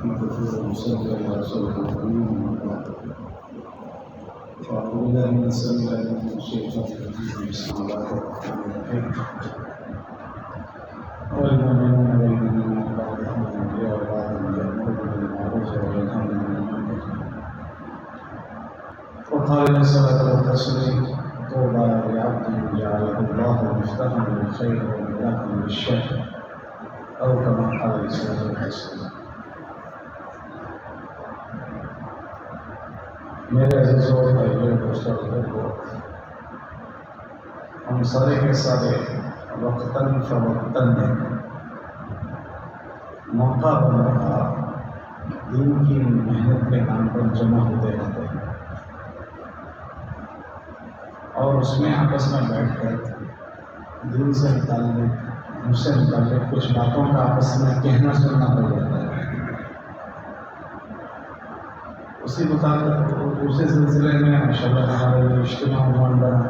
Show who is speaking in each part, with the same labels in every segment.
Speaker 1: كثيرا وصلى على رسوله الكريم. أعوذ بالله من السميع العليم من الشيطان الرجيم. بسم الله الرحمن الرحيم. والمؤمنون والمؤمنات بعضهم أولياء بعض يأمرون بالمعروف وينهون عن المنكر وقال الصلاة والتسليم طوبى لعبد جعله الله مفتاحا للخير وملاكا للشر أو كما قال عليه الصلاة والسلام. میرے عزیزوں بھائیوں دوستوں بزرگوں، ہم سارے کے سارے وقتاً فوقتاً موقع بن رہا دین کی محنت کے نام پر جمع ہوتے رہتے ہیں اور اس میں آپس میں بیٹھ کر دین سے متعلق ہم سے متعلق کچھ باتوں کا آپس میں کہنا سننا پڑ جاتا ہے۔ اسی مطابق اسی سلسلے میں ماشاءاللہ ہمارے اجتماع عنوان بنا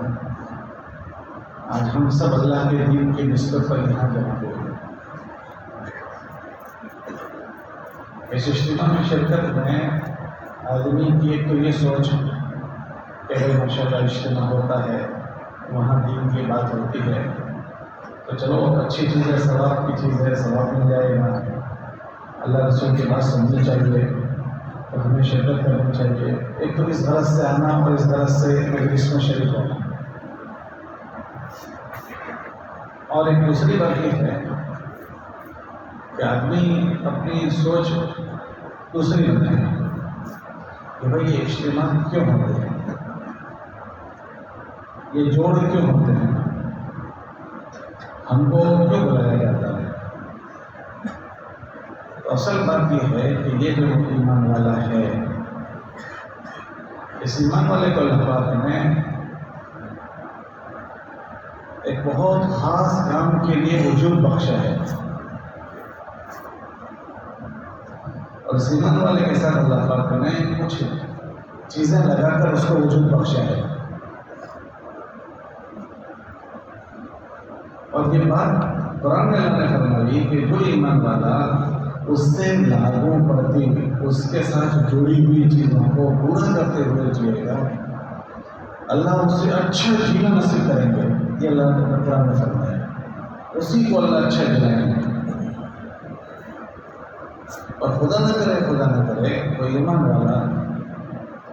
Speaker 1: آج ہم سب اللہ کے دین کی نسبت پر یہاں جمع ہوئے ہیں۔ اس اجتماع میں شرکت میں آدمی کی ایک تو یہ سوچ کہ بھائی ماشاءاللہ اجتماع ہوتا ہے، وہاں دین کی بات ہوتی ہے تو چلو اچھی چیز ہے، ثواب کی چیز ہے، ثواب مل جائے گا، اللہ رسول کی بات سمجھنی چاہیے تو ہمیں شرکت کرنی چاہیے۔ ایک تو اس غرض سے آنا اور اس غرض سے مجلس میں شریک ہونا، اور ایک دوسری بات یہ ہے کہ آدمی اپنی سوچ دوسری ہوتی ہے کہ بھائی یہ اجتماع کیوں ہوتے ہیں، یہ جوڑ کیوں ہوتے ہیں، ہم کو کیوں بلایا جاتا ہے۔ تو اصل بات یہ ہے کہ یہ جو ایمان والا ہے، اس ایمان والے کو اللہ پاک نے ایک بہت خاص کام کے لیے وجود بخشا ہے، اور اس ایمان والے کے ساتھ اللہ پاک نے کچھ چیزیں لگا کر اس کو وجود بخشا ہے۔ اور یہ بات قرآن میں اللہ نے فرمائی کہ جو ایمان والا اس سے لاگو پڑتی ہوئی، اس کے ساتھ جڑی ہوئی چیزوں کو پورا کرتے ہوئے جیے گا، اللہ اس سے اچھا جینا نصیب کریں گے۔ یہ اللہ نے قرآن میں فرمایا، اسی کو اللہ اچھا جلائیں گے۔ اور خدا نہ کرے کوئی ایمان والا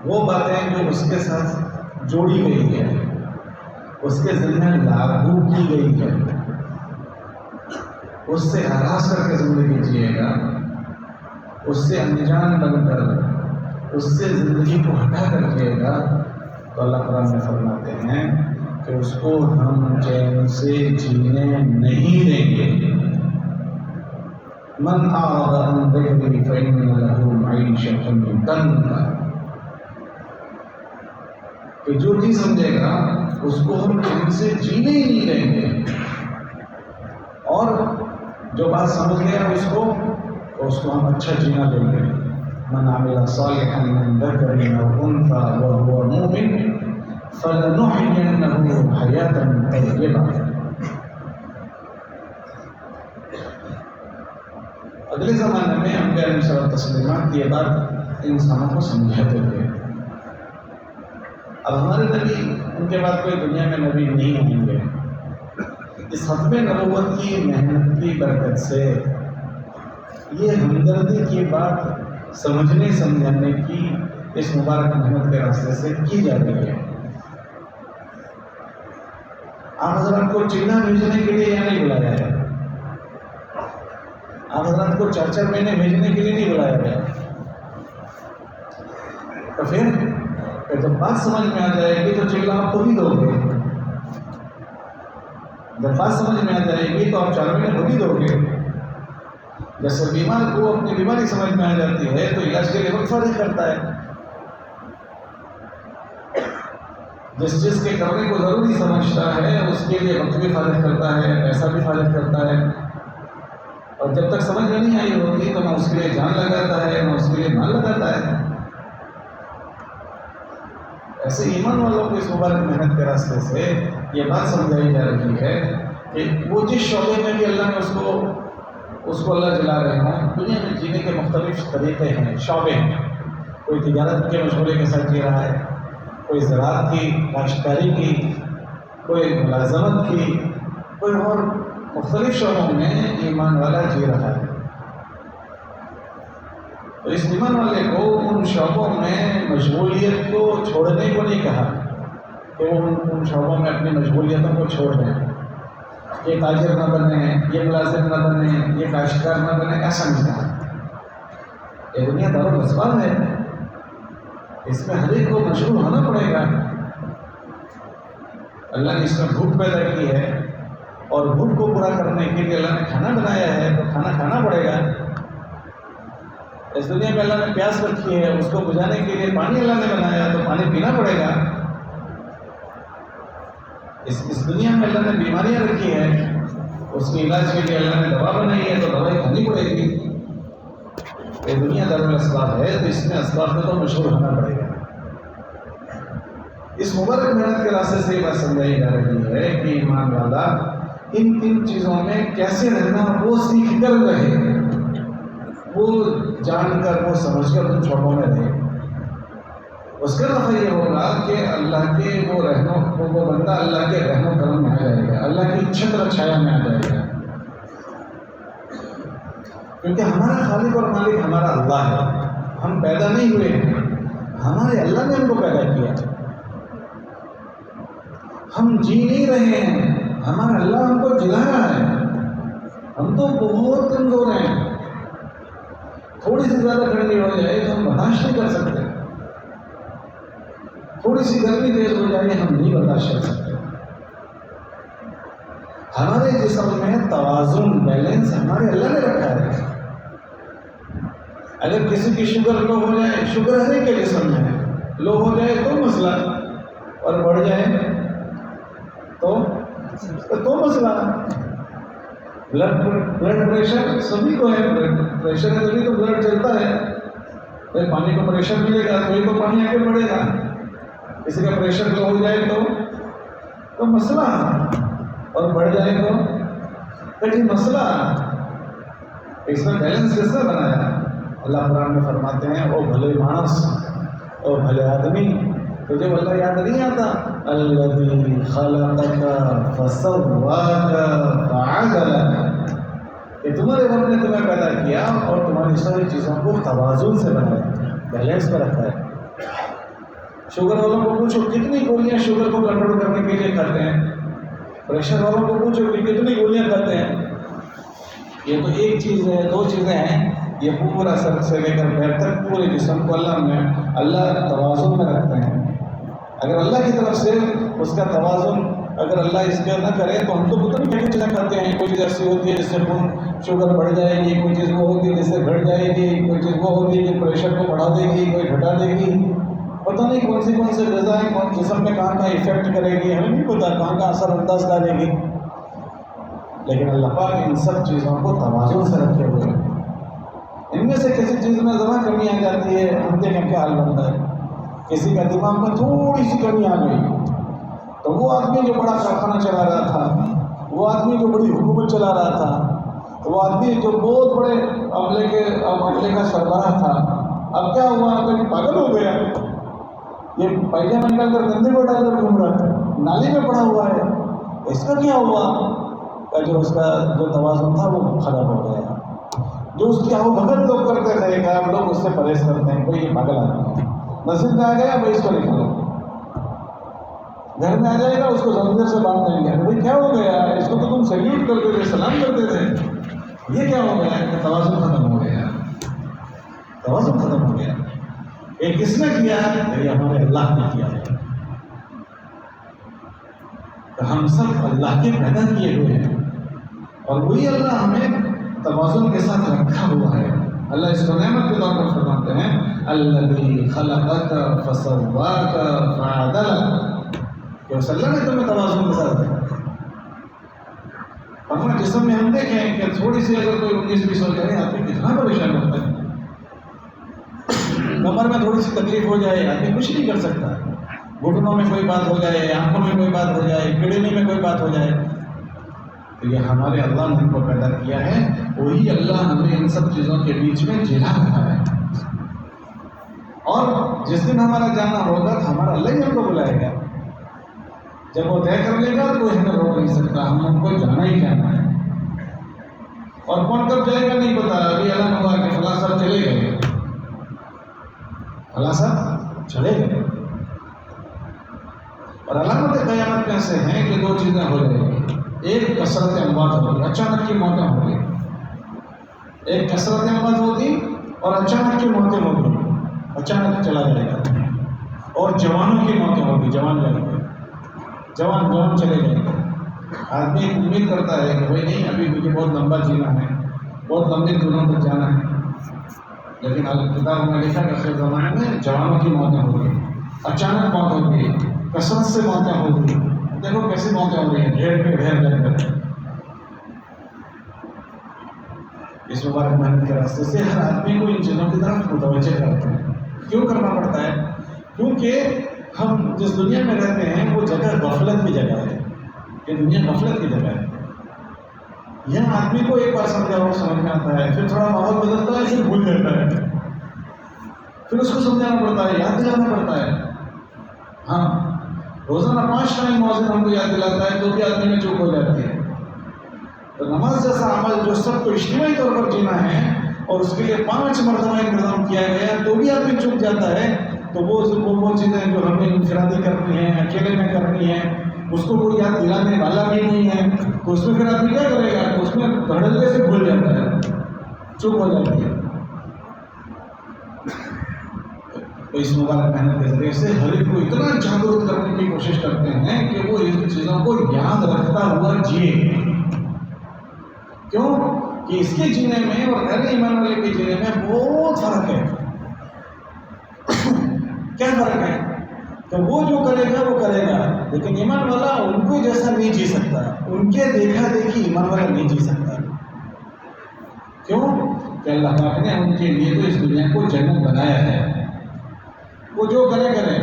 Speaker 1: وہ باتیں جو اس کے ساتھ جوڑی گئی ہے، اس کے ذمہ لاگو کی گئی ہے، اس سے ہراس کر کے زندگی جیے گا، اس سے انجان بن کر اس سے زندگی کو ہٹا کر جیے گا، تو اللہ قرآن میں فرماتے ہیں کہ اس کو ہم چین سے جینے نہیں دیں گے۔ من اعرض عن ذکری فإن له معیشة ضنکا، کہ جو نہیں سمجھے گا اس کو ہم چین سے جینے ہی نہیں دیں گے، اور جو بات سمجھ گیا اس کو ہم اچھا جینا دیں گے۔ من عمل صالحا من ذکر او انثى وهو مؤمن فلنحيينه حياة طیبہ۔ اگلے زمانے میں انبیاء علیہ الصلوۃ والتسلیمات یہ بات انسانوں کو سمجھاتے تھے۔ اب ہمارے نبی، ان کے بعد کوئی دنیا میں نبی نہیں آئیں گے۔ اس ختم نبوت کی محنت کی برکت سے یہ ہمدردی کی بات سمجھنے سمجھانے کی اس مبارک محنت کے راستے سے کی جا رہی ہے۔ آپ حضرات کو چینا بھیجنے کے لیے یہاں نہیں بلایا ہے، آپ حضرات کو 4 مہینے بھیجنے کے لیے نہیں بلایا گیا۔ تو پھر جب بات سمجھ میں آ جائے گی تو چیلا آپ خود ہی دو گے، جب بات سمجھ میں آ جائے گی تو آپ 4 مہینے خود ہی دو گے۔ جیسے بیمار کو اپنی بیماری سمجھ میں آ جاتی ہے تو علاج کے لیے وقت فارغ کرتا ہے، جس چیز کے کرنے کو ضروری سمجھتا ہے اس کے لیے وقت بھی فارغ کرتا ہے، پیسہ بھی فارغ کرتا ہے، اور جب تک سمجھ میں نہیں آئی ہوتی تو نہ اس کے لیے جان لگاتا ہے نہ اس کے لیے مال لگاتا ہے۔ ایسے ایمان والوں کو اس مبارک محنت کے راستے سے یہ بات سمجھائی جا رہی ہے کہ وہ جس شعبے میں بھی اللہ نے اس کو اس کو اللہ جلا رہے ہوں. دنیا میں جینے کے مختلف طریقے ہیں، شعبے ہیں. کوئی تجارت کے مشغلے کے ساتھ جی رہا ہے، کوئی زراعت کی، کاشتکاری کی، کوئی ملازمت کی، کوئی اور مختلف شعبوں میں ایمان والا جی رہا ہے. تو اس ایمان والے کو ان شعبوں میں مشغولیت کو چھوڑنے کو نہیں کہا کہ وہ ان شعبوں میں اپنی مشغولیتوں کو چھوڑ دیں. یہ تاجر نہ بنے، یہ ملازم نہ بنے، یہ کاشتکار نہ بنے، ایسا نہیں کہا. یہ دنیا دارالاسباب ہے، اس میں ہر ایک کو مشغول ہونا پڑے گا. اللہ نے اس میں بھوک پیدا کی ہے اور بھوک کو پورا کرنے کے لیے اللہ نے کھانا بنایا ہے تو کھانا کھانا پڑے گا. اس دنیا میں اللہ نے پیاس رکھی ہے، اس کو بجھانے کے لیے پانی اللہ نے بنایا تو پانی پینا پڑے گا. اس دنیا میں اللہ نے بیماریاں رکھی ہے، اس کے علاج کے لیے اللہ نے دوا بنائی ہے تو دوائی کھانی پڑے گی. یہ دنیا دارالاسباب ہے تو اس میں اسباب میں تو مشغول ہونا پڑے گا. اس مبارک محنت کے راستے سے یہ بات سمجھائی جا رہی ہے کہ ایمان والا ان تین چیزوں میں کیسے رہنا وہ سیکھ کر رہے، وہ جان کر، وہ سمجھ کر ان شعبوں میں رہے. اس کا نفع یہ ہوگا کہ اللہ کے وہ بندہ اللہ کے رحم و کرم میں آ جائے گا، اللہ کی چھتر چھایا میں آ جائے گا. کیونکہ ہمارا خالق اور مالک ہمارا اللہ ہے. ہم پیدا نہیں ہوئے ہیں، ہمارے اللہ نے ہم کو پیدا کیا. ہم جی نہیں رہے ہیں، ہمارا اللہ ہم کو جلا رہا ہے. ہم تو بہت کمزور ہیں، تھوڑی سی زیادہ ٹھنڈی ہو جائے تو ہم برداشت نہیں کر سکتے، تھوڑی سی گرمی تیز ہو جائے ہم نہیں برداشت کر سکتے. ہمارے جسم میں توازن، بیلنس ہمارے اللہ نے رکھا ہے. اگر کسی کی شوگر لو ہو جائے، شوگر ہر ایک کے جسم میں ہے، لو ہو جائے تو مسئلہ، اور بڑھ جائے تو مسئلہ. بلڈ پریشر سبھی کو ہے، بلڈ پریشر ہے تبھی تو بلڈ چلتا ہے. پانی کو پریشر ملے گا تو ہی تو پانی آگے بڑھے گا. کسی کا پریشر لو ہو جائے تو مسئلہ، اور بڑھ جائے تو کٹھن مسئلہ. اس میں بیلنس کس نے بنایا؟ اللہ قرآن میں فرماتے ہیں او بھلے مانس، او بھلے آدمی، تجھے اللہ یاد نہیں آتا؟ الذی خلقک فسواک فعدلک، کہ تمہارے رب نے تمہیں پیدا کیا اور تمہاری ساری چیزوں کو توازن سے بنایا، بیلنس میں رکھا ہے. شوگر والوں کو پوچھو کتنی گولیاں شوگر کو کنٹرول کرنے کے لیے کھاتے ہیں، پریشر والوں کو پوچھو کہ کتنی گولیاں کھاتے ہیں. یہ تو ایک چیز ہے، دو چیزیں ہیں. یہ پورا سر سے لے کر پیر تک پورے جسم کو اللہ توازن میں رکھتے ہیں. اگر اللہ کی طرف سے اس کا توازن، اگر اللہ اس کا نہ کرے تو ہم تو پتہ نہیں کیا چیزیں کھاتے ہیں. کوئی چیز ایسی ہوتی ہے جس سے خون شوگر بڑھ جائے گی، کوئی چیز وہ ہوگی جس سے گھٹ جائے گی، کوئی چیز وہ ہوگی جو پریشر کو بڑھا دے گی، کوئی گھٹا دے گی. پتہ نہیں کون سی غذائیں کون جسم میں کہاں افیکٹ کرے گی، ہمیں نہیں پتہ کہاں کا اثر انداز ڈالے گی. لیکن اللہ پاک ان سب چیزوں کو توازن سے رکھے ہوئے ہیں. ان میں سے کسی چیز میں ذرا کمی آ جاتی ہے، ہم دیکھیں کیا حال بنتا ہے. کسی کا دماغ میں تھوڑی سی کمی آ گئی تو وہ آدمی جو بڑا کارخانہ چلا رہا تھا، وہ آدمی جو بڑی حکومت چلا رہا تھا، وہ آدمی جو بہت بڑے عملے کا سربراہ تھا، اب کیا ہوا کہ پاگل ہو گیا. یہ پائجامہ نکال کر گندے کو ڈال کر گھوم رہا ہے، نالی میں پڑا ہوا ہے. اس کا کیا ہوا کہ جو اس کا جو توازن تھا وہ خراب ہو گیا. جو اس کی بھگت لوگ کرتے تھے کہ آپ لوگ اس سے پرہیز کرتے ہیں، کوئی یہ پاگل آدمی ہے. مسجد میں آ گیا بھائی اس کو نکالو، گھر میں آ جائے گا اس کو زنجیر سے باندھ دیں گے. بھائی کیا ہو گیا؟ اس کو تو تم سیلیوٹ کرتے تھے، سلام کرتے تھے، یہ کیا ہو گیا؟ کہ توازن ختم ہو گیا، توازن ختم ہو گیا. یہ کس نے کیا ہے؟ یہ ہمارے اللہ نے کیا ہے. تو ہم سب اللہ کے پیدا کیے ہوئے ہیں اور وہی اللہ ہمیں توازن کے ساتھ رکھا ہوا ہے. اللہ اس کو نعمت کے طور پر فرماتے ہیں الذی خلقک فسواک فعدلک، کہ اس اللہ نے تمہیں توازن کے ساتھ رکھا. اپنے جسم میں ہم دیکھیں کہ تھوڑی سی اگر کوئی 19-20 ہو جائے آدمی کتنا پریشان ہوتا ہے. کمر میں تھوڑی سی تکلیف ہو جائے آدمی کچھ نہیں کر سکتا. گھٹنوں میں کوئی بات ہو جائے، آنکھوں میں کوئی بات ہو جائے، کڈنی میں کوئی بات ہو جائے، تو یہ ہمارے اللہ نے ان کو پیدا کیا ہے، وہی اللہ ہمیں ان سب چیزوں کے بیچ میں جلا رہا ہے۔ اور جس دن ہمارا جانا ہوگا تو ہمارا اللہ ہی ہم کو بلائے گا، جب وہ طے کر لے گا تو ہمیں روک نہیں سکتا، ہم کو جانا ہی جانا ہے۔ اور کون کب جائے گا نہیں پتا، ابھی اعلان ہوا کہ فلاں صاحب چلے گئے، فلاں صاحب چلے گئے۔ اور علامت قیامت میں سے ہیں کہ دو چیزیں ہو جائیں گی، ایک کثرت اموات ہوگی، اچانک کی موتیں ہوگی، ایک کثرت اموات ہوگی اور اچانک کی موتیں ہوگی، اچانک چلا جائے گا۔ اور جوانوں کی موتیں ہوگی، جوان جائیں گے، جوان چلے جائیں گے۔ آدمی امید کرتا ہے کہ بھائی نہیں ابھی مجھے بہت لمبا جینا ہے، بہت لمبے دنوں تک جانا ہے، لیکن کتابوں میں لکھا کہ آخر زمانے میں جوانوں کی موتیں ہوگی، اچانک موت ہوگی، کثرت سے موتیں ہوگی۔ دیکھو کیسی موتیں ہو رہی ہیں، ڈھیر پہ ڈھیر لگ کر۔ اس مبارک محنت کے راستے سے ہر آدمی کو ان چیزوں کی طرف متوجہ کرتے ہیں۔ کیوں کرنا پڑتا ہے؟ کیونکہ ہم جس دنیا میں رہتے ہیں وہ جگہ غفلت کی جگہ ہے، یہ دنیا غفلت کی جگہ ہے۔ یہاں آدمی کو ایک بار سمجھا ہو سمجھ میں آتا ہے، پھر تھوڑا ماحول بدلتا ہے، پھر بھول جاتا ہے، پھر اس کو سمجھانا پڑتا ہے، یاد دلانا پڑتا ہے۔ ہاں، روزانہ 5 ٹائم مؤذن ہم کو یاد دلاتا ہے تو بھی آدمی میں چوک ہو جاتی ہے۔ تو نماز جیسا عمل جو سب کو اجتماعی طور پر جینا ہے اور اس کے لیے 5 مرتبہ انتظام کیا گیا تو بھی آدمی چوک جاتا ہے، تو وہ چیزیں جو ہمیں انفرادی کرنی ہے، اکیلے میں کرنی ہے، اس کو کوئی یاد دلانے والا بھی نہیں ہے، تو اس میں پھر آدمی کیا کرے گا؟ اس میں دھڑلے سے بھول جاتا ہے، چپ ہو جاتی ہے۔ تو اس مبارک محنت کے ذریعے سے ہر ایک کو اتنا جاگرک کرنے کی کوشش کرتے ہیں کہ وہ ان چیزوں کو یاد رکھتا ہوا جیے۔ کیوں کہ اس کے جینے میں اور غیر ایمان والے کے جینے میں بہت فرق ہے۔ کیا فرق ہے؟ تو وہ جو کرے گا وہ کرے گا، لیکن ایمان والا ان کو جیسا نہیں جی سکتا، ان کے دیکھا دیکھی ایمان والا نہیں جی سکتا۔ کیوں کہ اللہ پاک نے ان کے لیے تو اس دنیا کو جنت بنایا ہے، وہ جو کرے کرے،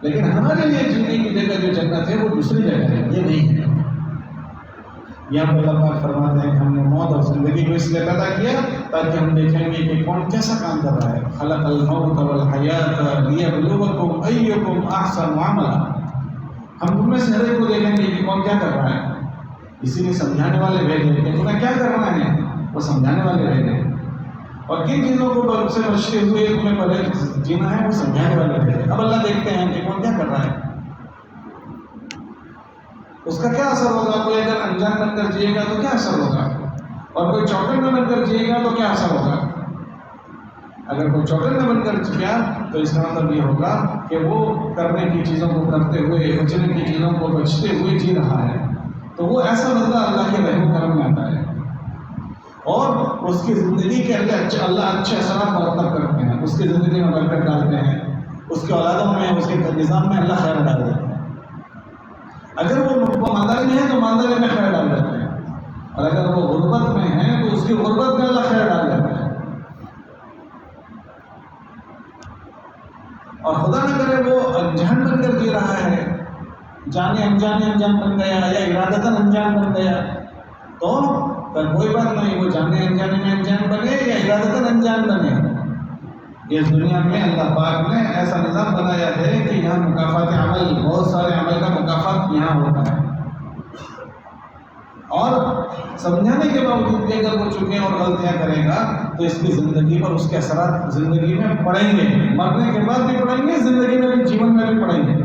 Speaker 1: لیکن ہمارے لیے جینے کی جگہ جو جنت ہے وہ دوسری جگہ ہے، یہ نہیں ہے۔ یہاں پر اللہ پاک فرماتے ہیں کہ ہم نے موت اور زندگی کو اس لیے پیدا کیا تاکہ ہم دیکھیں گے کہ کون کیسا کام کر رہا ہے۔ خلق الموت والحیات لیبلوکم ایکم احسن عملا۔ ہم تم میں سے ہر ایک کو دیکھیں گے کہ کون کیا کر رہا ہے، اسی لیے سمجھانے والے بھیجے کہ تمہیں کیا کرنا ہے، وہ سمجھانے والے بھیجے، اور کن چیزوں کو سے بچتے ہوئے تمہیں پہلے جینا ہے وہ سمجھانے والے بھیجے۔ اب اللہ دیکھتے ہیں کہ کون کیا کر رہا ہے، اس کا کیا اثر ہوگا۔ کوئی اگر انجان بن کر جیے گا تو کیا اثر ہوگا، اور کوئی چوکن میں بن کر جیے گا تو کیا اثر ہوگا۔ اگر کوئی چوکن میں بن کر جیا تو اس کا مطلب یہ ہوگا کہ وہ کرنے کی چیزوں کو کرتے ہوئے، بچنے کی چیزوں کو بچتے ہوئے جی رہا ہے، تو وہ ایسا بندہ اللہ کے رحم و کرم میں آتا ہے، اور اس کی زندگی کے اندر اللہ اچھے اثرات مرتب کرتے ہیں، اس کی زندگی میں برکت ڈالتے ہیں، اس کے اولادوں میں، اس کے نظام میں اللہ خیر ڈال دیتے ہیں۔ اگر وہ مالداری میں ہے تو مالداری میں خیر ڈال دیتے ہیں، اور اگر وہ غربت میں ہے تو اس کی غربت میں اللہ خیر ڈال دیتے ہیں۔ اور خدا نہ کرے وہ انجان بن کر جی رہا ہے، جانے انجانے انجان بن گیا یا ارادتاً انجان بن گیا، تو کوئی بات نہیں، وہ جانے انجانے میں انجان بنے یا ارادتاً انجان بنے، اس دنیا میں اللہ پاک نے ایسا نظام بنایا ہے کہ یہاں مکافات عمل، بہت سارے عمل کا مکافات یہاں ہوتا ہے، اور سمجھانے کے باوجود بھی اگر وہ چکیں اور غلطیاں کرے گا تو اس کی زندگی پر اس کے اثرات زندگی میں پڑیں گے، مرنے کے بعد بھی پڑیں گے، زندگی میں بھی، جیون میں بھی پڑیں گے۔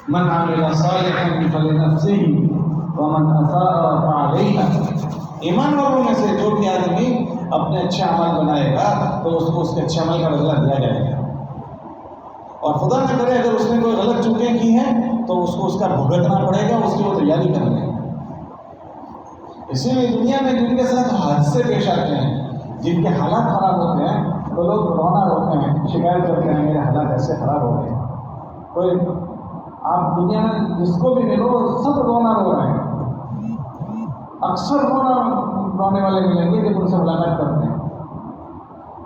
Speaker 1: من عمل صالحا فلنفسه ومن اساء فعليها۔ ایمان والوں میں سے جو بھی آدمی اپنے اچھے عمل بنائے گا تو اس کو اس کے اچھے عمل کا بدلہ دیا جائے گا، اور خدا نہ کرے اگر اس نے کوئی غلط چوکیں کی ہیں تو اس کو اس کا بھگتنا پڑے گا، اس کی وہ تیاری کر لے۔ اسی لیے دنیا میں جن کے ساتھ حادثے پیش آتے ہیں، جن کے حالات خراب ہوتے ہیں، تو لوگ رونا روتے ہیں، شکایت کرتے ہیں میرے حالات ایسے خراب ہو گئے۔ کوئی آپ دنیا میں جس کو بھی ملو سب رونا رو رہے ہیں، اکثر رونے والے ملیں گے جب ان سے ملاقات کرتے ہیں۔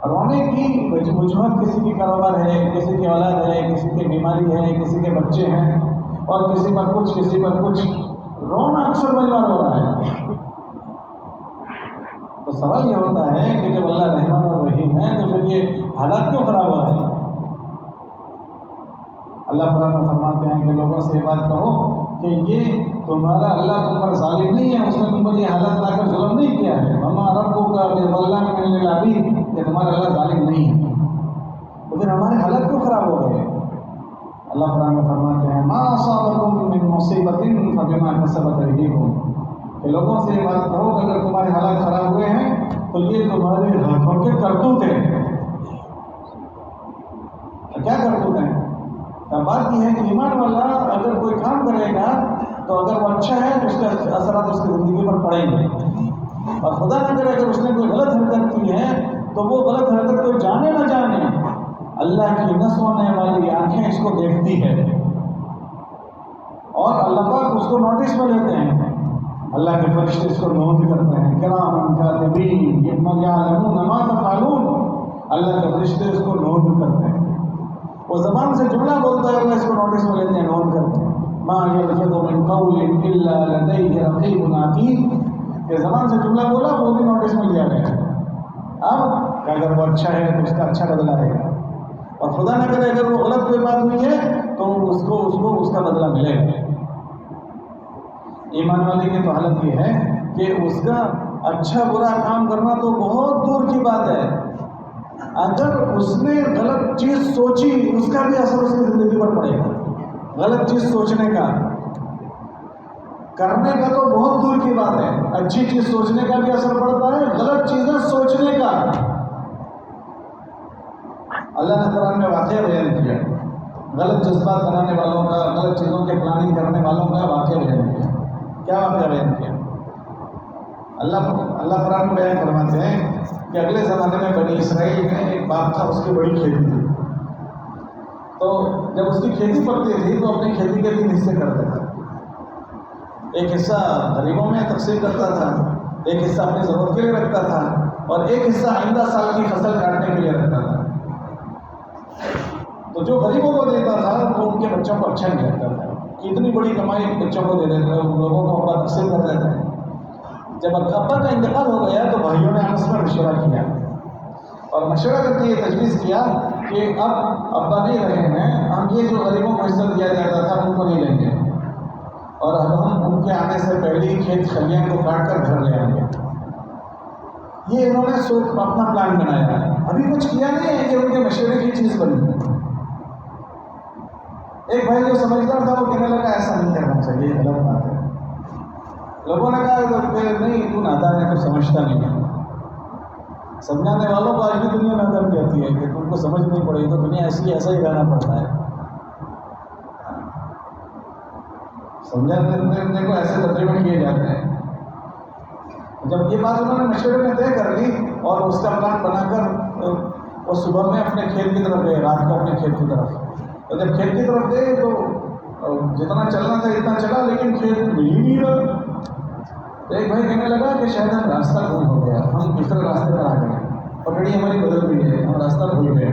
Speaker 1: رونے کی وجوہات کسی کی کاروبار ہے، کسی کی اولاد ہے، کسی کی بیماری ہے، کسی کے بچے ہیں، اور کسی پر کچھ، کسی پر کچھ، رونا اکثر بار ہو رہا ہے. تو سوال یہ ہوتا ہے کہ جب اللہ رحمان اور رحیم ہے تو پھر یہ حالات کیوں خراب ہو رہے ہیں؟ اللہ قرآن میں فرماتے ہیں کہ لوگوں سے یہ بات کہو کہ یہ تمہارا اللہ تم پر ظالم نہیں ہے، اس نے تم پر یہ حالت لا کر ظلم نہیں کیا ہے. وما ربک بظلام للعبید، کہ تمہارا اللہ ظالم نہیں ہے. تو پھر ہمارے حالت کیوں خراب ہو گئے؟ اللہ قرآن میں فرماتے ہیں ما اصابکم من مصیبت فبما کسبت ایدیکم، کہ لوگوں سے یہ بات کہو کہ اگر تمہارے حالات خراب ہوئے ہیں تو یہ تمہارے ہاتھوں کے کرتوت ہیں. کیا کرتوت ہیں؟ بات یہ ہے کہ ایمان والا اگر کوئی کام کرے گا تو اگر وہ اچھا ہے تو اس کے اثرات اس کی زندگی پر پڑیں گے، اور خدا نہ کرے اگر اس نے کوئی غلط حرکت کی ہے تو وہ غلط حرکت کوئی جانے نہ جانے اللہ کی نہ سونے والی آنکھیں اس کو دیکھتی ہے، اور اللہ پاک اس کو نوٹس میں لیتے ہیں. اللہ کے فرشتے اس کو نوٹ کرتے ہیں، کرام کاتبین یعلمون ما تفعلون. اللہ کے فرشتے اس کو نوٹ کرتے ہیں. وہ زبان سے جملہ بولتا ہے، اللہ اس کو نوٹس میں لیتے ہیں، نوٹ کرتے ہیں. ما یلفظ من قول الا لدیہ رقیب عتید، کہ زبان سے جملہ بولا وہ بھی نوٹس میں لیا گیا ہے. اب اگر وہ اچھا ہے تو اس کا اچھا بدلہ رہے گا، اور خدا نہ کرے اگر وہ غلط کوئی بات ہوئی ہے تو اس کو اس کا بدلہ ملے گا. ایمان والے کی تو حالت یہ ہے کہ اس کا اچھا برا کام کرنا تو بہت دور کی بات ہے، اگر اس نے غلط چیز سوچی اس کا بھی اثر اس کی زندگی پر پڑے گا. غلط چیز سوچنے کا، کرنے کا تو بہت دور کی بات ہے، اچھی چیز سوچنے کا بھی اثر پڑتا ہے، غلط چیزیں سوچنے کا. اللہ نے قرآن میں واقعہ بیان کیا، غلط جذبات بنانے والوں کا، غلط چیزوں کے پلاننگ کرنے والوں کا واقعہ بیان کیا. کیا واقعہ بیان کیا؟ اللہ قرآن میں بیان فرماتے ہیں کہ اگلے زمانے میں بنی اسرائیل میں ایک باپ تھا، اس کی بڑی کھیتی تھی. تو جب اس کی کھیتی پکتی تھی تو اپنی کھیتی کے 3 حصے کرتا تھا. ایک حصہ غریبوں میں تقسیم کرتا تھا، ایک حصہ اپنی ضرورت کے لیے رکھتا تھا، اور ایک حصہ آئندہ سال کی فصل کاٹنے کے لیے رکھتا تھا. تو جو غریبوں کو دیتا تھا وہ ان کے بچوں کو اچھا نہیں لگتا تھا کہ اتنی بڑی کمائی بچوں کو دے دیتے ہیں، ان لوگوں کو ابا تقسیم کر دیتے ہیں. جب ابا کا انتقال ہو گیا تو بھائیوں نے آپس میں مشورہ کیا، اور مشورہ کر کے یہ تجویز کیا کہ اب ابا نہیں رہے ہیں، ہم یہ جو غریبوں کو حصہ دیا جاتا تھا ان کو نہیں لیں گے، اور اب ہم ان کے آنے سے پہلے ہی کھیت کھلیان کو کاٹ کر گھر لے آئیں گے. یہ انہوں نے اپنا پلان بنایا ہے، ابھی کچھ کیا نہیں ہے، یہ ان کے مشورے کی چیز بنی. ایک بھائی جو سمجھدار تھا وہ کہنے لگا ایسا نہیں کرنا چاہیے، یہ غلط بات ہے. لوگوں نے کہا کہ نہیں تو نادان ہے، تو سمجھتا نہیں ہے. سمجھانے والوں کو آج بھی دنیا نادان کہتی ہے کہ تم کو سمجھ نہیں پڑے تو دنیا ایسا ہی رہنا پڑتا ہے. سمجھانے کو ایسے ترجمے کیے جاتے ہیں. جب یہ بات انہوں نے مشورے میں طے کر لی اور اس کا پلان بنا کر وہ صبح میں اپنے کھیت کی طرف گئے، رات کو اپنے کھیت کی طرف. اور جب کھیت کی طرف گئے تو جتنا چلنا تھا اتنا چلا، لیکن کھیت مل ہی نہیں رہا. تو ایک بھائی کہنے لگا کہ شاید ہم راستہ گم ہو گیا، ہم دوسرے راستے پر آ گئے، پٹڑی ہماری بدل گئی ہے، ہم راستہ بھول گئے.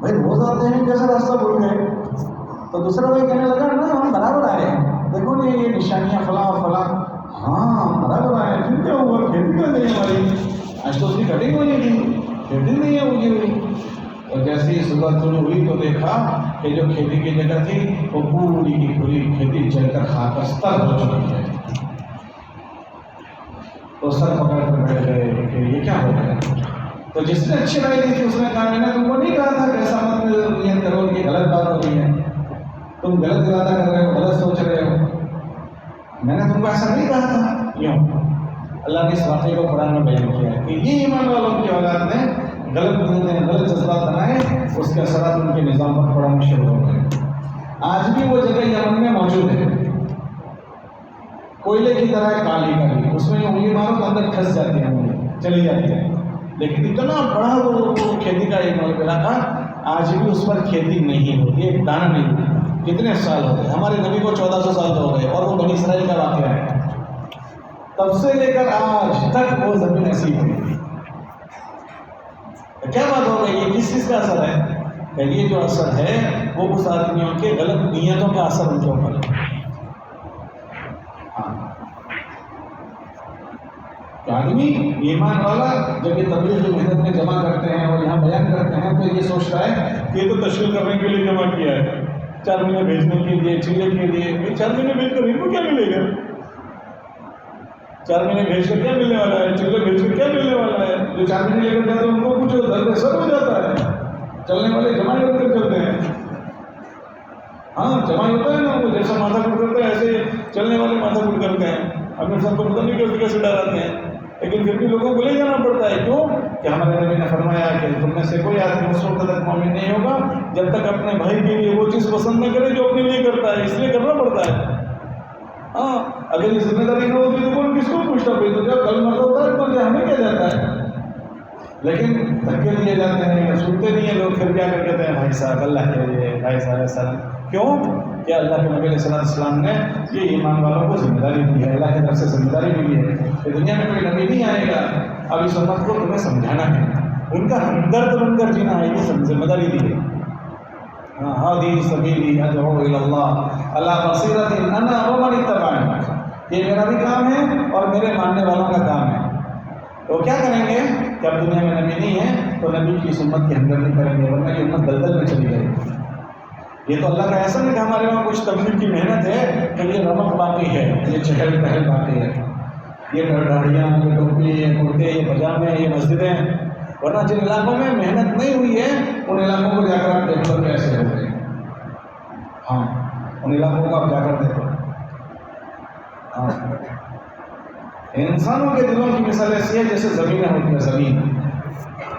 Speaker 1: بھائی روز آتے ہیں کیسے راستہ بھول گئے؟ تو دوسرا بھائی کہنے لگا نا ہم برابر آئے ہیں، دیکھو نا یہ نشانیاں فلاں اور فلاں. ہاں برابر آئے ہیں، پھر کیا ہوا؟ کھیتی کر گئی ہماری، آج تو اس کی کٹنگ ہوئی تھی، کھیتی نہیں ہے ہوئی. اور جیسے ہی صبح شروع ہوئی تو دیکھا کہ جو کھیتی کی جگہ تھی وہ پوری کی پوری کھیتی جل کر خاکستر ہو چکی ہے. تو سر پکڑ کر بیٹھ گئے کہ یہ کیا ہو گیا. تو جس نے اچھی رائے دی تھی اس نے کہا میں نے تم کو نہیں کہا تھا کہ ایسا مت نیت کرو کہ غلط بات ہو رہی ہے، تم غلط ارادہ کر رہے ہو، غلط سوچ رہے ہو، میں نے تم کو ایسا نہیں کہا تھا. کیوں؟ اللہ نے اس واقعے کو قرآن میں بیان کیا ہے کہ یہ ایمان والوں کی اولاد نے غلط جذبات بنائے، اس کے اثرات ان کے نظام پر پڑنا شروع ہو گئے. آج بھی وہ جگہ یمن میں موجود ہے، کوئلے کی طرح کالی کالی، اس میں انگلی مارو تو اندر پھنس جاتی ہے، انگلی چلی جاتی ہے. لیکن اتنا بڑا وہ کھیتی کا ایک علاقہ، آج بھی اس پر کھیتی نہیں ہوتی، ایک دانہ نہیں ہوتا. کتنے سال ہو گئے؟ ہمارے نبی کو 1400 سال ہو گئے، اور وہ بنی اسرائیل کا واقعہ ہے. تب سے لے کر آج تک وہ زمین ایسی ہوئی. کیا بات ہو گئی؟ یہ کس چیز کا اثر ہے؟ کہ یہ جو اثر ہے وہ اس آدمیوں کے غلط نیتوں کا اثر ان کے اوپر ہے. آدمی ایمان والا جب یہ تبلیغ کی محنت میں جمع کرتے ہیں اور یہاں بیان کرتے ہیں تو یہ سوچتا ہے کہ یہ تو تشکیل کرنے کے لیے جمع کیا ہے، 4 مہینے بھیجنے کے لیے، چلے کے لیے. 4 مہینے بھیج کر ان کو کیا ملے گا؟ 4 مہینے بھیج کر کیا ملنے والا ہے؟ چلے بھیج کر کیا ملنے والا ہے؟ جو 4 مہینے لے کر جاتے ہیں ان کو کچھ درد سر ہو جاتا ہے. چلنے والے جمع کر کے چلتے ہیں. ہاں جمع ہوتا ہے نا، وہ جیسا ماتھا کٹ کرتا ہے ایسے چلنے والے ماتھا کٹ کرتے ہیں. اپنے سب کو پتہ نہیں کہ کیسے ڈراتے ہیں، لیکن پھر بھی لوگوں کو لے جانا پڑتا ہے. کیوں کہ ہمارے نبی نے فرمایا کہ تم میں سے کوئی آدمی اس وقت تک مومن نہیں ہوگا جب تک اپنے بھائی کے لیے وہ چیز پسند نہ کرے جو اپنے لیے کرتا ہے. اس لیے کرنا پڑتا ہے. ہاں اگر یہ ذمہ داری نہ ہوتی تو کون کس کو پوچھتا بھائی تو جب کل مرد ہوتا ہے تو ہمیں کیا جاتا ہے. لیکن دھکے دیے جاتے ہیں، سنتے نہیں ہیں لوگ. پھر کیا کر کہتے ہیں بھائی صاحب اللہ کے لیے، بھائی صاحب السلام. کیوں کہ اللہ کے نبی علیہ السلام نے یہ ایمان والوں کو ذمہ داری دی ہے، اللہ کی طرف سے ذمہ داری ملی ہے کہ دنیا میں کوئی نبی نہیں آئے گا، اب اس امت کو تمہیں سمجھانا ہے، ان کا ہمدرد بن کر جینا ہے. یہ ذمہ داری دی ہے. ہادی سبیلی ادعو الی اللہ علی بصیرۃ انا ومن اتبعنی. یہ میرا بھی کام ہے اور میرے ماننے والوں کا کام ہے. تو کیا کریں گے کہ اب دنیا میں نبی نہیں ہے تو نبی کی سنت کی ہمدردی کریں گے، ورنہ یہ امت دلدل میں چلی جائے گی. یہ تو اللہ کا احسان ہے کہ ہمارے وہاں کچھ تبلیغ کی محنت ہے کہ یہ رمق باقی ہے، یہ چہل پہل باقی ہے، یہ داڑیاں، یہ ٹوپی، یہ کرتے، یہ پاجامے، یہ مسجدیں. ورنہ جن علاقوں میں محنت نہیں ہوئی ہے ان علاقوں کو جا کر آپ دیکھ کر کیسے ہو گئے. ہاں ان علاقوں کو آپ جا کر دیکھو. ہاں انسانوں کے دلوں کی مثال ایسی ہے جیسے زمینیں ہوتی ہیں.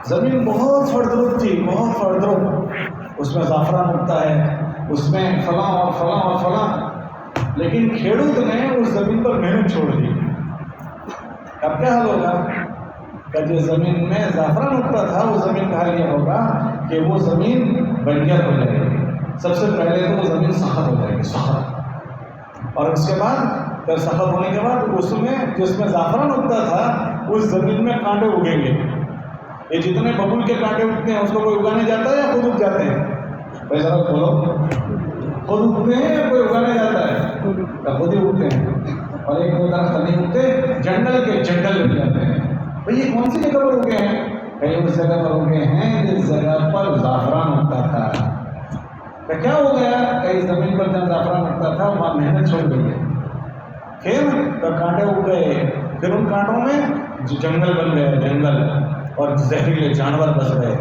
Speaker 1: زمین بہت فردرود تھی، بہت فردرود. اس میں زعفران اگتا ہے، اس میں فلاں اور فلاں اور فلاں. لیکن کھیڑوت نے اس زمین پر محنت چھوڑ دی. اب کیا حال ہوگا کہ جو زمین میں زعفران اگتا تھا وہ زمین کا حال یہ ہوگا کہ وہ زمین بنجر ہو جائے گی. سب سے پہلے تو وہ زمین سخت ہو جائے گی، سخت. اور اس کے بعد پھر سخت ہونے کے بعد اس میں جس میں زعفران اگتا تھا اس زمین میں کانٹے اگیں گے. یہ جتنے ببول کے کانٹے اگتے ہیں اس کو کوئی اگانے جاتا ہے یا خود اگ جاتے ہیں؟ بھائی ذرا بولو، خود اگتے ہیں یا کوئی اگانے جاتا ہے؟ خود ہی اگتے ہیں. اور ایک دو درخت نہیں اگتے، جنگل کے جنگل اگ جاتے ہیں. بھائی یہ کون سی جگہ پر اگے ہیں؟ کہیں اس جگہ پر اگے ہیں جس جگہ پر زعفران اگتا تھا. تو کیا ہو گیا کہ اس زمین پر جہاں زعفران اگتا تھا وہاں محنت چھوڑ گئی ہے. پھر کانٹے اگ گئے، پھر ان کانٹوں میں جنگل بن گئے، جنگل، اور زہریلے جانور بس گئے.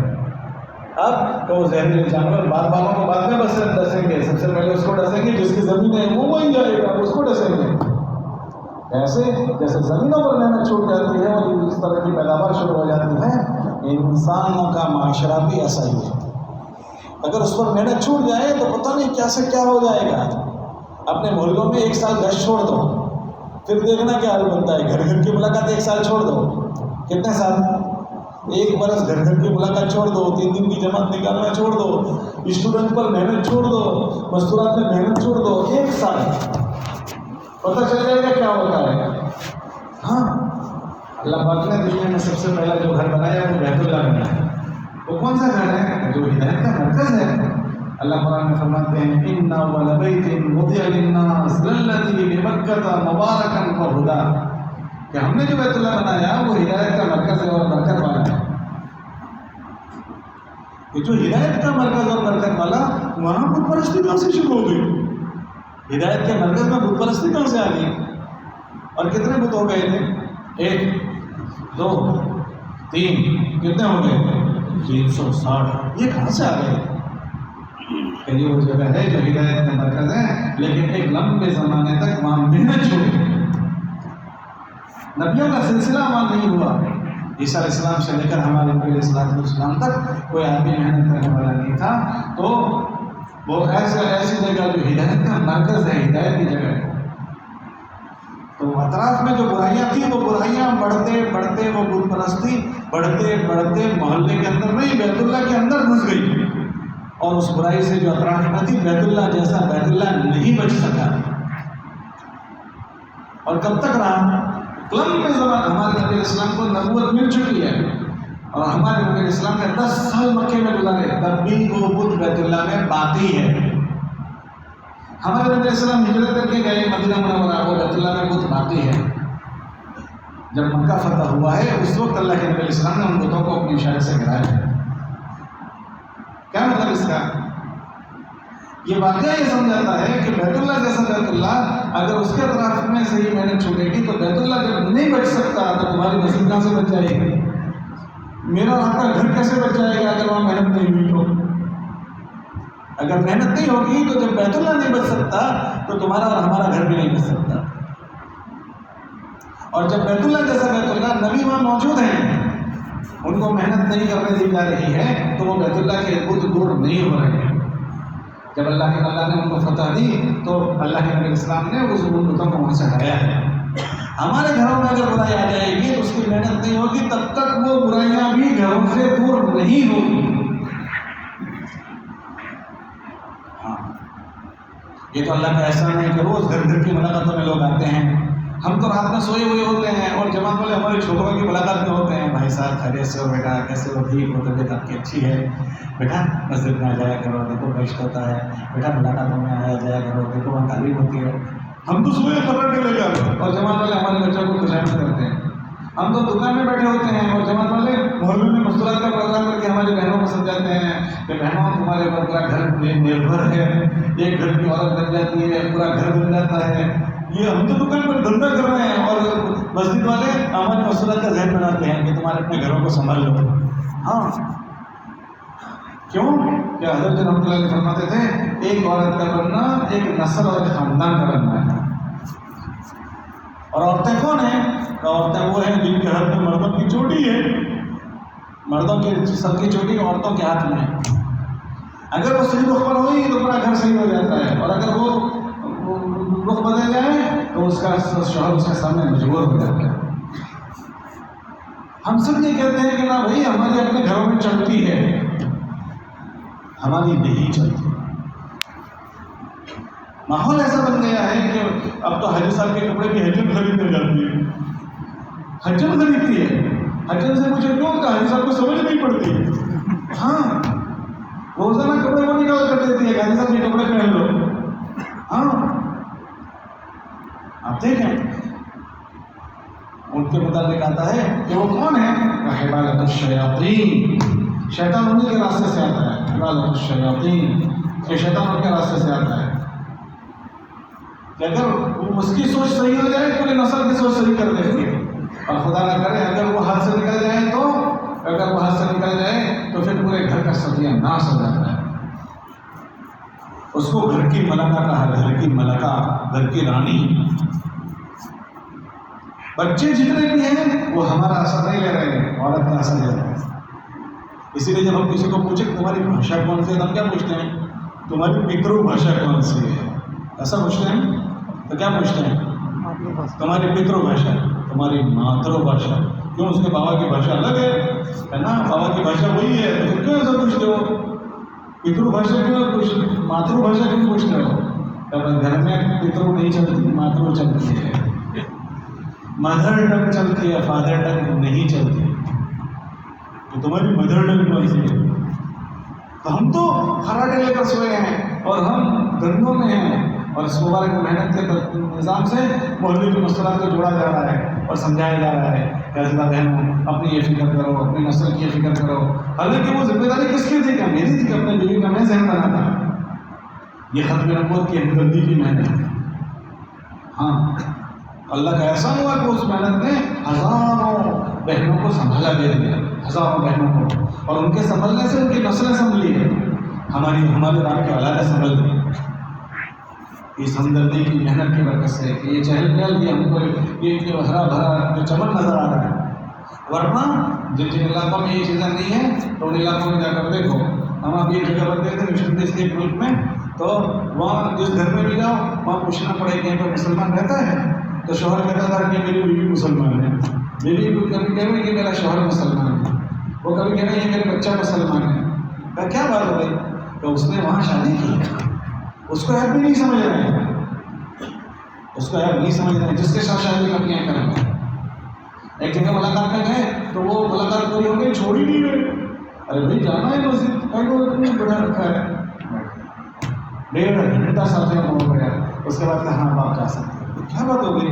Speaker 1: اب تو وہ زہریلے جانور بعد والوں کو بعد میں ڈسیں گے. سب سے پہلے اس کو ڈسیں گے جس کی زمین ہے وہ وہیں جائے گا، اس کو ڈسیں گے. ایسے جیسے زمینوں پر محنت چھوٹ جاتی ہے اور اس طرح کی پیداوار شروع ہو جاتی ہے، انسانوں کا معاشرہ بھی ایسا ہی ہے. اگر اس پر محنت چھوٹ جائے تو پتہ نہیں کیا سے کیا ہو جائے گا. اپنے محلوں میں 1 سال گشت چھوڑ دو، پھر دیکھنا کیا حال بنتا ہے. گھر گھر کی ملاقات 1 سال چھوڑ دو. کتنے سال؟ 1 برس گھر گھر کی ملاقات چھوڑ دو، 3 دن کی جماعت نکالنا چھوڑ دو، اسٹوڈنٹ پر محنت چھوڑ دو، مستورات میں محنت چھوڑ دو. 1 سال پتہ چل جائے گا کیا ہوتا ہے. ہاں اللہ پاک نے دنیا میں سب سے پہلا جو گھر بنایا وہ بیت اللہ بنایا. وہ کون سا گھر ہے؟ جو ہدایت کا مرکز ہے. اللہ قرآن میں فرماتے ہیں اِنَّ أَوَّلَ بَيْتٍ وُضِعَ لِلنَّاسِ لَلَّذِي بِبَكَّةَ مُبَارَكًا وَهُدًى، کہ ہم نے جو بیت اللہ بنایا وہ ہدایت کا مرکز ہے اور برکت والا ہے. کہ جو ہدایت کا مرکز اور برکت والا، وہاں بت پرستی کہاں سے شروع ہو گئی؟ ہدایت کے مرکز میں بت پرستی کہاں سے آ گئی؟ اور کتنے بت ہو گئے تھے؟ 1 2 3 کتنے ہو گئے؟ 360. یہ کہاں سے آ گئے؟ کہ یہ وہ جگہ ہے جو ہدایت کا مرکز ہے، لیکن ایک لمبے زمانے تک وہاں محنت چھوڑی. نبیوں کا سلسلہ وہاں نہیں ہوا. عیسیٰ علیہ السلام سے لے کر ہمارے نبی علیہ السلام تک کوئی آدمی محنت کرنے والا نہیں تھا. تو وہ ایسی جگہ جو ہدایت کا مرکز ہے، ہدایت کی جگہ ہے. تو اطراف میں جو برائیاں تھیں وہ برائیاں بڑھتے بڑھتے وہ بت پرستی بڑھتے بڑھتے محلے کے اندر نہیں، بیت اللہ کے اندر گھس گئی. اور اس برائی سے جو اطراف میں تھی، بیت اللہ جیسا بیت اللہ نہیں بچ سکا. اور کب تک رہا؟ لمبے زمان. ہمارے نبی علیہ السلام کو نبوت مل چکی ہے اور ہمارے نبی علیہ السلام نے 10 سال مکے میں گزارے، تب بھی وہ بت بیت اللہ میں باقی ہے. ہمارے نبی علیہ السلام ہجرت کر کے گئے مدینہ منورہ، وہ بیت اللہ میں بت باقی ہے. جب مکہ فتح ہوا ہے اس وقت اللہ کے نبی علیہ السلام نے ان بتوں کو اپنی اشارے سے گرایا ہے. کیا مطلب اس کا؟ یہ واقعہ یہ سمجھاتا ہے کہ بیت اللہ جیسا بیت اللہ اگر اس کے اطراف میں صحیح محنت چھوٹے گی تو بیت اللہ جب نہیں بچ سکتا تو تمہاری نسل کہاں سے بچ جائے گی؟ میرا اور آپ کا گھر کیسے بچ جائے گا اگر وہاں محنت نہیں ہوئی تو؟ اگر محنت نہیں ہوگی تو جب بیت اللہ نہیں بچ سکتا تو تمہارا اور ہمارا گھر بھی نہیں بچ سکتا. اور جب بیت اللہ جیسا بیت اللہ نبی وہاں موجود ہیں ان کو محنت نہیں کرنے دی جا رہی ہے تو وہ بیت اللہ کے ارد دور نہیں ہو رہے ہیں. جب اللہ کے اللہ نے ان کو فتح دی تو اللہ کے نبی اسلام نے اس بتوں کو وہاں سے ہٹایا ہے. ہمارے گھروں میں اگر برائی آ جائے گی تو اس کی محنت نہیں ہوگی تب تک وہ برائیاں بھی گھروں سے دور نہیں ہوگی. ہاں یہ تو اللہ کا احسان ہے کہ روز گھر گھر کی ملاقاتوں میں لوگ آتے ہیں. ہم تو رات میں سوئے ہوئے ہوتے ہیں اور جماعت والے ہمارے چھوٹوں کی ملاقات میں ہوتے ہیں. بھائی صاحب خیریت سے ہو بیٹا؟ کیسے ہو؟ ٹھیک ہو؟ طبیعت آپ کی اچھی ہے؟ بیٹا مسجد میں آ جایا کرو، دیکھو گشت ہوتا ہے. بیٹا ملاقاتوں میں آیا جایا کرو، دیکھو وہاں تعلیم ہوتی ہے. ہم تو صبح خبر کے لے جاتے ہیں اور جماعت والے ہمارے بچوں کو خوشامد کرتے ہیں. ہم تو دکان میں بیٹھے ہوتے ہیں اور جماعت والے محلے میں مستورات کا پروگرام کر کے ہماری بہنوں کو سمجھاتے ہیں کہ بہنوں تمہارے اوپر پورا گھر نربھر ہے. ایک گھر کی عورت بن جاتی ہے پورا گھر بن جاتا ہے. یہ ہم تو دکان پر دھندا کر رہے ہیں اور مسجد والے ہماری مستورات کا ذہن بناتے ہیں کہ تمہارے اپنے گھروں کو سنبھال لو. ہاں کیوں کہ حضرت رحمۃ اللہ علیہ فرماتے تھے ایک عورت کا بننا ایک نسل اور ایک خاندان کا بننا ہے. اور عورتیں کون ہیں؟ عورتیں وہ ہیں جن کے ہاتھ میں مردوں کی چوٹی ہے. مردوں کے سب کی چوٹی عورتوں کے ہاتھ میں ہے. اگر وہ صحیح رخ پر ہوئی تو پورا گھر صحیح ہو جاتا ہے اور اگر وہ رخ بدل جائے تو اس کا شوہر اس کے سامنے مجبور ہو جاتا ہے. ہم سب یہ کہتے ہیں کہ نا بھائی ہمارے اپنے گھروں میں چلتی ہے، ہماری نہیں چلتی. ماحول ایسا بن گیا ہے کہ اب تو حاجی صاحب کے کپڑے کی حجم خریدنے جاتی ہے. حجم خریدتی ہے. حجم سے مجھے کیوں کہ حاجی صاحب کو سمجھ نہیں پڑتی. ہاں روزانہ کپڑے وہ نکال کر دیتی ہے کہ حاجی صاحب یہ کپڑے پہن لو. ہاں آپ دیکھیں ان کے متعلق آتا ہے کہ وہ کون ہے؟ حبالۃ الشیاطین. شیطان انہیں کے راستے سے آتا ہے. حبالۃ الشیاطین یہ شیطان ان کے راستے سے آتا ہے کہ اگر اس کی سوچ صحیح ہو جائے پورے نسل کی سوچ صحیح کر دیتی ہے. اور خدا نہ کرے اگر وہ ہاتھ سے نکل جائے تو پھر پورے گھر کا ستیہ ناش ہو جاتا ہے. اس کو گھر کی ملکہ کہا، گھر کی ملکہ، گھر کی رانی. بچے جتنے بھی ہیں وہ ہمارا اثر نہیں لے رہے ہیں، عورت کا اثر لے رہے ہیں. اسی لیے جب ہم کسی کو پوچھیں تمہاری بھاشا کون سی ہے تو ہم کیا پوچھتے ہیں؟ تمہاری پترو بھاشا کون سی ہے؟ ایسا پوچھتے ہیں تو کیا پوچھتے ہیں؟ تمہاری پترو بھاشا، تمہاری ماترو بھاشا. کیوں؟ اس کے بابا کی بھاشا الگ ہے نا، بابا کی بھاشا وہی ہے. تو کیوں ایسا پوچھتے ہو؟ پترو بھاشا کیوں ماترو بھاشا کیوں پوچھتے ہو؟ گھر میں پترو نہیں چلتی، ماترو چلتی ہے. مدر ٹنگ چلتی ہے، فادر ٹنگ نہیں چلتی. تو تمہاری مدر ٹنگ کون سی ہے؟ تو ہم تو خراٹے لے کر سوئے ہیں اور ہم گندوں میں ہیں اور اس مبارک محنت کے نظام سے محلے کی مستورات کو جوڑا جا رہا ہے اور سمجھایا جا رہا ہے کہ حضرت بہنوں اپنی یہ فکر کرو، اپنی نسل کی یہ فکر کرو. حالانکہ وہ ذمہ داری کس کی تھی؟ کہ میری تھی کہ اپنے بیوی کا میں ذہن بناتا. یہ ختم نبوت کی ہمدردی کی محنت ہے. ہاں اللہ کا احسان ہوا کہ اس محنت نے ہزاروں بہنوں کو سنبھالا دے دیا، ہزاروں بہنوں کو. اور ان کے سنبھلنے سے ان کی نسلیں سنبھلی ہے، ہمارے رام کے اولادیں سنبھل گئی. اس ہمدردی کی محنت کی برکت سے کہ یہ چہل پہل بھی ہم کو یہ ہرا بھرا جو چمن نظر آ رہا ہے. ورنہ جن علاقوں میں یہ چیزیں نہیں ہیں تو ان علاقوں میں جا کر دیکھو. ہم آپ ایک جگہ پر گئے تھے ویسٹ انڈیز کے ملک میں، تو وہاں جس گھر میں بھی جاؤ وہاں پوچھنا پڑے کہ یہاں پر مسلمان رہتا ہے؟ تو شوہر کہتا تھا کہ میری بیوی مسلمان ہے. بیوی کبھی کہہ رہی کہ میرا شوہر مسلمان ہے، وہ کبھی کہہ رہی ہے میرا بچہ مسلمان ہے. کیا بات ہو گئی؟ تو اس نے وہاں شادی کی. اس کو ایپ بھی نہیں سمجھ رہے ہیں، اس کو ایپ نہیں سمجھ رہے ہیں جس کے ساتھ شادی کرنی ہے کریں. ایک جگہ ملاقات میں گئے تو وہ ملاقات پوری ہو گئی، چھوڑ ہی نہیں گئے. ارے بھائی جانا ہے مسجد، اتنی بڑا رکھا ہے. 1.5 گھنٹہ ساتھ میں ہو گیا. اس کے بعد کہا ہاں آپ جا سکتے ہیں. کیا بات ہو گئی؟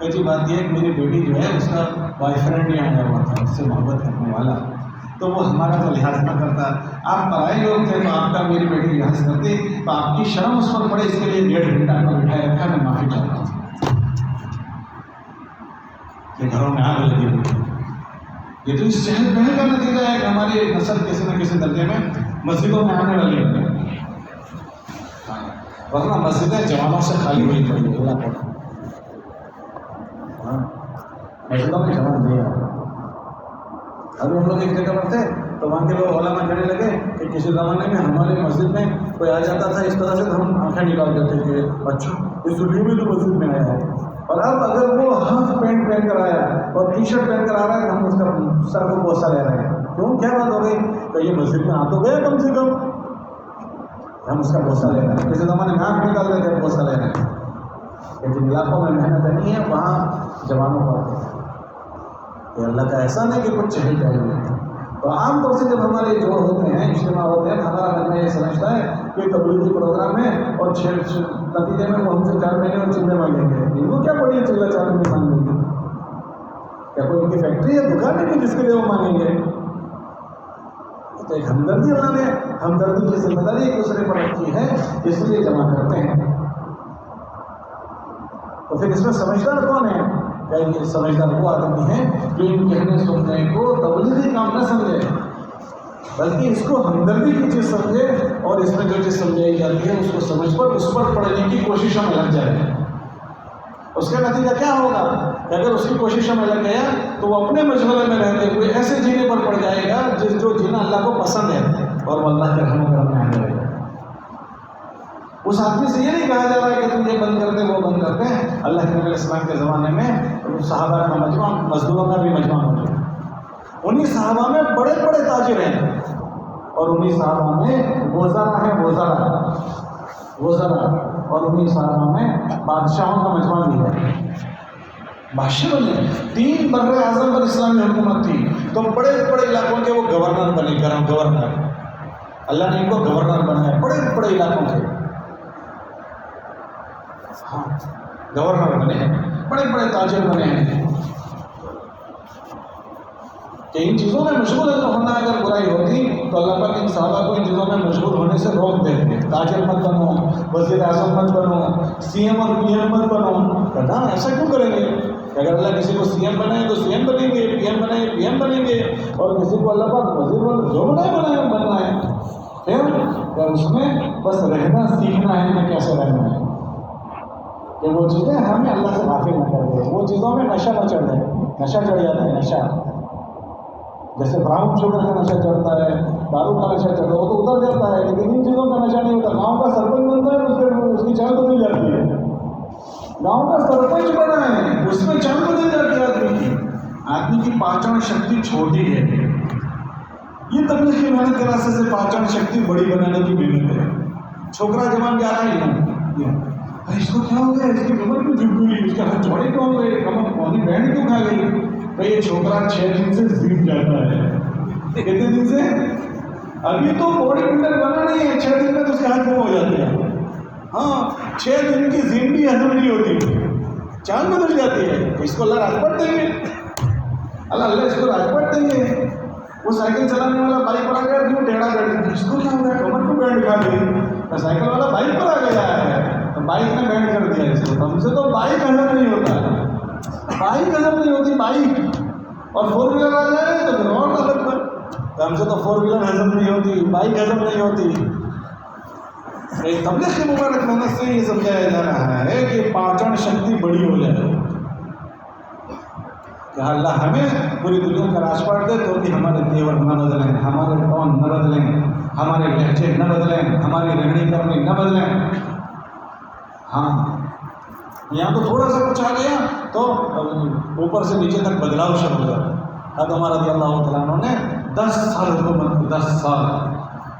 Speaker 1: پہلی بات یہ ہے کہ میری بیٹی جو ہے اس کا بوائے فرینڈ ہی آیا ہوا تھا، اس سے محبت کرنے والا، تو وہ ہمارا تو لحاظ نہ کرتا. آپ پرائے لوگ تھے تو آپ کا میری بیٹی لحاظ کرتی، تو آپ کی شرم اس پر پڑے، اس کے لیے 1.5 گھنٹہ کو بٹھائے رکھا. میں معافی چاہتا ہوں کہ گھروں میں آگ لگی ہوئی. یہ تو اس چہل پہل کا نتیجہ ہے کہ ہماری نسل کسی نہ کسی درجے میں مسجدوں میں آنے والی ہوتی ہے. ورنہ مسجدیں جوانوں سے خالی ہوئی پڑی ہے. اللہ پڑھا مسجدوں میں جوان نہیں آ. ابھی ہم لوگ ایک جگہ پر تھے تو وہاں کے لوگ علماء کہنے لگے کہ کسی زمانے میں ہماری مسجد میں کوئی آ جاتا تھا اس طرح سے تو ہم آنکھیں نکال دیتے کہ اچھا اس لیے بھی تو مسجد میں آیا ہے. اور اب اگر وہ ہاف پینٹ پہن کر آیا اور ٹی شرٹ پہن کر آ رہا ہے تو ہم اس کا سر کو بوسہ لے رہے ہیں. کیوں؟ کیا بات ہو گئی؟ تو یہ مسجد میں آ تو گیا کم سے کم، ہم اس کا بوسہ لے رہے ہیں. کسی زمانے میں آنکھ نکال دیتے ہیں بوسہ لے رہے ہیں. لیکن علاقوں میں محنت نہیں ہے، وہاں جوانوں کا کہ اللہ کا ایسا نہیں کہ کچھ چہل پہل ہے. تو عام طور سے جب ہمارے جوڑ ہوتے ہیں، اجتماع ہوتے ہیں، ہمارا بندہ یہ سمجھتا ہے کہ تبلیغی پروگرام ہے اور نتیجے میں وہ ہم سے 4 مہینے اور چلے مانگیں گے. ان کو کیا پڑی ہے چلے 4 مہینے مانگیں گے؟ کیا کوئی ان کی فیکٹری ہے، دکان ہے کہ جس کے لیے وہ مانگیں گے؟ تو ایک ہمدردی، اللہ نے ہمدردی کی ذمہ داری ایک دوسرے پر رکھی ہے، اس لیے جمع کرتے ہیں. تو پھر اس میں سمجھدار کون ہے؟ کہ سمجھدار وہ آدمی ہے جو ان کہنے سننے کو تبلیغی کام نہ سمجھے، بلکہ اس کو ہمدردی کی چیز سمجھے اور اس میں جو چیز سمجھائی جاتی ہے اس کو سمجھ پر اس پر پڑھنے کی کوششوں میں لگ جائے. اس کا نتیجہ کیا ہوگا کہ اگر اس کی کوششوں میں لگ گیا تو وہ اپنے مشغلے میں رہتے ہوئے ایسے جینے پر پڑ جائے گا جو جینا اللہ کو پسند ہے اور وہ اللہ کے رحم و کرم میں آ جائے گا. اس آدمی سے یہ نہیں کہا جا رہا ہے کہ تم یہ بند کر دے وہ بند کرتے ہیں. اللہ کے نبی علیہ السلام کے زمانے میں صحابہ کا مجمع، مزدوروں کا بھی مجمع موجود ہے. انہی صحابہ میں بڑے بڑے تاجر ہیں اور انہی صحابہ میں وزراء ہیں، وزراء اور انہی صحابہ میں بادشاہوں کا مجمع بھی ہے. بادشاہ بنے 3 بر اعظم پر اسلامی حکومت تھی تو بڑے بڑے علاقوں کے وہ گورنر بنے. گورنر اللہ نے ان کو گورنر بنایا بڑے بڑے علاقوں کے. ہاں گورنر بنے ہیں، بڑے بڑے تاجر بنے ہیں. کہ ان چیزوں میں مشغول ہونا اگر برائی ہوتی تو اللہ پاک ان صحابہ کو ان چیزوں میں مشغول ہونے سے روک دیتے. تاجر مت بنو، وزیر اعظم مت بنو، سی ایم اور پی ایم مت بنو. کہنا ایسا کیوں کریں گے؟ اگر اللہ کسی کو سی ایم بنائے تو سی ایم بنیں گے، پی ایم بنائے پی ایم بنیں گے، اور کسی کو اللہ پاک وزیر جو بننا ہے پھر اس میں بس رہنا سیکھنا ہے کہ کیسے رہنا ہے. کہ وہ چیزیں ہمیں اللہ سے غافل نہ کر دیں، وہ چیزوں میں نشہ نہ چڑھ جائے. نشہ چڑھ جاتا ہے، نشہ جیسے براؤن شوگر کا نشہ چڑھتا ہے، دارو کا نشہ چڑھتا ہے، وہ تو اتر جاتا ہے. لیکن ان چیزوں کا نشہ نہیں ہوتا. گاؤں کا سرپنچ بنتا ہے اس کی چاند بدل جاتی ہے. گاؤں کا سرپنچ بنا ہے اس میں چاند بدل جاتی ہے آدمی کی. آدمی کی پاچن شکتی چھوٹی ہے. یہ تبلیغ کی محنت کے راستے سے پاچن شکتی بڑی بنانے کی محنت ہے. چھوکرا جوان کیا رہا ہے اس کو کیا ہو گیا، اس کی کمر کیوں جھک گئی، اس کا ہاتھ چوڑے کیوں ہو گئے، کمر پانی بینڈ کیوں کھا گئی. بھائی یہ چھوکرا 6 دن سے زیب جاتا ہے. کتنے دن سے؟ ابھی تو باڈی بلڈر بنا نہیں ہے، 6 دن میں تو اس کے ہاتھ منہ ہو جاتے ہیں. ہاں 6 دن کی زیب بھی ہضم نہیں ہوتی، چاند بدل جاتی ہے. اس کو اللہ راجپٹ دیں گے، اللہ اس کو راجپٹ دیں گے. وہ سائیکل چلانے والا بائک پر آ گیا کیوں ٹیڑھا بیٹھ، اس کو کیا ہو گیا، کمر کو بینڈ کھا گئی. سائیکل والا بائک پر آ گیا ہے تو بائک نے بینڈ کر دیا اس کو. ہم سے تو بائک ہضم نہیں ہوتا، بائک ہضم نہیں ہوتی بائک. اور 4 ویلر آ جائے تو پھر اور الگ پر. ہم سے تو 4 ویلر ہضم نہیں ہوتی، بائک ہضم نہیں ہوتی. تبلیغ کی مبارک محنت سے یہ سمجھایا جا رہا ہے کہ پاچن شکتی بڑی ہو جائے. کہ اللہ ہمیں پوری دنیا کا راج پاٹ دے تو بھی ہمارے تیور نہ بدلیں، ہمارے ٹون نہ بدلیں، ہمارے لہجے نہ بدلیں، ہماری رہنی کرنی نہ بدلیں. ہاں یہاں تو تھوڑا سا کچھ آ گیا تو اوپر سے نیچے تک بدلاؤ شروع ہو جاتا. حضرت عمر رضی اللہ تعالیٰ عنہ نے 10 سال حکومت کی، 10 سال.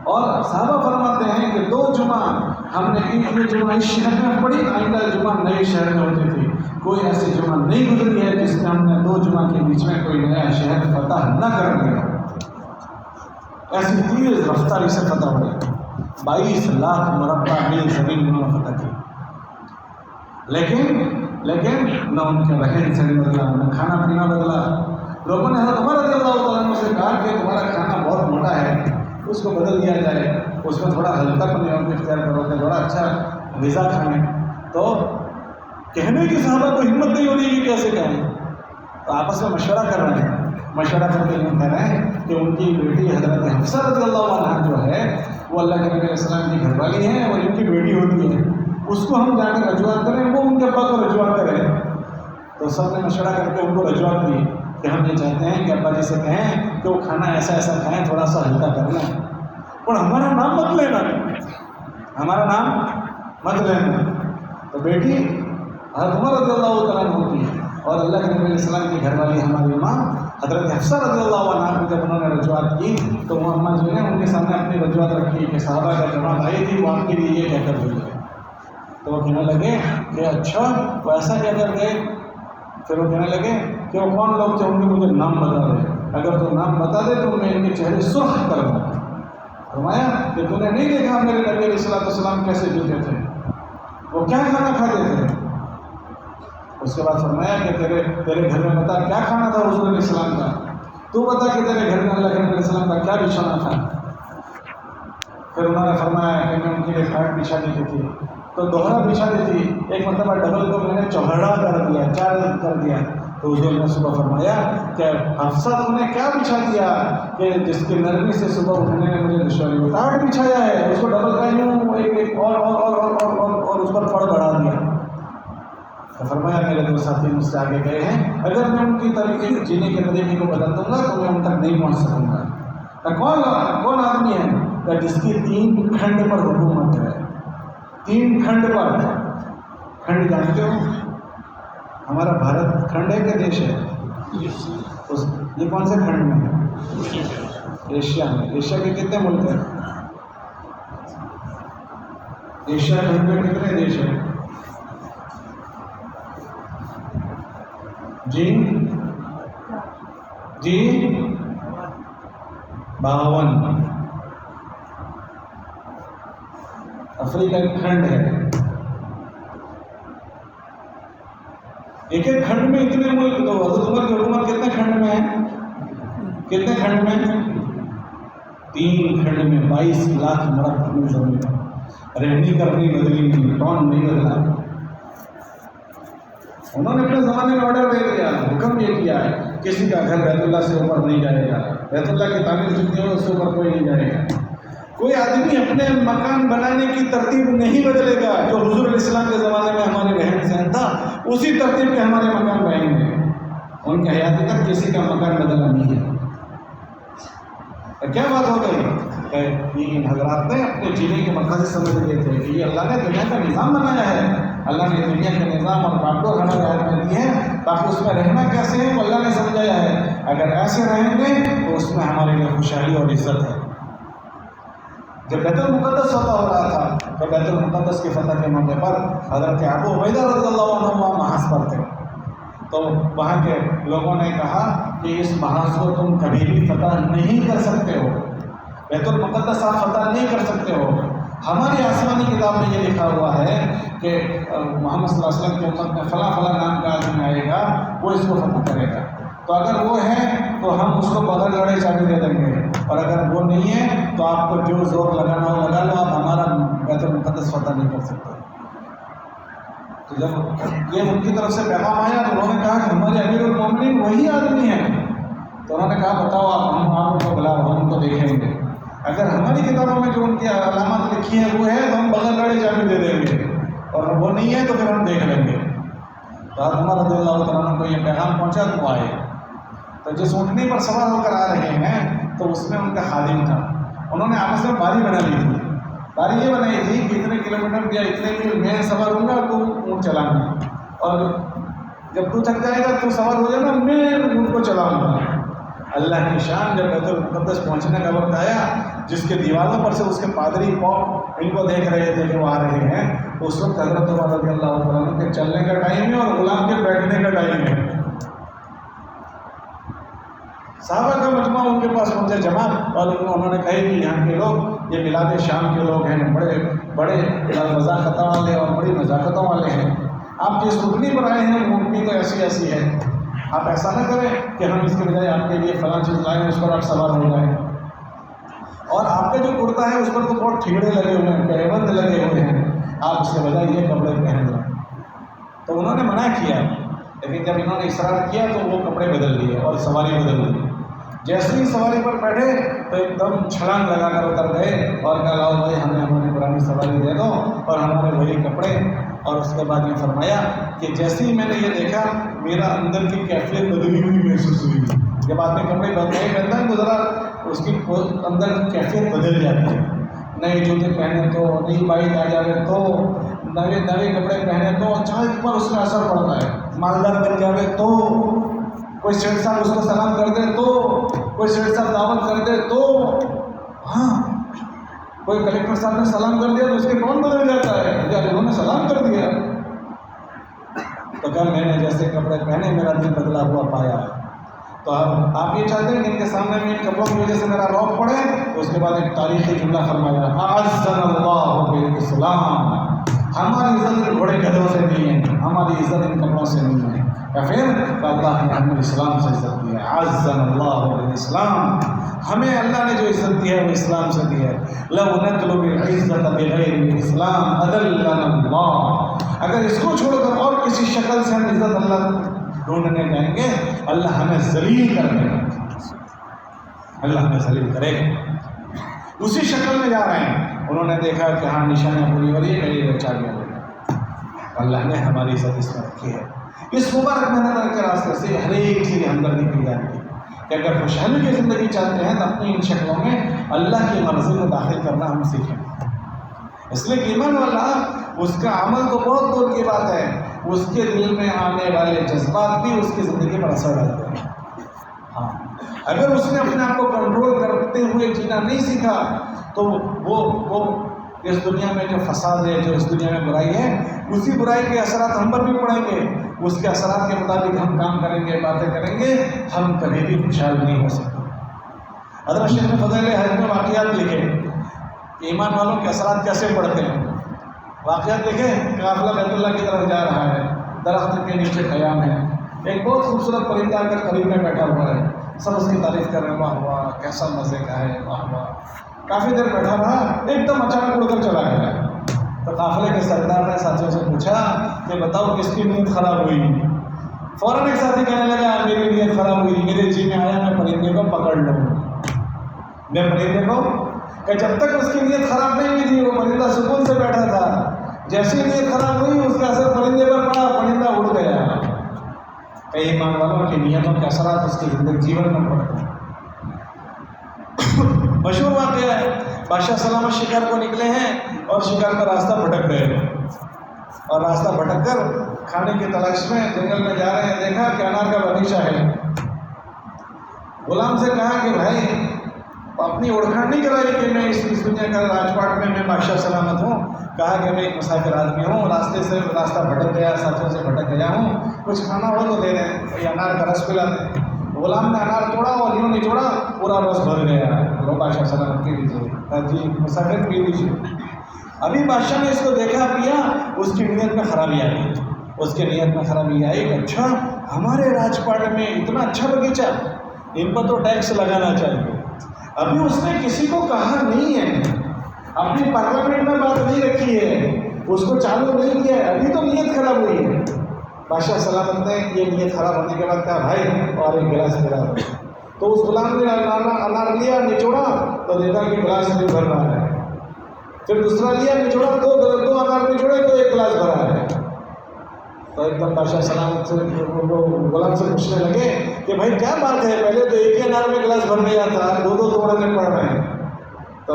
Speaker 1: اور صحابہ فرماتے ہیں کہ 2 جمعہ ہم نے ایک جمعہ اس شہر میں پڑھی، آئندہ جمعہ نئے شہر میں ہوتی تھی. کوئی ایسی جمعہ نہیں گزری ہے جس میں ہم نے 2 جمعہ کے بیچ میں کوئی نیا شہر فتح نہ کر دیا. ایسی تیز رفتاری سے فتح ہوئی. 22 لاکھ مربع میل زمین انہوں نے فتح کی. لیکن لیکن نہ ان کے رہن سہن بدلا، نہ کھانا پینا بدلا۔ لوگوں نے حضرت عمر رضی اللہ عنہ سے کہا کہ تمہارا کھانا بہت موٹا ہے، اس کو بدل دیا جائے، اس میں تھوڑا ہلکا پن اختیار کرو کہ تھوڑا اچھا غذا کھائیں۔ تو کہنے کی صحابہ کو ہمت نہیں ہو رہی کہ کیسے کہیں، تو آپس میں مشورہ کر رہے ہیں، مشورہ کر کے یہ کہہ رہے ہیں کہ ان کی بیٹی حضرت حفصہ رضی اللہ عنہ جو ہے وہ اللہ کے نبی علیہ السلام کی گھر والی ہے اور ان کی بیٹی ہوتی ہے، اس کو ہم جا کے رجوعات کریں، وہ ان کے ابا کو رجوعات کریں۔ تو سب نے مشورہ کر کے ان کو رجوعات دی کہ ہم یہ چاہتے ہیں کہ ابا جی سے کہیں کہ وہ کھانا ایسا ایسا کھائیں، تھوڑا سا ہلکا کر لیں، اور ہمارا نام مت لینا، ہمارا نام مت لینا۔ تو بیٹی حضرت عمر رضی اللہ تعالیٰ عنہ ہوتی ہے، اور اللہ کے نبی علیہ السلام کی گھر والی ہماری ماں حضرت حفصہ رضی اللہ عنہ کو جب انہوں نے رجوعات کی تو وہ اماں جو ہے ان کے سامنے اپنی رجوعات رکھی کہ صحابہ کا جماعت آئی تھی، وہ آپ کے لیے یہ کہہ کر گئی ہے۔ تو وہ کہنے لگے کہ اچھا وہ ایسا کہہ کر گئے؟ پھر وہ کہنے لگے کہ وہ کون لوگ تھے، ان کے مجھے نام بتا دے، اگر تو نام بتا دے تو میں ان کے چہرے سرخ کر دوں۔ فرمایا کہ تم نے نہیں دیکھا میرے نبی علیہ السلام کیسے جیتے تھے، وہ کیا کھانا کھاتے تھے؟ اس کے بعد فرمایا کہ تیرے گھر میں بتا کیا کھانا تھا حضور علیہ السلام کا، تو بتا کہ تیرے گھر میں اللہ کے نبی علیہ السلام کا کیا بچھانا تھا۔ پھر انہوں نے فرمایا کہ میں ان کے لیے کھاٹ بچھا دیتی تھی، تو دوہرا بچھا دی تھی، ایک مرتبہ ڈبل کو میں نے چوہڑا کر دیا، چار کر دیا۔ تو حضور نے صبح فرمایا کہ حفصہ تم نے کیا بچھا دیا کہ جس کی نرمی سے صبح اٹھنے میں مجھے دشواری ہو، ٹاٹ بچھایا ہے، اس کو ڈبل کا یوں ایک اور اس پر پڑ بڑھا دیا۔ تو فرمایا میرے دو ساتھی مجھ سے آگے گئے ہیں، اگر میں ان کی طریقے جینے کے طریقے کو بدل دوں گا تو میں ان تک نہیں پہنچ سکوں گا۔ کون آدمی ہے کہ جس کی 3 کھنڈ پر حکومت ہے، 3 کھنڈ پر۔ کھنڈ جانتے ہو ہمارا بھارت کھنڈ ہے کہ دیش ہے؟ یہ کون سے کھنڈ میں ہے؟ ایشیا میں۔ ایشیا کے کتنے ملک ہیں؟ ایشیا کھنڈ میں کتنے دیش ہیں؟ جی 52۔ افریقہ ایک کھنڈ ہے، ایک ایک کھنڈ میں اتنے ملک۔ تو حضرت عمر کی حکومت کتنے کھنڈ میں ہے؟ کتنے کھنڈ میں؟ 3 کھنڈ میں 22 لاکھ مرد اپنی زمین رہنی کرنی بدلی نہیں، کون نہیں بدلا؟ انہوں نے اپنے زمانے میں آرڈر دے دیا، حکم یہ کیا ہے کسی کا گھر بیت اللہ سے اوپر نہیں جائے گا، بیت اللہ کی تعمیر جتنی ہو اس سے اوپر کوئی نہیں جائے گا۔ کوئی آدمی اپنے مکان بنانے کی ترتیب نہیں بدلے گا، جو حضور علیہ السلام کے زمانے میں ہمارے رہن سہن تھا اسی ترتیب کے ہمارے مکان بنیں گے۔ ان کی حیات تک کسی کا مکان بدلنا نہیں ہے۔ کیا بات ہو گئی کہ ان حضرات نے اپنے جینے کے مقاصد سمجھ لیے تھے کہ یہ اللہ نے دنیا کا نظام بنایا ہے، اللہ نے دنیا کا نظام اور باغ ہمیں ہدایت میں دی ہے تاکہ اس میں رہنا کیسے ہے وہ اللہ نے سمجھایا ہے۔ اگر ایسے رہیں گے تو اس میں ہمارے لیے خوشحالی اور عزت ہے۔ جب بیت المقدس فتح ہو رہا تھا تو بیت المقدس کی فتح کے موقع پر حضرت ابو عبیدہ رضی اللہ عنہ وہاں محاذ پر تھے، تو وہاں کے لوگوں نے کہا کہ اس محاذ کو تم کبھی بھی فتح نہیں کر سکتے ہو، بیت المقدس آپ فتح نہیں کر سکتے ہو، ہماری آسمانی کتاب میں یہ لکھا ہوا ہے کہ محمد صلی اللہ علیہ وسلم کی امت میں فلاں فلاں نام کا آدمی آئے گا، وہ اس کو فتح کرے گا، تو اگر وہ ہے تو ہم اس کو بغیر لڑے چابی دے دیں گے، اور اگر وہ نہیں ہے تو آپ کو جو زور لگانا ہو لگا لو، آپ ہمارا بیت المقدس فتح نہیں کر سکتے۔ تو جب یہ ان کی طرف سے پیغام آیا تو انہوں نے کہا کہ ہمارے امیر المومنین وہی آدمی ہیں، تو انہوں نے کہا بتاؤ آپ کو بلاؤ، ہم ان کو دیکھیں گے، اگر ہماری کتابوں میں جو ان کی علامات لکھی ہیں وہ ہے تو ہم بغیر لڑے چابی دے دیں گے، اور وہ نہیں ہے تو پھر ہم دیکھ لیں گے۔ تو حضرت عمر رضی اللہ تعالیٰ کو یہ پیغام پہنچا تو آئے، تو جس اونٹنی پر سوار ہو کر آ رہے ہیں تو اس میں ان کا خادم تھا، انہوں نے آپس میں باری بنا لی تھی، باری یہ بنائی تھی کہ اتنے کلومیٹر یا اتنے میل میں سوار ہوں گا تو اونٹ چلانا، اور جب تو تھک جائے گا تو سوار ہو جانا، میں اونٹ کو چلاؤں گا۔ اللہ کی شان، جب بیت المقدس پہنچنے کا وقت آیا، جس کے دیواروں پر سے اس کے پادری پاؤں ان کو دیکھ رہے تھے کہ وہ آ رہے ہیں، اس وقت حضرت عمر رضی اللہ تعالیٰ کے چلنے کا ٹائم ہے اور غلام کے بیٹھنے کا ٹائم ہے۔ صحابہ کا مجمع ان کے پاس پہنچے جمع، اور انہوں نے کہا کہ یہاں کے لوگ یہ بلاد شام کے لوگ ہیں، بڑے بڑے نزاکتوں والے اور بڑی نزاکتوں والے ہیں، آپ جس اٹھنی پر آئے ہیں وہ اٹھنی تو ایسی ایسی ہے، آپ ایسا نہ کریں کہ ہم اس کے بجائے آپ کے لیے فلاں چیز لائیں اس پر آپ سوار ہو جائیں، اور آپ کا جو کرتا ہے اس پر تو بہت ٹھیکڑے لگے ہوئے ہیں، پیبند لگے ہوئے ہیں، آپ اس کے بجائے یہ کپڑے پہن لیں۔ تو انہوں نے منع کیا، لیکن جب انہوں نے اصرار کیا تو وہ کپڑے بدل دیے اور سواری بدل دی۔ جیسے ہی سواری پر بیٹھے تو ایک دم چھلانگ لگا کر اتر گئے اور کہا لاؤ بھائی ہمیں ہماری پرانی سواری دے دو اور ہمارے وہی کپڑے۔ اور اس کے بعد یہ فرمایا کہ جیسے ہی میں نے یہ دیکھا میرا اندر کی کیفیت بدلی ہوئی محسوس ہوئی۔ جب آدمی کپڑے بدلے پہنتا ہے تو ذرا اس کی اندر کی کیفیت بدل جاتی ہے، نئے جوتے پہنے تو، نئی بائک آ جائے تو، نئے کپڑے پہنے تو اچانک پر اس میں اثر پڑتا ہے، مالدار بن جاوے تو، کوئی سیٹ صاحب اس کو سلام کر دے تو، کوئی سیٹ صاحب دعوت کر دے تو، ہاں کوئی کلکٹر صاحب نے سلام کر دیا تو اس کے ٹون بدل جاتا ہے، یار انہوں نے سلام کر دیا۔ تو کہا میں نے جیسے کپڑے پہنے میرا دل بدلا ہوا پایا۔ تو اب آپ یہ چاہتے ہیں کہ ان کے سامنے میں ان کپڑوں کی وجہ سے میرا روب پڑے؟ تو اس کے بعد ایک تاریخی جملہ فرمایا، اعزنا اللہ بالاسلام، ہماری عزت ان گھوڑے گدھوں سے نہیں ہے، ہماری عزت ان کپڑوں سے نہیں ہے، یا پھر اللہ نے ہمیں اسلام سے عزت دی ہے، اعزنا اللہ بالاسلام، ہمیں اللہ نے جو عزت دی ہے وہ اسلام سے دی ہے۔ لو نطلب العزت بغیر الاسلام اذلنا اللہ، اگر اس کو چھوڑ کر اور کسی شکل سے ہم عزت اللہ ڈھونڈنے جائیں گے اللہ ہمیں ذلیل کر دے گا، اللہ ہمیں ذلیل کرے گا۔ اسی شکل میں جا رہے ہیں، انہوں نے دیکھا کہ ہاں نشانیاں پوری ہو رہی ہے، میری بچہ گیا ہوگا، اللہ نے ہماری عزت اس میں رکھی ہے۔ اس مبارک محنت کے راستے سے ہر ایک چیز ہمدردی کی جاتی ہے کہ اگر خوشحالی کی زندگی چاہتے ہیں تو اپنی ان شکلوں میں اللہ کی مرضی کو داخل کرنا ہم سیکھیں۔ اس لیے کہ ایمان والا اس کا عمل تو بہت دور کی بات ہے، اس کے دل میں آنے والے جذبات بھی اس کی زندگی پر اثر ڈالتے ہیں۔ ہاں اگر اس نے اپنے آپ کو کنٹرول کرتے ہوئے جینا نہیں سیکھا تو وہ اس دنیا میں جو فساد ہے، جو اس دنیا میں برائی ہے، اسی برائی کے اثرات ہم پر بھی پڑیں گے، اس کے اثرات کے مطابق ہم کام کریں گے، باتیں کریں گے، ہم کبھی بھی خوشحال نہیں ہو سکتے۔ حضرت شیخ نے فضائل حج میں واقعات لکھے کہ ایمان والوں کے اثرات کیسے پڑتے ہیں۔ واقعات دیکھیں، قافلہ بیت اللہ کی طرف جا رہا ہے، درخت کے نیچے قیام ہے، ایک بہت خوبصورت پرندہ آ کر قریب میں بیٹھا ہوا ہے، سب اس کی تعریف کر رہے ہیں، واہ واہ کیسا مزے کا ہے، واہ واہ۔ کافی دیر بیٹھا رہا، ایک دم اچانک اڑ کر چلا گیا۔ تو قافلے کے سردار نے ساتھیوں سے پوچھا کہ بتاؤ کس کی نیت خراب ہوئی؟ فوراً ایک ساتھی کہنے لگا میری نیت خراب ہوئی، میرے جی میں آیا میں پرندے کو پکڑ لوں، میں پرندے کو، کہ جب تک اس کی نیت خراب نہیں ہوئی تھی وہ پرندہ سکون سے بیٹھا تھا، جیسی نیت خراب ہوئی اس کا اثر پرندے پر پڑا، پرندہ اڑ گیا۔ کئی ایمان والوں کی نیتوں کے اثرات اس کی زندگی جیون میں پڑتے ہیں۔ مشہور واقعہ ہے، بادشاہ سلامت شکار کو نکلے ہیں اور شکار کا راستہ بھٹک گئے، اور راستہ بھٹک کر کھانے کی تلاش میں جنگل میں جا رہے ہیں، دیکھا کہ انار کا باغیچہ ہے۔ غلام سے کہا کہ بھائی اپنی اوڑکھان نہیں کرائی کہ میں اس دنیا کا راجپاٹ میں بادشاہ سلامت ہوں، کہا کہ میں ایک مسافر آدمی ہوں، راستے سے راستہ بھٹک گیا، ساتھیوں سے بھٹک گیا ہوں، کچھ کھانا ہو تو دے دیں، یہ انار کا رس پلا دیں۔ غلام نے انار توڑا اور یوں نچوڑا، پورا رس بھر گیا، لو بادشاہ سلامت پی لیجیے، جی مسافر پی لیجیے۔ ابھی بادشاہ نے اس کو دیکھا پیا، اس کی نیت میں خرابی آئی، اس کی نیت میں خرابی آئی کہ اچھا ہمارے راجپاٹ میں اتنا اچھا باغیچہ، ان پر تو ٹیکس لگانا چاہیے۔ ابھی اس نے کسی کو کہا نہیں ہے، اپنی پارلیمنٹ میں بات نہیں رکھی ہے، اس کو چالو نہیں کیا ہے، ابھی تو نیت خراب ہوئی ہے۔ بادشاہ سلامت نے یہ نیت خراب ہونے کے بعد کہا بھائی اور ایک گلاس پلا دو۔ تو اس غلام نے انار لیا، نچوڑا تو دیکھا کہ گلاس نہیں بھر رہا ہے، پھر دوسرا لیا، نچوڑا، دو انار نچوڑے تو ایک گلاس بھرا ہے۔ تو ایک دم بادشاہ سلامت سے غلام سے پوچھنے لگے کہ بھائی کیا بات ہے، پہلے تو ایک ہی انار میں گلاس بھر گیا تھا، دو توڑنے پڑ رہے ہیں۔ تو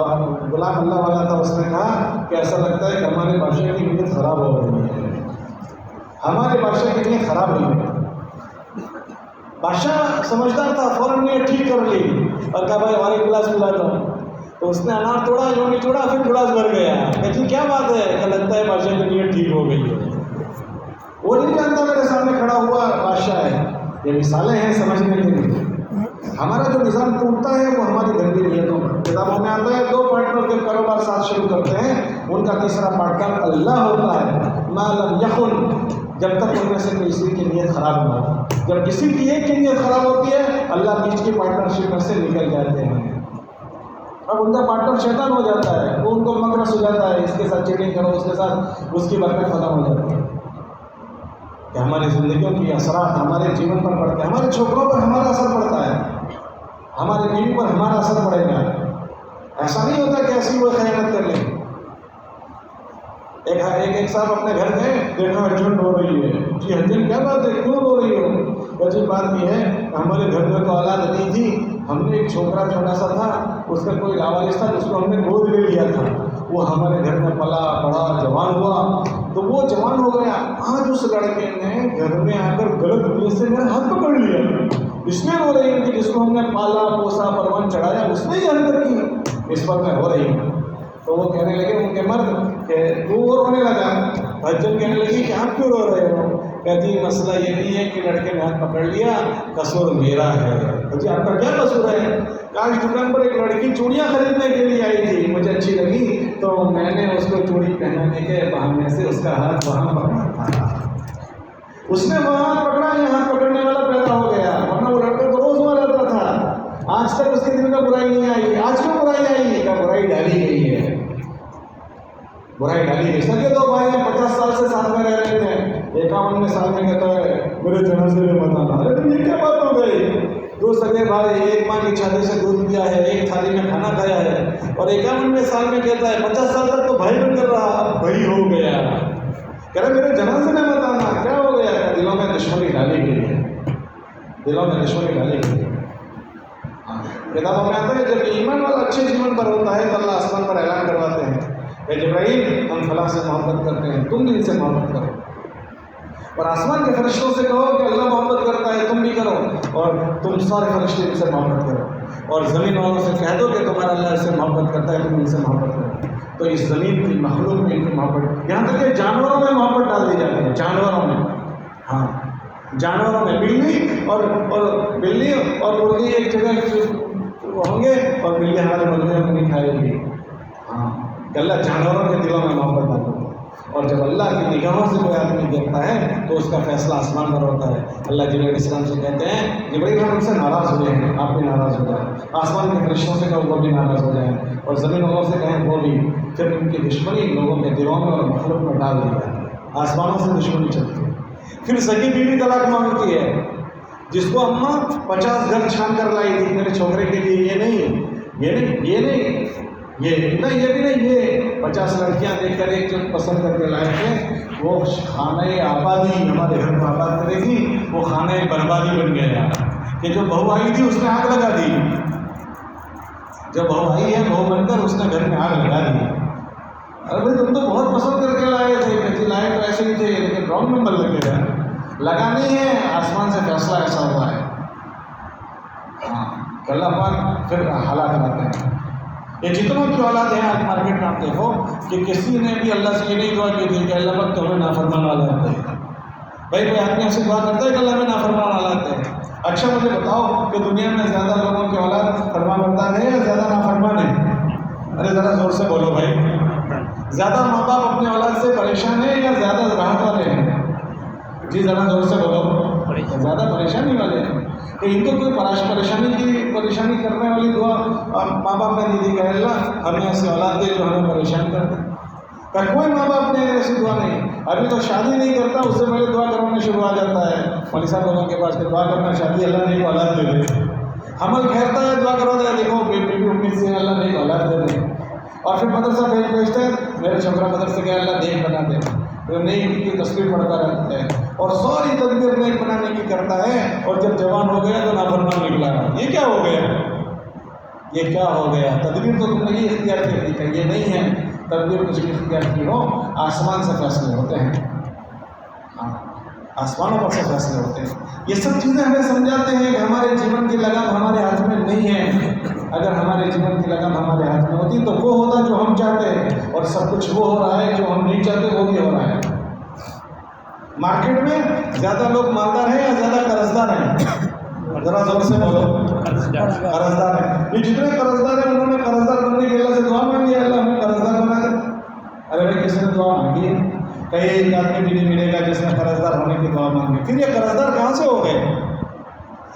Speaker 1: غلام اللہ والا تھا، اس نے کہا کہ ایسا لگتا ہے کہ ہمارے بادشاہ کی نیت خراب ہو رہی ہے، ہمارے بادشاہ کی نیت خراب ہوئی ہے۔ بادشاہ سمجھدار تھا، فوراً نیت ٹھیک کر لی اور کہا بھائی ہمارے گلاس پلا دو۔ تو اس نے انار توڑا، یوں نہیں توڑا، پھر گلاس بھر گیا۔ کہ جی کیا بات ہے، کہ لگتا ہے بادشاہ کی نیت ٹھیک ہو گئی ہے۔ وہ نہیں جانتا میرے سامنے کھڑا ہوا بادشاہ ہے۔ یہ مثالیں ہیں سمجھنے کے لیے۔ ہمارا جو نظام ٹوٹتا ہے وہ ہماری گندی نیتوں پر۔ کتابوں میں آتا ہے 2 پارٹنر کے کاروبار ساتھ شروع کرتے ہیں، ان کا تیسرا پارٹنر اللہ ہوتا ہے۔ ما لم یخن، جب تک ان میں سے کسی کی نیت خراب نہ ہو. جب کسی کی ایک کی نیت خراب ہوتی ہے اللہ بیچ کی پارٹنرشپ میں سے نکل جاتے ہیں. اب ان کا پارٹنر شیطان ہو جاتا ہے, وہ ان کو مکرس ہو جاتا ہے, اس کے ساتھ چیٹنگ کرو, اس کے ساتھ اس کی برکت ختم ہو جاتی ہے. کہ ہماری زندگیوں کی اثرات ہمارے جیون پر پڑتے ہیں, ہمارے چھوکروں پر ہمارا اثر پڑتا ہے, ہمارے بیوی پر ہمارا اثر پڑے گا. ایسا نہیں ہوتا کہ ایسی وہ خیانت کر لیں. ایک صاحب اپنے گھر گئے, دیکھا ارجنٹ ہو رہی ہے. جی ارجنٹ کیا بات ہے, کیوں ہو رہی ہو؟ وجہ بات یہ ہے ہمارے گھر میں تو اولاد نہیں تھی, ہم نے ایک چھوکرا چھوٹا سا تھا, اس کا کوئی لاوارث تھا, جس کو ہم نے گود لے لیا تھا. وہ ہمارے گھر میں پلا بڑا جوان ہوا, تو وہ جوان ہو گیا. آج اس لڑکے نے گھر میں آ کر غلط نیت سے میرا ہاتھ پکڑ لیا. اس میں ہو رہی ہے کہ جس کو ہم نے پالا پوسا پروان چڑھایا اس نے ہی حرکت کی, اس پر میں ہو رہی ہوں. تو وہ کہنے لگے ان کے مرد کہ وہ رونے لگا. بھجن کہنے لگی کہ آپ کیوں رو رہے ہو؟ کہتی مسئلہ یہ نہیں ہے کہ لڑکے نے ہاتھ پکڑ لیا, قصور میرا ہے. جی آپ کا کیا قصور ہے؟ آج دکان پر ایک لڑکی چوڑیاں خریدنے کے لیے آئی تھی, مجھے اچھی لگی تو میں نے اس کو چوڑی پہنانے کے بہانے سے اس کا ہاتھ وہاں پکڑا تھا. اس نے وہاں پکڑا, یہ ہاتھ پکڑنے والا پیدا ہو گیا, ورنہ وہ لڑکا تو روز وہاں رہتا تھا. آج تک اس کے دل میں برائی نہیں آئی. آج کیوں برائی آئی؟ کیا برائی ڈالی گئی ہے, برائی ڈالی گئی. سر یہ دو بھائی 50 سال سے ساتھ میں رہ رہے تھے, 51 سال میں کہتا ہے میرے جنازے میں مت آنا. ارے یہ کیا بات ہو گئی؟ دو سگے بھائی, ایک ماں کی چھاتی سے دودھ پیا ہے, ایک تھالی میں کھانا کھایا ہے, اور 51 سال میں کہتا ہے 50 سال تک تو بھائی بن کر رہا, اب بھائی ہو گیا. کہہ رہے میرے جنازے میں مت آنا. کیا ہو گیا؟ دلوں میں دشمنی ڈالی گئی ہے, دلوں میں دشمنی ڈالی گئی ہے. کتابوں میں آتا ہے جب ایمان والا اچھے جیون پر ہوتا ہے تو اللہ آسمان پر اعلان کرواتے ہیں کہ جبرائیل ہم فلاں سے محبت کرتے ہیں, تم بھی ان سے محبت کرو. اور آسمان کے فرشتوں سے کہو کہ اللہ محبت کرتا ہے, تم بھی کرو, اور تم سارے فرشتے ان سے محبت کرو. اور زمین والوں سے کہہ دو کہ تمہارا اللہ اس سے محبت کرتا ہے, تم ان سے محبت کرو. تو اس زمین کی مخلوق میں ان کی محبت, یہاں تک کہ جانوروں میں محبت ڈال دی جاتی ہے. جانوروں میں, ہاں جانوروں میں بلی اور بلی اور مرغی ایک جگہ ہوں گے, اور بلی ہمارے مرغیوں کو نہیں کھائے گی. ہاں اللہ جانوروں کے دلوں میں محبت ڈالتا ہے. اور جب اللہ کی نگاہوں سے کوئی آدمی دیکھتا ہے تو اس کا فیصلہ آسمان پر ہوتا ہے. اللہ جبرائیل علیہ السلام سے کہتے ہیں جبرائیل ہم ان سے ناراض ہوئے ہیں, آپ بھی ناراض ہو جائیں. آسمان کے فرشتوں سے کہو وہ بھی ناراض ہو جائیں, اور زمین والوں سے کہیں وہ بھی. پھر ان کی دشمنی لوگوں کے دلوں میں اور مخلوق میں ڈال دی جاتی ہے. آسمانوں سے دشمنی چلتی ہے. پھر سگی بیوی طلاق مانگتی ہے, جس کو اماں 50 گھر چھان کر لائی تھی میرے چھوکرے کے لیے, یہ نہیں یہ نہیں یہ نہیں یہ نہیں یہ بھی نہیں, یہ 50 لڑکیاں دیکھ کر ایک جو پسند کر کے لائے تھے, وہ خانہ آبادی ہمارے گھر کو آباد کرے گی, وہ خانہ بربادی بن گیا. کہ جو بہو آئی تھی اس نے آگ لگا دی, جو بہو آئی ہے بہو بن کر اس نے گھر میں آگ لگا دی. ارے بھائی تم تو بہت پسند کر کے لائے تھے, لائے تو ایسے ہی تھے لیکن رانگ نمبر لگے گا, لگانی ہے. آسمان سے فیصلہ ایسا ہوا ہے. ہاں اللہ پاک پھر حالات لاتے ہیں. یہ جتنوں کی اولاد ہیں آج مارکیٹ میں آپ دیکھو کہ کسی نے بھی اللہ سے یہ نہیں دعا کی تھی کہ اللہ پاک تو ہمیں نافرمان والا آتے ہیں. بھائی کوئی آدمی آپ سے دعا کرتا ہے کہ اللہ ہمیں نافرمان والا آتے ہیں. اچھا مجھے بتاؤ کہ دنیا میں زیادہ لوگوں کی اولاد فرمان بردار ہے یا زیادہ نافرمان ہے؟ ارے ذرا زور سے بولو بھائی. زیادہ ماں باپ اپنی اولاد سے پریشان ہیں یا زیادہ راحت والے ہیں؟ جی ذرا زور سے بولو. زیادہ پریشانی والے ہیں. کہ ان کو کوئی پریشانی کرنے والی دعا ماں باپ نے نہیں دی کہ اللہ ہمیں ایسے اولاد دے جو ہمیں پریشان کر دیں. کوئی ماں باپ نے ایسی دعا نہیں. ابھی تو شادی نہیں کرتا اس سے پہلے دعا کروانا شروع ہو جاتا ہے مولوی صاحب لوگوں کے پاس کہ دعا کرنا شادی اللہ نہیں اولاد دے دے. حمل کھیرتا ہے دعا کرواتا ہے, دیکھو بیٹی کی امید سے اللہ نہیں اولاد دے دے. اور پھر مدرسہ بھیجتے ہیں, میرے چھوکرا مدرسے کے اللہ نیک بنا دے, تو نیک کی تصویر پڑھتا رہتا ہے اور ساری تدبیر نیک بنانے کی کرتا ہے, اور جب جوان ہو گیا تو نافرمان نکلا. یہ کیا ہو گیا؟ یہ کیا ہو گیا؟ تدبیر تو تم نے یہ اختیار کر دی کہ یہ نہیں ہے. تدبیر کچھ بھی اختیار کی ہو, آسمان سے فیصلے ہوتے ہیں. ہاں آسمانوں پر سے فیصلے ہوتے ہیں. یہ سب چیزیں ہمیں سمجھاتے ہیں کہ ہمارے جیون کی لگام ہمارے ہاتھ میں نہیں ہے. اگر ہمارے جیون کی لگام ہمارے ہاتھ میں ہوتی تو وہ ہوتا جو ہم چاہتے ہیں, اور سب کچھ وہ ہو رہا ہے جو ہم نہیں چاہتے وہ بھی ہو رہا ہے. مارکیٹ میں زیادہ لوگ مالدار ہیں یا زیادہ قرضدار ہیں؟ ذرا زور سے بولو. قرضدار ہیں. یہ جتنے قرضدار ہیں انہوں نے قرضدار بننے کے اللہ سے دعا مانگی ہے اللہ ہمیں قرضدار بنا دے. ارے بھائی کسی نے دعا مانگی ہے؟ کئی ایک آدمی بھی نہیں ملے گا جس نے قرض دار ہونے کی دعا مانگی. پھر یہ قرض دار کہاں سے ہو گئے؟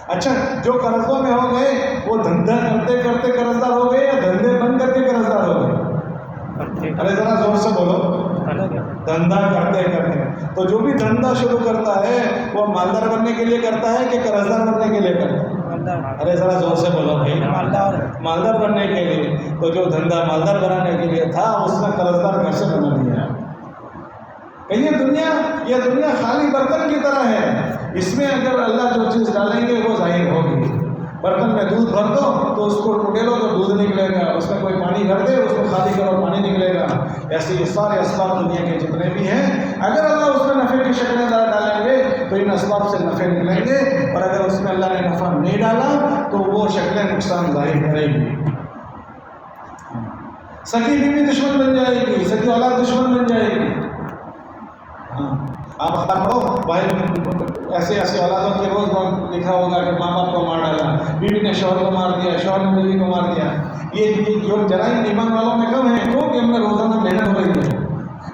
Speaker 1: اچھا جو قرضوں میں ہو گئے وہ دھندا کرتے کرتے قرض دار ہو گئے یا دھندے بند کر کے قرض دار ہو گئے؟ ارے ذرا زور سے بولو. دھندا کرتے کرتے. تو جو بھی دھندا شروع کرتا ہے وہ مالدار بننے کے لیے کرتا ہے کہ قرض دار بننے کے لیے کرتا ہے؟ ارے ذرا زور سے بولو بھائی. مالدار بننے کے لیے. تو جو دھندا مالدار بنانے کے لیے تھا اس نے قرض دار کیسے بنا دیا؟ کہ یہ دنیا خالی برتن کی طرح ہے. اس میں اگر اللہ جو چیز ڈالیں گے وہ ظاہر ہوگی. برتن میں دودھ بھر دو تو اس کو ٹوٹے تو دودھ نکلے گا. اس میں کوئی پانی بھر دے اس کو خالی کرو پانی نکلے گا. ایسے یہ سارے اسباب دنیا کے جتنے بھی ہیں اگر اللہ اس میں نفع کی شکلیں ڈالیں گے تو ان اسباب سے نفع نکلیں گے. اور اگر اس میں اللہ نے نفع نہیں ڈالا تو وہ شکلیں نقصان ظاہر کرے گی. سکی بیوی دشمن بن جائے گی, سکی اولاد دشمن بن جائے گی. آپ پڑھو بھائی ایسے اولادوں کے روز لکھا ہوگا کہ ماں باپ کو مار ڈالا, بیوی نے شوہر کو مار دیا, شوہر نے بیوی کو مار دیا. یہ جو جرائم ایمان والوں میں کم ہے کیونکہ ان میں روزانہ محنت ہو رہی ہے.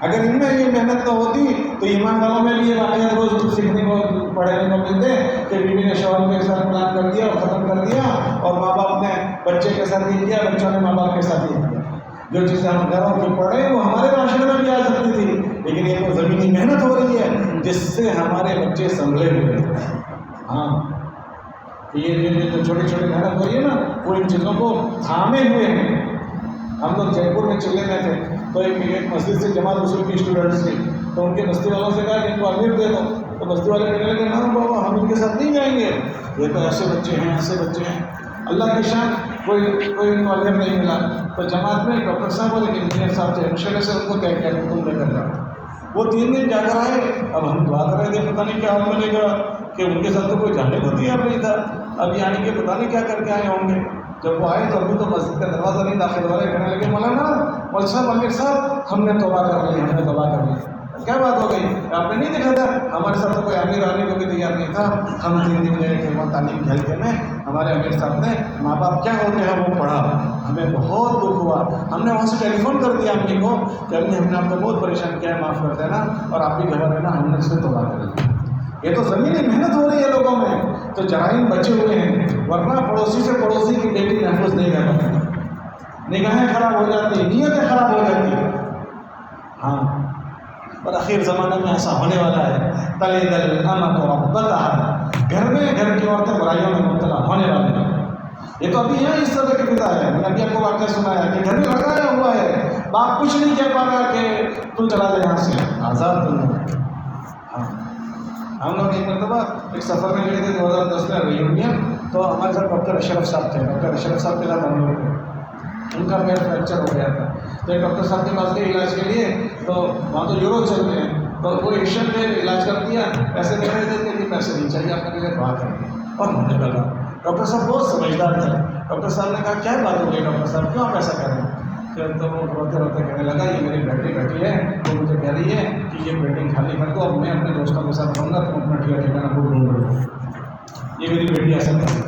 Speaker 1: اگر ان میں یہ محنت نہ ہوتی تو ایمان والوں میں بھی یہ واقعات روز سیکھنے کو پڑھنے کو ملتے کہ بیوی نے شوہر کے ساتھ پلان کر دیا اور ختم کر دیا, اور ماں باپ نے بچے کے ساتھ یہ کیا, بچوں نے ماں باپ کے ساتھ یہ کیا. جو چیزیں ہم گھروں کی پڑھے وہ ہمارے معاشرے میں بھی آ سکتی تھی, لیکن یہ تو زمینی محنت ہو رہی ہے جس سے ہمارے بچے سنبھلے ہوئے ہیں. ہاں یہ جو چھوٹی چھوٹی محنت ہو رہی ہے نا وہ ان چیزوں کو تھامے ہوئے ہیں. ہم لوگ جے پور میں چلے میں تھے تو ایک مسجد سے جماعت رسول کی اسٹوڈنٹس تھی, تو ان کے بستی والوں سے کہا کہ ان کو امیر دے دو. تو بستی والے کہنے لگے نا بابا ہم ان کے ساتھ نہیں جائیں گے, یہ تو ایسے بچے ہیں ایسے بچے ہیں. اللہ کی شان کوئی ان کو امیر نہیں ملا. تو جماعت میں ڈاکٹر صاحب اور ایک انجینئر صاحب تھے, مشورے سے ان کو کیا کیا تم لے کر جاؤ. وہ 3 دن جا کر آئے. اب ہم دعا کر رہے تھے پتہ نہیں کیا حال ملے گا کہ ان کے ساتھ تو کوئی جانے کو تیار نہیں تھا. اب یعنی کہ پتہ نہیں کیا کر کے آئے ہوں گے. جب وہ آئے تو ابھی تو مسجد کا دروازہ نہیں داخل ہو رہے, کہنے لگے مولانا مول صاحب امیر صاحب ہم نے توبہ کر لی, ہم نے توبہ کر لی. کیا بات ہو گئی؟ آپ نے نہیں دیکھا تھا ہمارے ساتھ تو کوئی امیر آنے کو بھی تیار نہیں تھا. ہم 3 دن گئے کہ وہ تعلیم کے حلقے میں ہمارے امیر صاحب نے ماں باپ کیا ہوتے ہیں وہ پڑھا. ہمیں بہت دکھ ہوا. ہم نے وہاں سے ٹیلی فون کر دیا امی کو کہ امی ہم نے آپ کو بہت پریشان کیا ہے, معاف کر دینا اور آپ بھی گھبر رہنا, ہم نے اس سے توبہ کر لی. یہ تو زمینی محنت ہو رہی ہے لوگوں میں, تو جرائم بچے ہوئے ہیں. ورنہ پڑوسی سے پڑوسی کی بیٹی محفوظ نہیں رہ پاتی, نگاہیں خراب ہو جاتی, نیتیں خراب ہو جاتی. ہاں اور آخر زمانے میں ایسا ہونے والا ہے. تلد الامۃ ربتہا, گھر میں گھر کی عورتیں برائیوں میں مبتلا ہونے والی ہیں. یہ تو ابھی یہاں اس طرح کے پتا ہے. میں ابھی آپ کو واقعہ سنایا کہ گھر میں لگایا ہوا ہے, باپ کچھ نہیں کہہ پا رہا کہ تم چلا جائے یہاں سے, آزاد تم. ہاں ہم لوگ ایک مرتبہ ایک سفر میں گئے تھے 2010 میں ریونین. تو ہمارے ساتھ ڈاکٹر اشرف صاحب تھے. ڈاکٹر اشرف صاحب کے ساتھ ہم لوگ تھے. ان کا پیر فریکچر ہو گیا تھا. تو ایک ڈاکٹر صاحب کے پاس گئے علاج کے لیے. تو وہاں تو یورو چلتے ہیں, تو وہ ایکشن میں علاج کر دیا. پیسے دے رہے تھے کہ پیسے نہیں چاہیے, آپ کے لیے بات ہے. اور ہونے لگا. ڈاکٹر صاحب بہت سمجھدار تھے. ڈاکٹر صاحب نے کہا کیا بات ہو گئی ڈاکٹر صاحب, کیوں آپ ایسا کر رہے ہیں؟ تو وہ روتے روتے کہنے لگا یہ میری بیٹی بیٹھی ہے, وہ مجھے کہہ رہی ہے کہ یہ بلڈنگ خالی کر دو, اب میں اپنے دوستوں کے ساتھ رہوں گا, تم اپنا ٹھکانا کو ڈھونڈ لو. یہ میری بیٹی ایسا کر.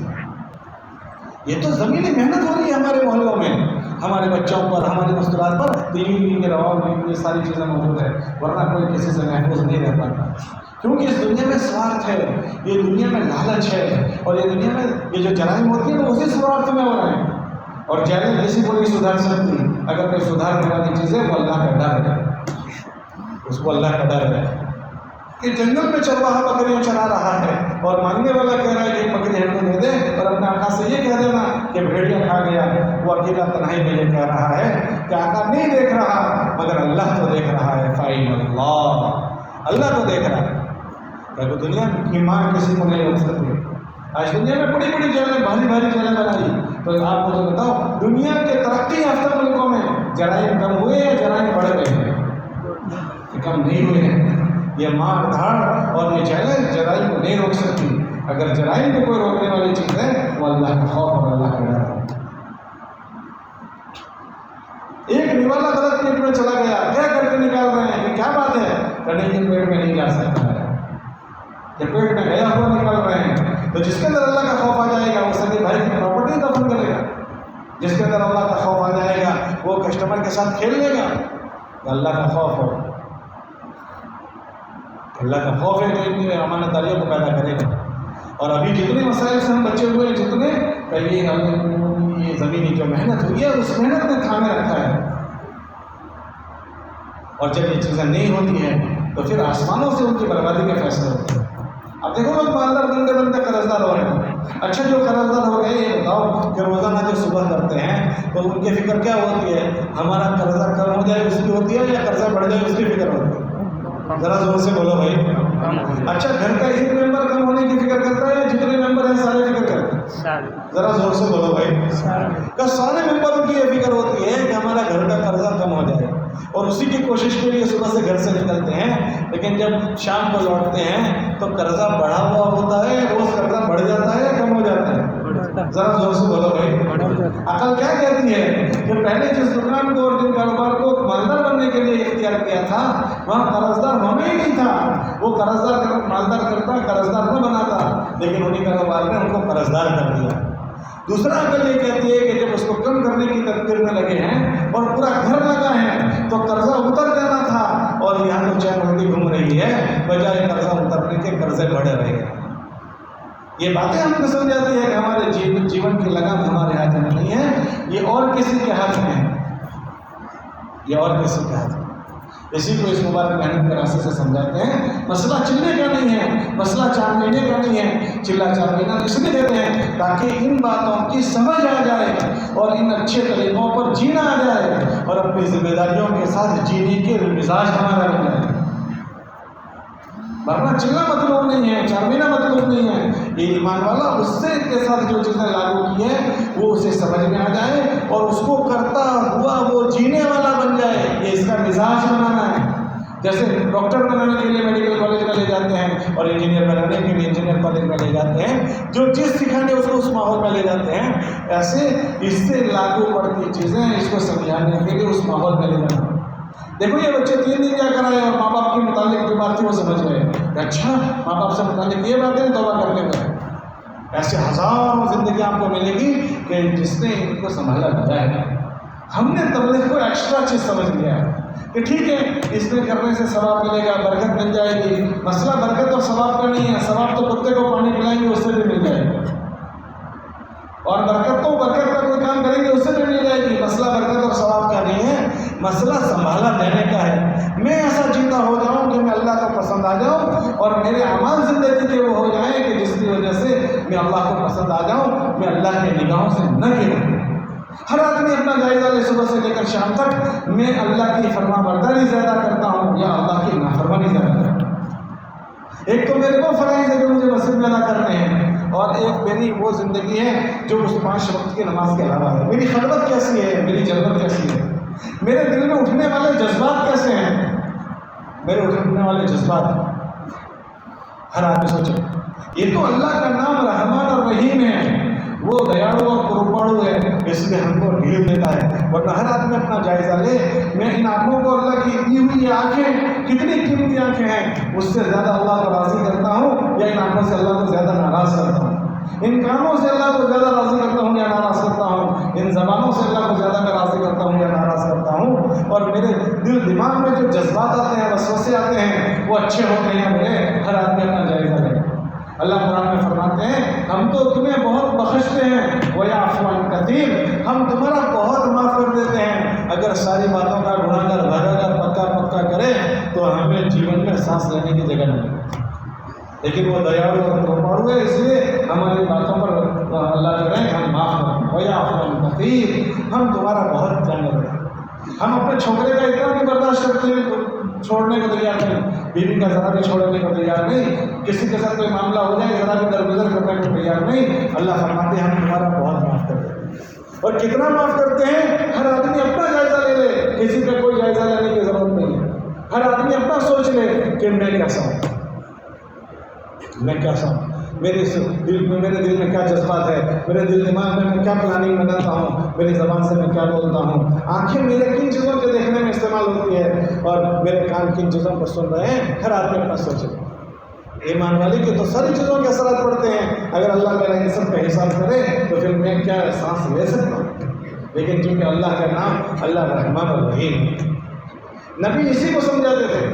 Speaker 1: یہ تو زمینی محنت ہو رہی ہے ہمارے محلوں میں, ہمارے بچوں پر, ہماری مستورات پر. دینی کے رواؤ میں یہ ساری چیزیں موجود ہے, ورنہ کوئی کسی سے محفوظ نہیں رہ پاتا. کیونکہ اس دنیا میں سوارتھ ہے, یہ دنیا میں لالچ ہے, اور یہ دنیا میں یہ جو جرائم ہوتی ہے نا اسی سوارتھ میں ہو رہے ہیں. اور جائے کسی کو نہیں سدھار سکتی. اگر کوئی سدھارنے والی چیز ہے وہ اللہ کا ڈر ہے, اس کو اللہ کا ڈر ہے کہ جنگل میں چرواہا بکریاں چلا رہا ہے اور مانگنے والا کہہ رہا ہے کہ بکری ہم کو دے دے, اور اپنے آقا سے یہ کہہ دینا کہ بھیڑیا کھا گیا. وہ اکیلا تنہائی میں یہ کہہ رہا ہے کہ آقا نہیں دیکھ رہا مگر اللہ تو دیکھ رہا ہے. فائن اللہ, اللہ تو دیکھ رہا ہے. کہ دنیا کی ماں کسی کو نہیں روک سکتی. آج دنیا میں بڑی بڑی جیلیں, بھاری بھاری جیلیں بنائی. تو آپ مجھے بتاؤ دنیا کے ترقی یافتہ ملکوں میں جرائم کم ہوئے یا جرائم بڑھ گئے ہیں؟ کم نہیں ہوئے ہیں. یہ مار دھاڑ اور یہ جیلیں جرائم کو نہیں روک سکتی. اگر جرائم کو کوئی روکنے والی چیز ہے وہ اللہ کا خوف اور اللہ کا ڈر ہے. ایک نوالا غلط پیٹ میں چلا گیا, کیا کر کے نکال رہے ہیں, کیا بات ہے؟ کہنے یہ پیٹ میں نہیں جا سکتا ہے, یہ پیٹ میں گیا ہوا نکال رہے ہیں. تو جس کے اندر اللہ کا خوف آ جائے گا وہ سگے بھائی کی پراپرٹی دفن کرے گا. جس کے اندر اللہ کا خوف آ جائے گا وہ کسٹمر کے ساتھ کھیل لے گا. اللہ کا خوف ہو. اللہ کا خوف ہے جو اتنی امانت داریوں کو پیدا کرے گا. اور ابھی جتنے مسائل سے ہم بچے ہوئے ہیں، جتنے پہلے یہ زمینی جو محنت ہوئی ہے اس محنت نے تھامے رکھا ہے. اور جب یہ چیزیں نہیں ہوتی ہیں تو پھر آسمانوں سے ان کی بربادی کے فیصلے ہوتے ہیں. اب دیکھو لوگ مالدار بنتے بنتے قرض دار ہو رہے ہیں. اچھا جو قرض دار ہو گئے یہ بتاؤ کہ روزانہ جو صبح کرتے ہیں تو ان کی فکر کیا ہوتی ہے؟ ہمارا قرضہ کم ہو جائے اس کی ہوتی ہے یا قرضہ بڑھ جائے اس کی فکر ہوتی ہے؟ ذرا زور سے بولو بھائی. اچھا گھر کا ایک ممبر کم ہونے کی فکر کرتا ہے یا جتنے ممبر ہیں سارے فکر کرتے ہیں؟ ذرا زور سے بولو بھائی. کہ سارے ممبروں کی یہ فکر ہوتی ہے کہ ہمارا گھر کا قرضہ کم ہو جائے اور اسی کی کوشش کے لیے صبح سے گھر سے نکلتے ہیں. لیکن جب شام کو لوٹتے ہیں تو قرضہ بڑھا ہوا ہوتا ہے. روز قرضہ بڑھ جاتا ہے یا کم ہو جاتا ہے؟ ذرا زور سے بولو بھائی. عقل کیا کہتی ہے کہ پہلے جس دکان کو اور جن کاروبار کو مالدار بننے کے لیے اختیار کیا تھا وہاں قرضدار ہونا ہی نہیں تھا. وہ قرضدار مالدار کرتا قرضدار نہ بناتا، لیکن انہیں کاروبار نے ان کو قرضدار کر دیا. دوسرا عقل یہ کہتی ہے کہ جب اس کو کم کرنے کی تدبیر میں لگے ہیں اور پورا گھر لگا ہے تو قرضہ اتر جانا تھا اور یہاں تو چین مندی گھوم رہی ہے، بجائے قرضہ اترنے کے قرضے بڑھے رہے ہیں. یہ باتیں ہم کو سمجھ جاتی ہے کہ ہمارے جیون کی لگام ہمارے ہاتھ میں نہیں ہے، یہ اور کسی کے ہاتھ میں ہے. یہ اور کسی کے ہاتھ میں. اسی کو اس مبارک محنت کے راستے سے سمجھاتے ہیں. مسئلہ چلنے کا نہیں ہے، مسئلہ چار مہینے کا نہیں ہے. چلا چار مہینہ اس لیے دیتے ہیں تاکہ ان باتوں کی سمجھ آ جائے اور ان اچھے طریقوں پر جینا آ جائے اور اپنی ذمہ داریوں کے ساتھ جینے کے مزاج ہمارا بن جائے. ورنہ چلنا مطلوب نہیں ہے، چار مہینہ مطلوب نہیں ہے. یہ ایمان والا اس سے کے ساتھ جو چیزیں لاگو کی ہیں وہ اسے سمجھ میں آ جائے اور اس کو کرتا ہوا وہ جینے والا بن جائے. یہ اس کا مزاج بنانا ہے. جیسے ڈاکٹر بنانے کے لیے میڈیکل کالج میں لے جاتے ہیں اور انجینئر بنانے کے لیے انجینئر کالج میں لے جاتے ہیں، جو چیز سکھانے اس کو اس ماحول میں لے جاتے ہیں. ایسے اس سے لاگو پڑتی چیزیں اس کو سمجھانے کے لیے اس ماحول میں لے جاتے ہیں. دیکھو یہ بچے 3 دن کیا کرائے اور ماں باپ کے متعلق جو بات تھی وہ سمجھ گئے کہ اچھا ماں باپ سے متعلق یہ باتیں توبہ کر کے گئے. ایسے ہزاروں زندگی آپ کو ملے گی کہ جس نے ان کو سنبھالا جائے. ہم نے تبلیغ کو ایکسٹرا چیز سمجھ لیا ہے کہ ٹھیک ہے اس میں کرنے سے ثواب ملے گا، برکت مل جائے گی. مسئلہ برکت اور ثواب کا نہیں ہے. ثواب تو کتے کو پانی پلائیں گے اس سے بھی مل جائے گا، اور برکت تو برکت کا کوئی کام کریں گے اس سے بھی مل جائے گی. مسئلہ برکت اور ثواب کا نہیں ہے، مسئلہ سنبھالا دینے کا ہے. میں ایسا جیتا ہو جاؤں کہ میں اللہ کو پسند آ جاؤں اور میرے اعمال زندگی کے وہ ہو جائیں کہ جس کی وجہ سے میں اللہ کو پسند آ جاؤں، میں اللہ کے نگاہوں سے نہ گروں. ہر آدمی اپنا جائزہ لے صبح سے لے کر شام تک. میں اللہ کی فرما برداری زیادہ کرتا ہوں یا اللہ کی نافرمانی زیادہ کرتا ہوں؟ ایک تو میرے کو فرائض ہے جو مجھے مسجد میں ادا کرنے ہیں، اور ایک میری وہ زندگی ہے جو اس 5 وقت کی نماز کے علاوہ ہے. میری خلوت کیسی ہے، میری جلوت کیسی ہے، میرے دل میں اٹھنے والے جذبات کیسے ہیں. میرے اٹھنے والے جذبات ہر آدمی سوچے. یہ تو اللہ کا نام رحمان اور رحیم ہے، وہ دیاڑو اور کروپاڑو ہے، اس لیے ہم کو ڈھیل دیتا ہے. ورنہ ہر آدمی اپنا جائزہ لے. میں ان آنکھوں کو اللہ کی دی ہوئی یہ آنکھیں کتنی قیمتی آنکھیں ہیں، اس سے زیادہ اللہ کو راضی کرتا ہوں یا ان آنکھوں سے اللہ کو زیادہ ناراض کرتا ہوں؟ ان کانوں سے اللہ کو زیادہ راضی کرتا ہوں یا ناراض کرتا ہوں؟ ان زبانوں سے اللہ کو زیادہ میں راضی کرتا ہوں یا ناراض کرتا ہوں؟ اور میرے دل دماغ میں جو جذبات آتے ہیں، وسوسے آتے ہیں، وہ اچھے ہوتے ہیں میرے؟ ہر آدمی اپنا جائزہ لے. اللہ قرآن میں فرماتے ہیں ہم تو تمہیں بہت بخشتے ہیں وَيَعْفُو عَنْ كَثِيرٍ، ہم تمہارا بہت معاف کر دیتے ہیں. اگر ساری باتوں کا گناہ کر بھگا کر پکا کرے تو ہمیں جیون میں سانس لینے کی جگہ نہیں. لیکن وہ دیاڑو اور کروپاڑو ہے، اس لیے ہماری باتوں پر اللہ کہہ رہے ہیں ہم معاف کریں. وَيَعْفُو عَنْ كَثِيرٍ، ہم تمہارا بہت جانتے ہیں. ہم اپنے چھوکرے کا اتنا بھی برداشت کرتے ہیں چھوڑنے کو تیار نہیں، بیوی کا ذرا بھی چھوڑنے کو تیار نہیں، کسی کے ساتھ کوئی معاملہ ہو جائے ذرا بھی درگزر کرنے کو تیار نہیں. اللہ فرماتے ہیں ہم تمہارا بہت معاف کرتے ہیں. اور کتنا معاف کرتے ہیں؟ ہر آدمی اپنا جائزہ لے لے، کسی کا کوئی جائزہ لینے کی ضرورت نہیں ہے. ہر آدمی اپنا سوچ لے کہ میں کیسا ہوں، میں کیسا ہوں، میرے دل میں کیا جذبات ہے، میرے دل دماغ میں کیا پلاننگ بناتا ہوں، میری زبان سے میں کیا بولتا ہوں. آنکھیں میرے کن چیزوں کے دیکھنے میں استعمال ہوتی ہے اور میرے کان کن چیزوں پر سن رہے ہیں. ہر آدمی اپنا سوچے. ایمان والے کے تو ساری چیزوں کے اثرات پڑتے ہیں. اگر اللہ میرا ان سب کا حساب کرے تو پھر میں کیا سانس لے سکتا ہوں؟ لیکن چونکہ اللہ کا نام اللہ رحمان الرحیم، نبی اسی کو سمجھاتے تھے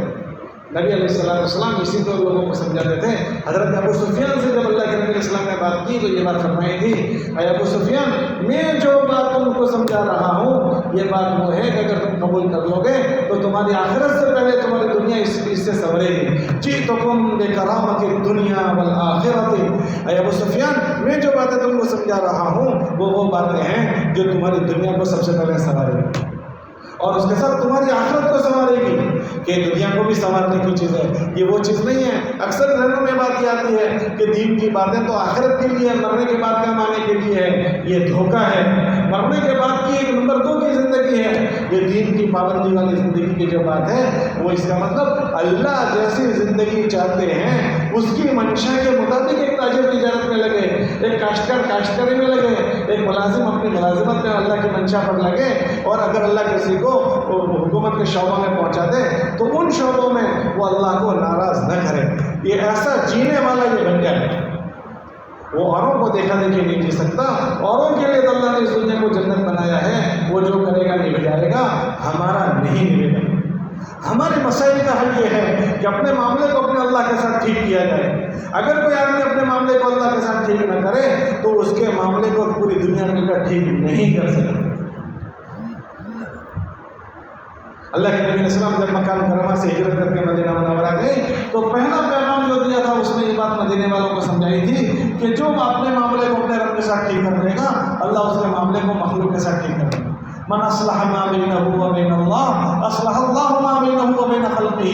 Speaker 1: نبی علیہ السلام اسی طور لوگوں کو سمجھاتے تھے. حضرت ابو سفیان سے جب اللہ کے نبی علیہ السلام نے بات کی تو یہ بات فرمائی تھی, اے ابو سفیان, میں جو بات تم کو سمجھا رہا ہوں یہ بات وہ ہے کہ اگر تم قبول کر لو گے تو تمہاری آخرت سے پہلے تمہاری دنیا اس سے سنورے گی. جئتکم بکرامۃ الدنیا والآخرۃ. اے ابو سفیان, میں جو باتیں تم کو سمجھا رہا ہوں وہ باتیں ہیں جو تمہاری دنیا کو سب سے پہلے سنوارے گی اور اس کے ساتھ تمہاری آخرت کو سنوارے گی. کہ دنیا کو بھی سنوارنے کی چیز ہے, یہ وہ چیز نہیں ہے. اکثر ذہنوں میں بات یہ آتی ہے کہ دین کی باتیں تو آخرت کے لیے, مرنے کے بعد کام آنے کے لیے ہے. یہ دھوکہ ہے. مرنے کے بعد کی ایک نمبر 2 کی زندگی ہے. یہ دین کی پابندی والی زندگی کی جو بات ہے وہ اس کا مطلب اللہ جیسی زندگی چاہتے ہیں اس کی منشا کے مطابق ایک تاجر تجارت میں لگے, ایک کاشتکار کاشتکاری میں لگے, ایک ملازم اپنی ملازمت میں اللہ کی منشا پر لگے. اور اگر اللہ کسی کو حکومت کے شعبوں میں پہنچا دے تو ان شعبوں میں وہ اللہ کو ناراض نہ کرے. یہ ایسا جینے والا یہ بن جائے. وہ اوروں کو دیکھا دیکھی نہیں جی سکتا. اوروں کے لیے اللہ نے اس دنیا کو جنت بنایا ہے. وہ جو کرے گا نبھ جائے گا, ہمارا نہیں نبھے گا. ہمارے مسائل کا حل یہ ہے کہ اپنے معاملے کو اپنے اللہ کے ساتھ ٹھیک کیا جائے. اگر کوئی آدمی اپنے معاملے کو اللہ کے ساتھ ٹھیک نہ کرے تو اس کے معاملے کو پوری دنیا مل کر ٹھیک نہیں کر سکتے. اللہ کے نبی علیہ السلام جب مکہ مکرمہ سے ہجرت کر کے مدینہ منورہ گئے تو پہلا پیغام جو دیا تھا اس میں یہ بات مدینے والوں کو سمجھائی تھی کہ جو اپنے معاملے کو اپنے رب کے ساتھ ٹھیک کر دے گا اللہ اس کے معاملے کو مخلوق کے ساتھ ٹھیک کر دے گا. من اصلح ما بینہ و بین اللہ اصلح اللہ ما بینہ و بین خلقہ.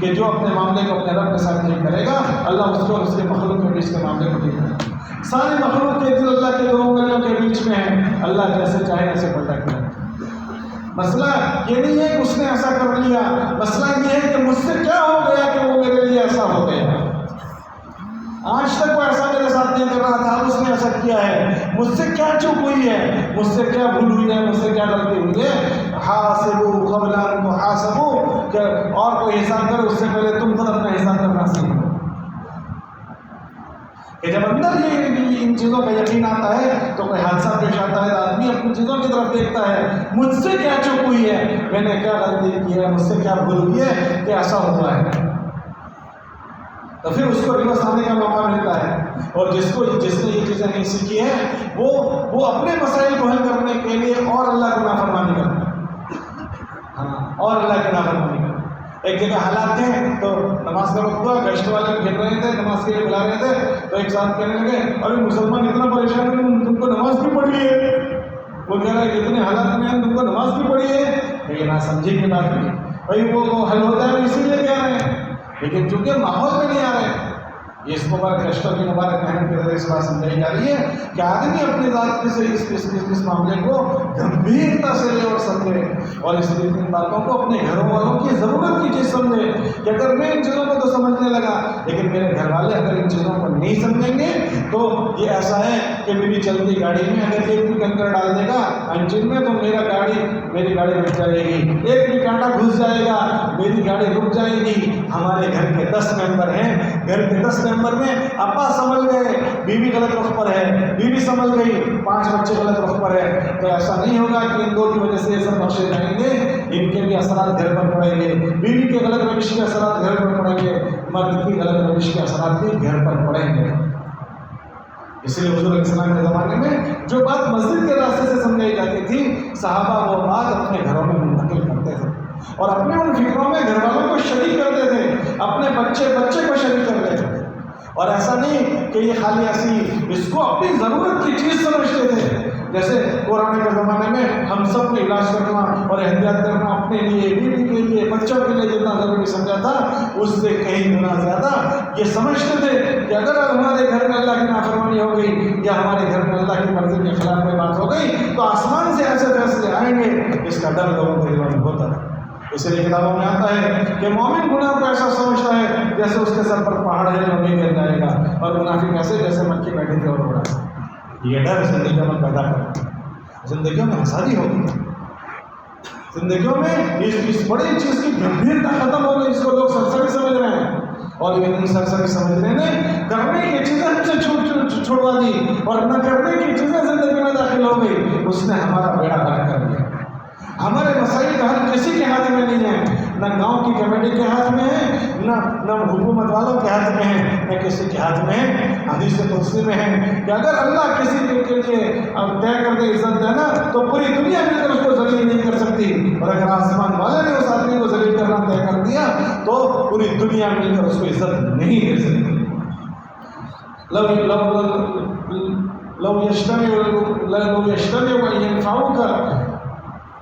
Speaker 1: کہ جو اپنے معاملے کو اپنے رب کے ساتھ ٹھیک کرے گا اللہ اس کو اور اس کے مخلوق کے بیچ کے معاملے کو ٹھیک کرے گا. سارے مخلوق کے دل اللہ کے دو انگلیوں کے بیچ میں ہے. اللہ جیسے چاہے ایسے پلٹا کرے. مسئلہ یہ نہیں ہے کہ اس نے ایسا کر لیا, مسئلہ یہ ہے کہ مجھ سے کیا ہو گیا کہ وہ میرے لیے ایسا ہو گیا. آج تک وہ ایسا میرے ساتھ نہیں کر رہا تھا, اس نے ایسا کیا ہے. مجھ سے کیا چوک ہوئی ہے, مجھ سے کیا بھول ہوئی ہے, مجھ سے کیا غلطی ہوئی ہے. حاسبوا قبل ان تحاسبوا, کہ اور کوئی حساب کرے اس سے پہلے تم خود اپنا حساب کرنا سیکھو. کہ جب اندر یہ ان چیزوں کا یقین آتا ہے تو کوئی حادثہ پیش آتا ہے آدمی اپنی چیزوں کی طرف دیکھتا ہے. مجھ سے کیا چوک ہوئی ہے, میں نے کیا غلطی کی ہے, مجھ سے کیا بھول ہوئی ہے کہ ایسا ہوا ہے. تو پھر اس کو ریورس آنے کا موقع ملتا ہے. اور جس نے یہ چیزیں نہیں سیکھی ہیں وہ اپنے مسائل کو حل کرنے کے لیے اور اللہ کی نافرمانی کرتا ہے. ہاں, اور اللہ کی نافرمانی کرتا ہے. ایک جگہ حالات تھے تو نماز کا وقت ہوا, گشت والے گھر رہے تھے, نماز کے لیے بلا رہے تھے. تو ایک صاحب کہنے لگے, ارے مسلمان اتنا پریشان ہے, تم کو نماز کیوں پڑھی ہے. وہ کہہ رہا ہے اتنے حالات میں تم کو نماز کیوں پڑھی ہے. یہ نہ سمجھی کی بات نہیں بھائی, وہ حل ہوتا ہے اسی لیے کہہ رہے ہیں. لیکن چونکہ ماحول میں نہیں آ رہے ہیں, یہ اس مبارک کشتوں کی مبارک محنت کے ذریعے اس بات سمجھائی جا رہی ہے کہ آدمی اپنی ذات سے اس معاملے کو گمبھیرتا سے لے اور سمجھے, اور اس لیے ان باتوں کو اپنے گھروں والوں کی ضرورت کی چیز سمجھے. کہ اگر میں ان چیزوں کو تو سمجھنے لگا لیکن میرے گھر والے اگر ان چیزوں کو نہیں سمجھیں گے تو یہ ایسا ہے کہ میری چلتی گاڑی میں اگر ایک بھی کنکر ڈال دے گا انجن میں تو میری گاڑی رک جائے گی. ایک بھی کانٹا گھس جائے گا میری گاڑی رک جائے گی. ہمارے گھر کے 10 ممبر ہیں, گھر کے 10 ممبر میں ابا سنبھل گئے, بیوی غلط رخ پر ہے, بیوی سنبھل گئی, 5 بچے غلط رخ پر ہے. تو ایسا نہیں ہوگا کہ ان 2 کی وجہ سے یہ سب بخشے جائیں گے. ان کے بھی اثرات گھر پر پڑیں گے. بیوی کے غلط روش کے اثرات گھر پر پڑیں گے, مرد کی غلط روش کے اثرات بھی گھر پر پڑیں گے. اس لیے حضور علیہ السلام کے زمانے میں جو بات مسجد کے راستے سے سمجھائی جاتی تھی صحابہ وہ بات اپنے گھروں میں منتقل کرتے تھے اور اپنے ان فکروں میں گھر والوں کو شریک کرتے تھے, اپنے بچے کو شریک کر لیتے تھے. اور ایسا نہیں کہ یہ خالی ایسی اس کو اپنی ضرورت کی چیز سمجھتے تھے. جیسے قرآن کے زمانے میں ہم سب کو علاج کرنا اور احتیاط کرنا اپنے لیے, بیوی کے لیے, بچوں کے لیے جتنا ضروری سمجھا تھا اس سے کہیں گنا زیادہ یہ سمجھتے تھے کہ اگر ہمارے گھر میں اللہ کی نافرمانی ہو گئی یا ہمارے گھر میں اللہ کی مرضی کے خلاف کوئی بات ہو گئی تو آسمان سے ایسے فیصلے آئیں گے. اس کا ڈر لوگوں کے دلوں میں ہوتا ہے. اس لیے کتابوں میں آتا ہے کہ مومن گناہ کو ایسا سمجھتا ہے جیسے اس کے سر پر پہاڑ ہے جو نہیں گر جائے گا, اور منافق ایسے جیسے مکھی بیٹھی تھی اور اڑا. یہ ڈر زندگیوں میں پیدا کرتا ہے. زندگیوں میں آزادی ہوگی, زندگیوں میں اس بڑی چیز کی گمبھیرتا ختم ہو گئی. اس کو لوگ سرسری سمجھ رہے ہیں اور یہ نہیں سرسری سمجھنے نے کرنے کی چیزیں ہم سے چھوڑوا دی اور نہ کرنے کی چیزیں زندگی میں داخل ہو گئی. اس نے ہمارا بیڑا غرق کر دیا. ہمارے مسائل کا حل کسی کے ہاتھ میں نہیں ہے. نہ گاؤں کی کمیٹی کے ہاتھ میں ہے، نہ حکومت والوں کے ہاتھ میں ہے، نہ کسی کے ہاتھ میں ہے۔ حدیث قدسی میں ہے کہ اگر اللہ کسی کے لیے طے کر دے عزت دینا تو پوری دنیا مل کر اس کو ذلیل نہیں کر سکتی، اور اگر آسمان والے نے اس آدمی کو ذلیل کرنا طے کر دیا تو پوری دنیا مل کر اس کو عزت نہیں دے سکتی۔ لو یجتمع ان ينفعوک،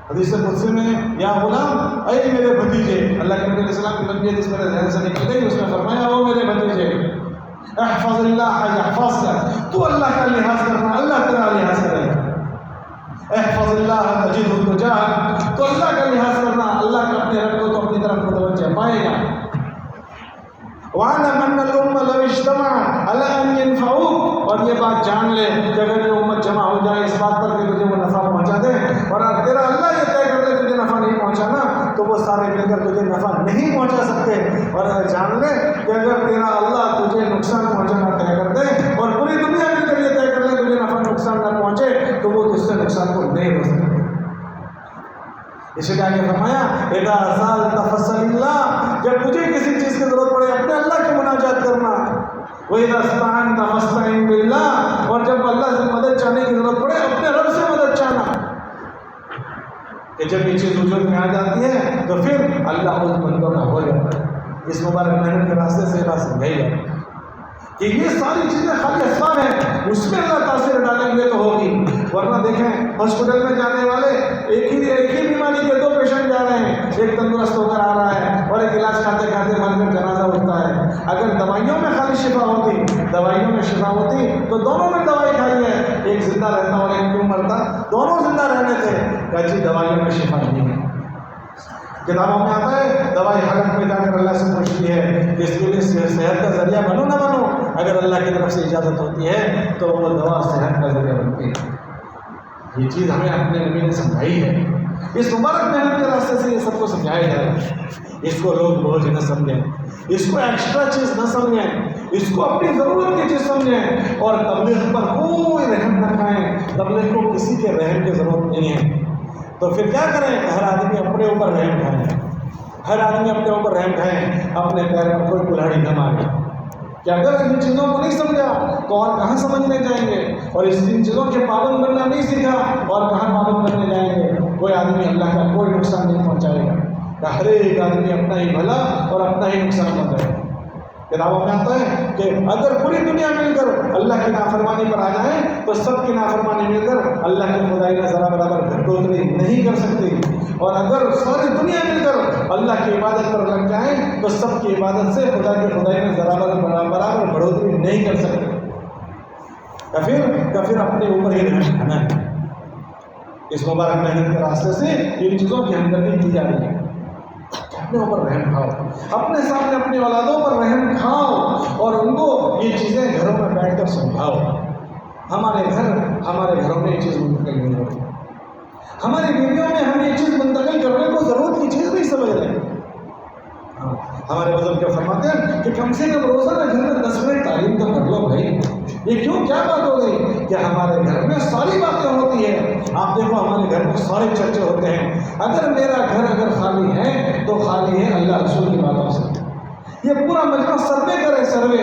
Speaker 1: حدیث قدسی میں یا غلام اے میرے بھتیجے، اللہ کے نبی علیہ السلام کی لمبی حدیث میرے ذہن سے نکل گئی، اس میں فرمایا او میرے بھتیجے احفظ اللہ یحفظک، تو اللہ کا لحاظ کرنا اللہ تیرا لحاظ کرے گا۔ احفظ اللہ تجدہ تجاہک، تو اللہ کا لحاظ کرنا اللہ کا اپنے رب کو تو اپنی طرف متوجہ پائے گا۔ وَعَلَمْ أَنَّ الْأُمَّ لَوْ اجْتَمَعَتْ عَلَىٰ أَن يَنفَعُوكَ، اور یہ بات جان لے کہ اگر یہ امت جمع ہو جائے اس بات پر کہ تجھے وہ نفع پہنچا دے، اور اگر تیرا اللہ یہ طے کر دے تجھے نفع نہیں پہنچانا تو وہ سارے مل کر تجھے نفع نہیں پہنچا سکتے، اور اگر جان لے کہ اگر تیرا اللہ تجھے نقصان پہنچانا طے کر دے اور پوری دنیا مل کر یہ طے کر لے تجھے نفع نقصان نہ پہنچے تو وہ تجھ سے نقصان کو نہیں ہو سکتے۔ اسی لیے آگے فرمایا اذا سألت فاسأل اللہ، جب تجھے کسی چیز کی ضرورت پڑے اپنے اللہ کی مناجات کرنا، وَإِذَا اسْتَعَنْتَ فَاسْتَعِنْ بِاللَّهِ، اور جب اللہ سے مدد چاہنے کی ضرورت پڑے اپنے رب سے مدد چاہنا، کہ جب یہ چیز وجود میں آ جاتی ہے تو پھر اللہ اس بندوں کا ہو جاتا ہے۔ اس مبارک محنت کے راستے سے بات سمجھائی جائے کہ یہ ساری چیزیں خالی اسباب ہیں، اس میں اللہ تاثیر ڈالیں گے تو ہوگی، ورنہ دیکھیں ہاسپٹل میں جانے والے ایک ہی بیماری کے دو پیشنٹ جا رہے ہیں، ایک تندرست ہو کر آ رہا ہے اور ایک علاج کھاتے کھاتے مر کر جنازہ اٹھتا ہے۔ اگر دوائیوں میں خالی شفا ہوتی تو دونوں نے دوائی کھائی ہے، ایک زندہ رہتا اور ایک کیوں مرتا، دونوں زندہ رہنے تھے، کہ دوائیوں میں شفا نہیں ہے۔ کتابوں میں آتا ہے دوائی حالت میں جا کر اللہ سے پوچھتی ہے کہ اس کے لیے صحت کا ذریعہ بنو نہ بنو، اگر اللہ کی طرف سے اجازت ہوتی ہے تو وہ دوا صحت کا ذریعہ بنتی ہے۔ یہ چیز ہمیں اپنے نبی نے سمجھائی ہے، اس مبارک محنت کے راستے سے یہ سب کو سمجھایا جائے، اس کو لوگ بوجھ نہ سمجھیں، اس کو ایکسٹرا چیز نہ سمجھیں، اس کو اپنی ضرورت کی چیز سمجھیں، اور تبلیغ پر کوئی رحم نہ کھائیں، تبلیغ کو کسی کے رحم کی ضرورت نہیں ہے۔ تو پھر کیا کریں؟ ہر آدمی اپنے اوپر رحم کھائیں، ہر آدمی اپنے اوپر رحم کھائیں، اپنے پیر پر کوئی کلاڑی نہ مارے، کہ اگر ان چیزوں کو نہیں سمجھا تو اور کہاں سمجھنے جائیں گے، اور ان چیزوں کے پابند بننا نہیں سیکھا اور کہاں پابند بننے جائیں گے۔ کوئی آدمی اللہ کا کوئی نقصان نہیں پہنچائے گا، کہ ہر ایک آدمی اپنا ہی بھلا اور اپنا ہی نقصان پہنچائے گا۔ کتابوں میں آتا ہے کہ اگر پوری دنیا مل کر اللہ کی نافرمانی پر آ جائیں تو سب کی نافرمانی مل کر اللہ کی خدائی میں ذرا برابر گھٹوتری نہیں کر سکتی، اور اگر ساری دنیا مل کر اللہ کی عبادت پر لگ جائیں تو سب کی عبادت سے خدا کی خدائی میں ذرا برابر بڑھوتری نہیں کر سکتے۔ پھر اپنے اوپر ہی رحم کھانا ہے۔ اس مبارک محنت کے راستے سے ان چیزوں کی ہمدردی کی جا رہی ہے، اپنے اوپر رحم کھاؤ، اپنے سامنے اپنی اولادوں پر رحم کھاؤ، اور ان کو یہ چیزیں گھروں میں بیٹھ کر سمجھاؤ۔ ہمارے گھروں میں یہ چیز منتقل نہیں ہو رہی، ہماری بیویوں میں ہم یہ چیز منتقل کرنے کو ضرورت کی چیز نہیں سمجھ رہے۔ ہمارے بزرگ کیا فرماتے ہیں کہ کم سے کم روزانہ گھر میں 10 منٹ تعلیم تو کر لو بھائی۔ یہ کیوں کیا بات ہو گئی کہ ہمارے گھر میں ساری باتیں ہوتی ہیں، آپ دیکھو ہمارے گھر میں سارے چرچے ہوتے ہیں، اگر میرا گھر اگر خالی ہے تو خالی ہے اللہ رسول کی باتوں سے۔ یہ پورا مجمع سروے کرے، سروے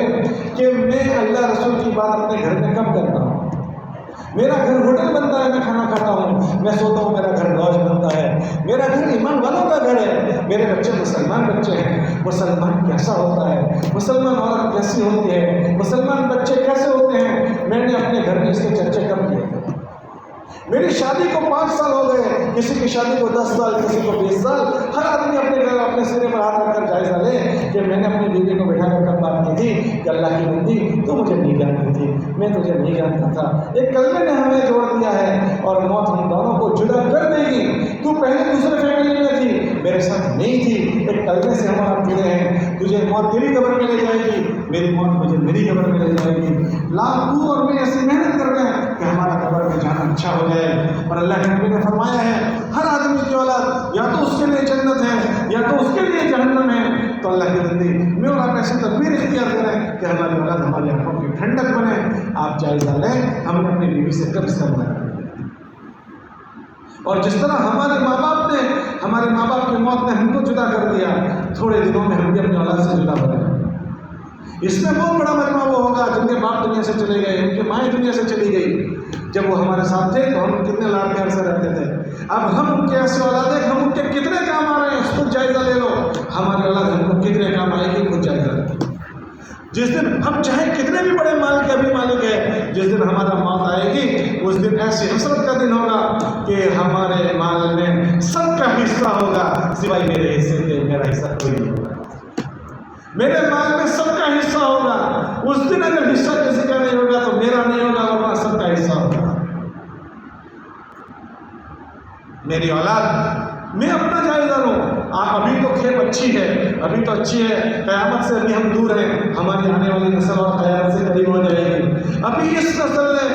Speaker 1: کہ میں اللہ رسول کی بات اپنے گھر میں کب کرتا ہوں۔ میرا گھر ہوٹل بنتا ہے، میں کھانا کھاتا ہوں، میں سوتا ہوں، میرا گھر لاج بنتا ہے، میرا گھر ایمان والوں کا گھر ہے، میرے بچے مسلمان بچے ہیں، مسلمان کیسا ہوتا ہے، مسلمان عورت کیسی ہوتی ہے، مسلمان بچے کیسے ہوتے ہیں، میں نے اپنے گھر میں اس کے چرچے کب کیے۔ میری شادی کو 5 سال ہو گئے، کسی کی شادی کو 10 سال، کسی کو 20 سال، ہر آدمی اپنے سینے پر ہاتھ رکھ کر جائزہ لے کہ میں نے اپنی بیوی کو بٹھا کر کب بات کی تھی کہ اللہ کی بندی تو مجھے نہیں جانتی تھی، میں تجھے نہیں جانتا تھا، ایک کلمے نے ہمیں جوڑ دیا ہے اور موت ہم دونوں کو جدا کر دے گی، تو پہلے دوسرے فیملی میں تھی، میرے ساتھ نہیں تھی، ایک کلمے سے ہمارا جڑے ہیں، تجھے موت تیری قبر میں لے جائے گی، میری موت مجھے میری قبر میں لے جائے گی، تو اور میں ایسی محنت کر رہے ہیں کہ ہمارا قبر میں جانا اچھا ہو جائے۔ اور اللہ کے نبی نے فرمایا ہے ہر آدمی کی اولاد یا تو اس کے لیے جنت ہے یا تو اس کے لیے جہنم ہے۔ تو اللہ کی بندی میں اور آپ ایسی تدبیر اختیار کریں کہ ہماری اولاد ہماری آنکھوں کی ٹھنڈک بنے۔ آپ جائزہ لیں ہم نے اپنی بیوی سے کب استعمال کریں، اور جس طرح ہمارے ماں باپ کی موت نے ہم کو جدا کر دیا، تھوڑے دنوں میں ہم بھی اپنی اولاد سے جدا ہو گئے۔ اس میں بہت بڑا مجمع وہ ہوگا جن کے باپ دنیا سے چلے گئے، ان کی مائیں دنیا سے چلی گئی۔ جب وہ ہمارے ساتھ تھے تو ہم کتنے لاڈ پیار سے رہتے تھے، اب ہم ان کے ایسے اولاد ہیں، ہم ان کے کتنے کام آ رہے ہیں، اس کو جائزہ لے لو۔ ہماری اولاد ہم کو کتنے کام آئے گی، خود جائزہ لے لو۔ جس دن ہم چاہے کتنے بھی بڑے مال کے ابھی مالک ہے، جس دن ہمارا موت آئے گی اس دن ایسی حسرت کا دن ہوگا کہ ہمارے مال میں سب کا حصہ ہوگا سوائے میرے حصے کے، میرا حصہ کوئی نہیں ہوگا۔ میرے مال میں سب کا حصہ ہوگا، اس دن اگر حصہ کسی کا نہیں ہوگا تو میرا نہیں ہوگا، ورنہ سب کا حصہ ہوگا۔ میری اولاد، میں اپنا جائزہ لوں۔ ابھی تو کھیپ اچھی ہے، ابھی تو اچھی ہے، قیامت سے ابھی ہم دور ہیں، ہماری آنے والی نسل اور قیامت سے قریب ہو جائے گی۔ ابھی اس نسل نے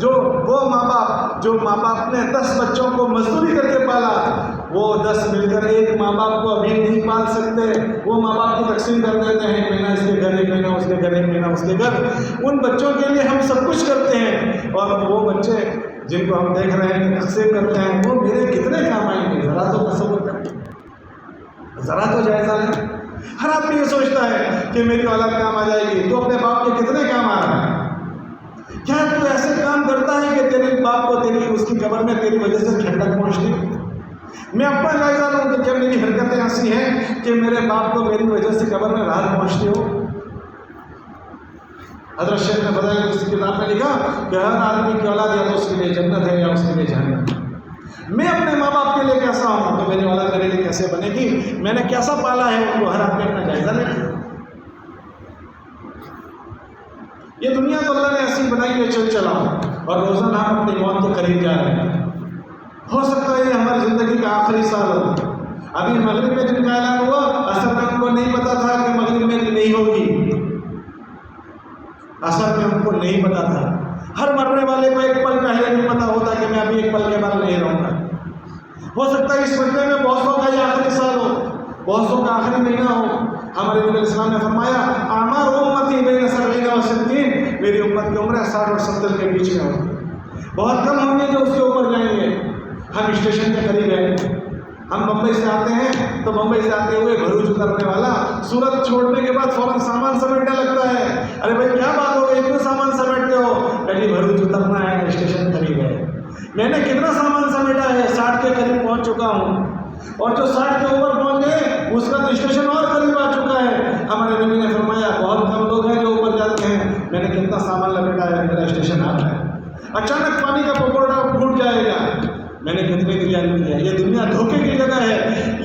Speaker 1: جو ماں باپ نے 10 بچوں کو مزدوری کر کے پالا، وہ 10 مل کر ایک ماں باپ کو ابھی نہیں پال سکتے۔ وہ ماں باپ کو تقسیم کر دیتے ہیں، ایک مہینہ اس کے گھر، ایک مہینہ اس کے گھر، ایک مہینہ اس کے گھر۔ ان بچوں کے لیے ہم سب کچھ کرتے ہیں، اور وہ بچے جن کو ہم دیکھ رہے ہیں کہ تقسیم کرتے ہیں، وہ میرے کتنے کام آئیں گے، ذرا تو تصور کریں، ذرا تو جائزہ لیں۔ ہر آدمی یہ سوچتا ہے کہ میری اولاد کام آ جائے گی، تو اپنے باپ کے کتنے کام آ رہا ہے؟ کیا تو ایسے کام کرتا ہے کہ تیرے باپ کو اس کی قبر میں تیری وجہ سے ٹھنڈک پہنچتی؟ میں اپنا جائزہ لوں کہ کیا میری حرکتیں ایسی ہیں کہ میرے باپ کو میری وجہ سے قبر میں راحت پہنچتی ہو؟ حضرت شیخ نے بتایا کہ اس کتاب میں لکھا کہ ہر آدمی کی اولاد یا تو اس کے لیے جنت ہے یا اس کے لیے جہنم۔ میں اپنے ماں باپ کے لیے کیسا ہوں تو میری اولاد میرے لیے کیسے بنے گی، میں نے کیسا پالا ہے ان کو، ہر آدمی اپنا جائزہ لے۔ یہ دنیا تو اللہ نے ایسی بنائی ہے چل چلا، اور روزانہ ہم اپنی موت کے قریب جا رہے ہیں۔ ہو سکتا ہے یہ ہماری زندگی کا آخری سال ہو۔ ابھی مغرب میں دن کا اعلان ہوا، اصل میں ان کو نہیں پتا تھا کہ مغرب میں نہیں ہوگی، اصل میں ان کو نہیں پتا تھا۔ ہر مرنے والے کو ایک پل پہلے نہیں پتا ہوتا کہ میں ابھی ایک پل کے بعد نہیں رہوں گا۔ ہو سکتا ہے اس مہینے میں بہتوں کا یہ آخری سال ہو، بہتوں کا آخری مہینہ ہو۔ ہمارے نبی علیہ السلام نے فرمایا اعمار امتی بین 70 و 60، میری امت کی عمریں 60 اور 70 کے بیچ میں ہوگی۔ بہت کم ہوں گے جو اس کے اوپر جائیں گے۔ ہم اسٹیشن کے قریب ہیں، ہم بمبئی سے آتے ہیں تو بمبئی سے آتے ہوئے بھروچ اترنے والا سورت چھوڑنے کے بعد فوراً سامان سمیٹنے لگتا ہے۔ ارے بھائی کیا بات ہو گئی، اتنے سامان سمیٹتے ہو؟ پہلے بھروچ اترنا ہے، اسٹیشن قریب ہے۔ میں نے کتنا سامان سمیٹا ہے، 60 کے قریب پہنچ چکا ہوں، اور جو 60 کے اوپر پہنچ گئے اس کا تو اسٹیشن اور قریب آ چکا ہے۔ ہمارے نبی نے فرمایا بہت کم لوگ ہیں جو اوپر جاتے ہیں، میں نے کتنا سامان لپیٹا ہے، میرا اسٹیشن آ رہا ہے۔ اچانک پانی کا پکوڑا پھوٹ جائے گا، میں نے کتنی تیاری کی ہے۔ یہ دنیا دھوکے کی جگہ ہے،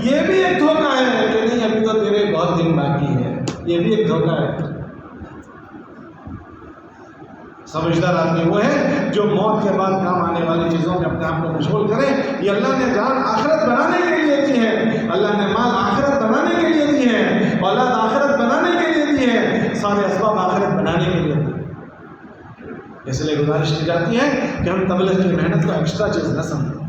Speaker 1: یہ بھی ایک دھوکہ ہے کہ نہیں ابھی تو تیرے بہت دن باقی ہے، یہ بھی ایک دھوکہ ہے۔ سمجھدار آدمی وہ ہے جو موت کے بعد کام آنے والی چیزوں میں اپنے آپ کو مشغول کرے۔ یہ اللہ نے جان آخرت بنانے کے لیے دی ہے، اللہ نے مال آخرت بنانے کے لیے دی ہے، اولاد آخرت بنانے کے لیے دی ہے، سارے اسباب آخرت بنانے کے لیے دی ہے۔ اس لیے گزارش کی جاتی ہے کہ ہم تبلیغ کی محنت کو ایکسٹرا چیز نہ سمجھیں۔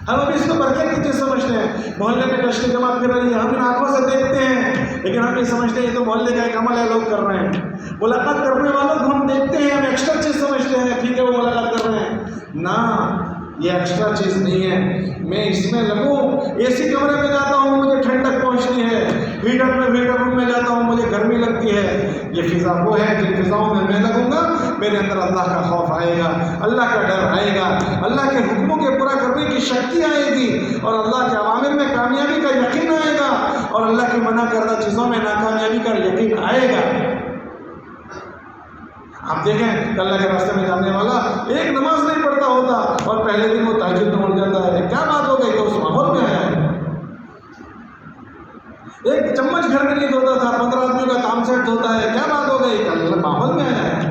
Speaker 1: ہم ابھی اس کو برکت کی چیز سمجھتے ہیں، محلے میں کشتی جماعت کر رہی ہے، ہم ان آنکھوں سے دیکھتے ہیں، لیکن ہم یہ سمجھتے ہیں یہ تو محلے کا ایک عمل ہے، لوگ کر رہے ہیں۔ ملاقات کرنے والوں کو ہم دیکھتے ہیں، ہم ایکسٹرا چیز سمجھتے ہیں، ٹھیک ہے وہ ملاقات کر رہے ہیں، نہ یہ ایکسٹرا چیز نہیں ہے۔ میں اس میں لگوں، اے سی کمرے میں جاتا ہوں مجھے ٹھنڈک پہنچتی ہے، ہیٹر روم میں جاتا ہوں مجھے گرمی لگتی ہے۔ یہ فضا وہ ہے جن فضاؤں میں لگوں گا، میرے اندر اللہ کا خوف آئے گا، اللہ کا ڈر آئے گا، اللہ کے حکموں کے پورا کرنے کی شکتی آئے گی، اور اللہ کے اوامر میں کامیابی کا یقین آئے گا، اور اللہ کی منع کردہ چیزوں میں ناکامیابی کا یقین آئے گا۔ آپ دیکھیں کہ اللہ کے راستے میں جانے والا ایک نماز نہیں پڑھتا ہوتا اور پہلے دن وہ تہجد میں اٹھ جاتا ہے، کیا بات ہو گئی کہ اس ماحول میں آیا ہے۔ ایک چمچ گھر میں نہیں دھوتا تھا، 15 آدمیوں کا کام سیٹ ہوتا ہے، کیا بات ہو گئی کہ اللہ ماحول میں آیا ہے۔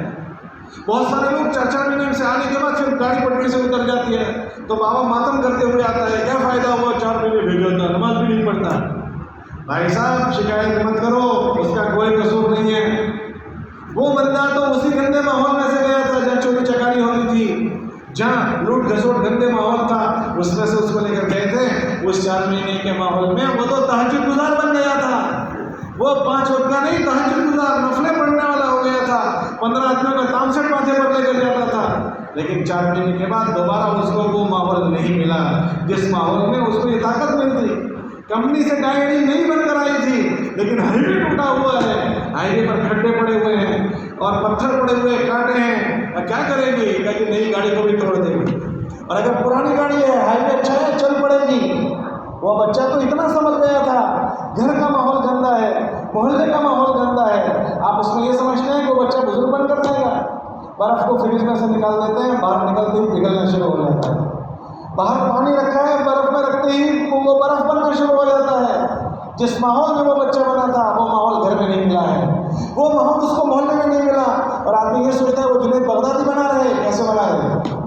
Speaker 1: بہت سارے لوگ 4 مہینے سے آنے کے بعد پھر گاڑی پٹری سے اتر جاتی ہے تو بابا ماتم کرتے ہوئے آتا ہے، کیا فائدہ ہوا 4 مہینے بھیجا تھا، نماز بھی نہیں پڑھتا۔ بھائی صاحب شکایت مت کرو، اس کا کوئی قصور نہیں ہے۔ وہ بندہ تو اسی گندے ماحول میں سے گیا تھا جہاں چوری چکاری ہوتی تھی، جہاں لوٹ گھسوٹ گندے ماحول تھا، اس میں سے اس کو لے کر گئے تھے۔ اس 4 مہینے کے ماحول میں وہ تو تہجد گزار بن گیا تھا، وہ 5 وقت کا نہیں، تہجد گزار نفلیں پڑھنے والا ہو گیا تھا، 15 آدمیوں کا تامسٹ ماتھے پر لے کر جاتا تھا، لیکن 4 مہینے کے بعد دوبارہ اس کو وہ ماحول نہیں ملا جس ماحول میں اس کو یہ طاقت ملی تھی۔ کمپنی سے گاڑی نہیں بن کر آئی تھی، لیکن ہائی وے ٹوٹا ہوا ہے، ہائی وے پر کھڈے پڑے ہوئے ہیں اور پتھر پڑے ہوئے کانٹے ہیں، کیا کرے گی؟ کہ نئی گاڑی کو بھی توڑ دے گی، اور اگر پرانی گاڑی ہے، ہائی وے اچھا ہے، چل پڑے گی۔ وہ بچہ تو اتنا سمجھ گیا تھا، گھر کا ماحول گندا ہے، محلے کا ماحول گندا ہے، آپ اس میں یہ سمجھتے ہیں کہ وہ بچہ بزرگ بن کر جائے گا۔ برف کو فریج میں سے نکال دیتے ہیں، باہر نکلتے ہی پگھلنا شروع ہو جاتا ہے۔ باہر پانی رکھا ہے، برف میں رکھتے ہی وہ برف بننا شروع ہو جاتا ہے۔ جس ماحول میں وہ بچہ بنا تھا وہ ماحول گھر میں نہیں ملا ہے، وہ ماحول اس کو محلے میں نہیں ملا، اور آدمی یہ سوچتا ہے وہ جنید بغدادی بنا رہے ہیں، کیسے بنا رہے ہیں؟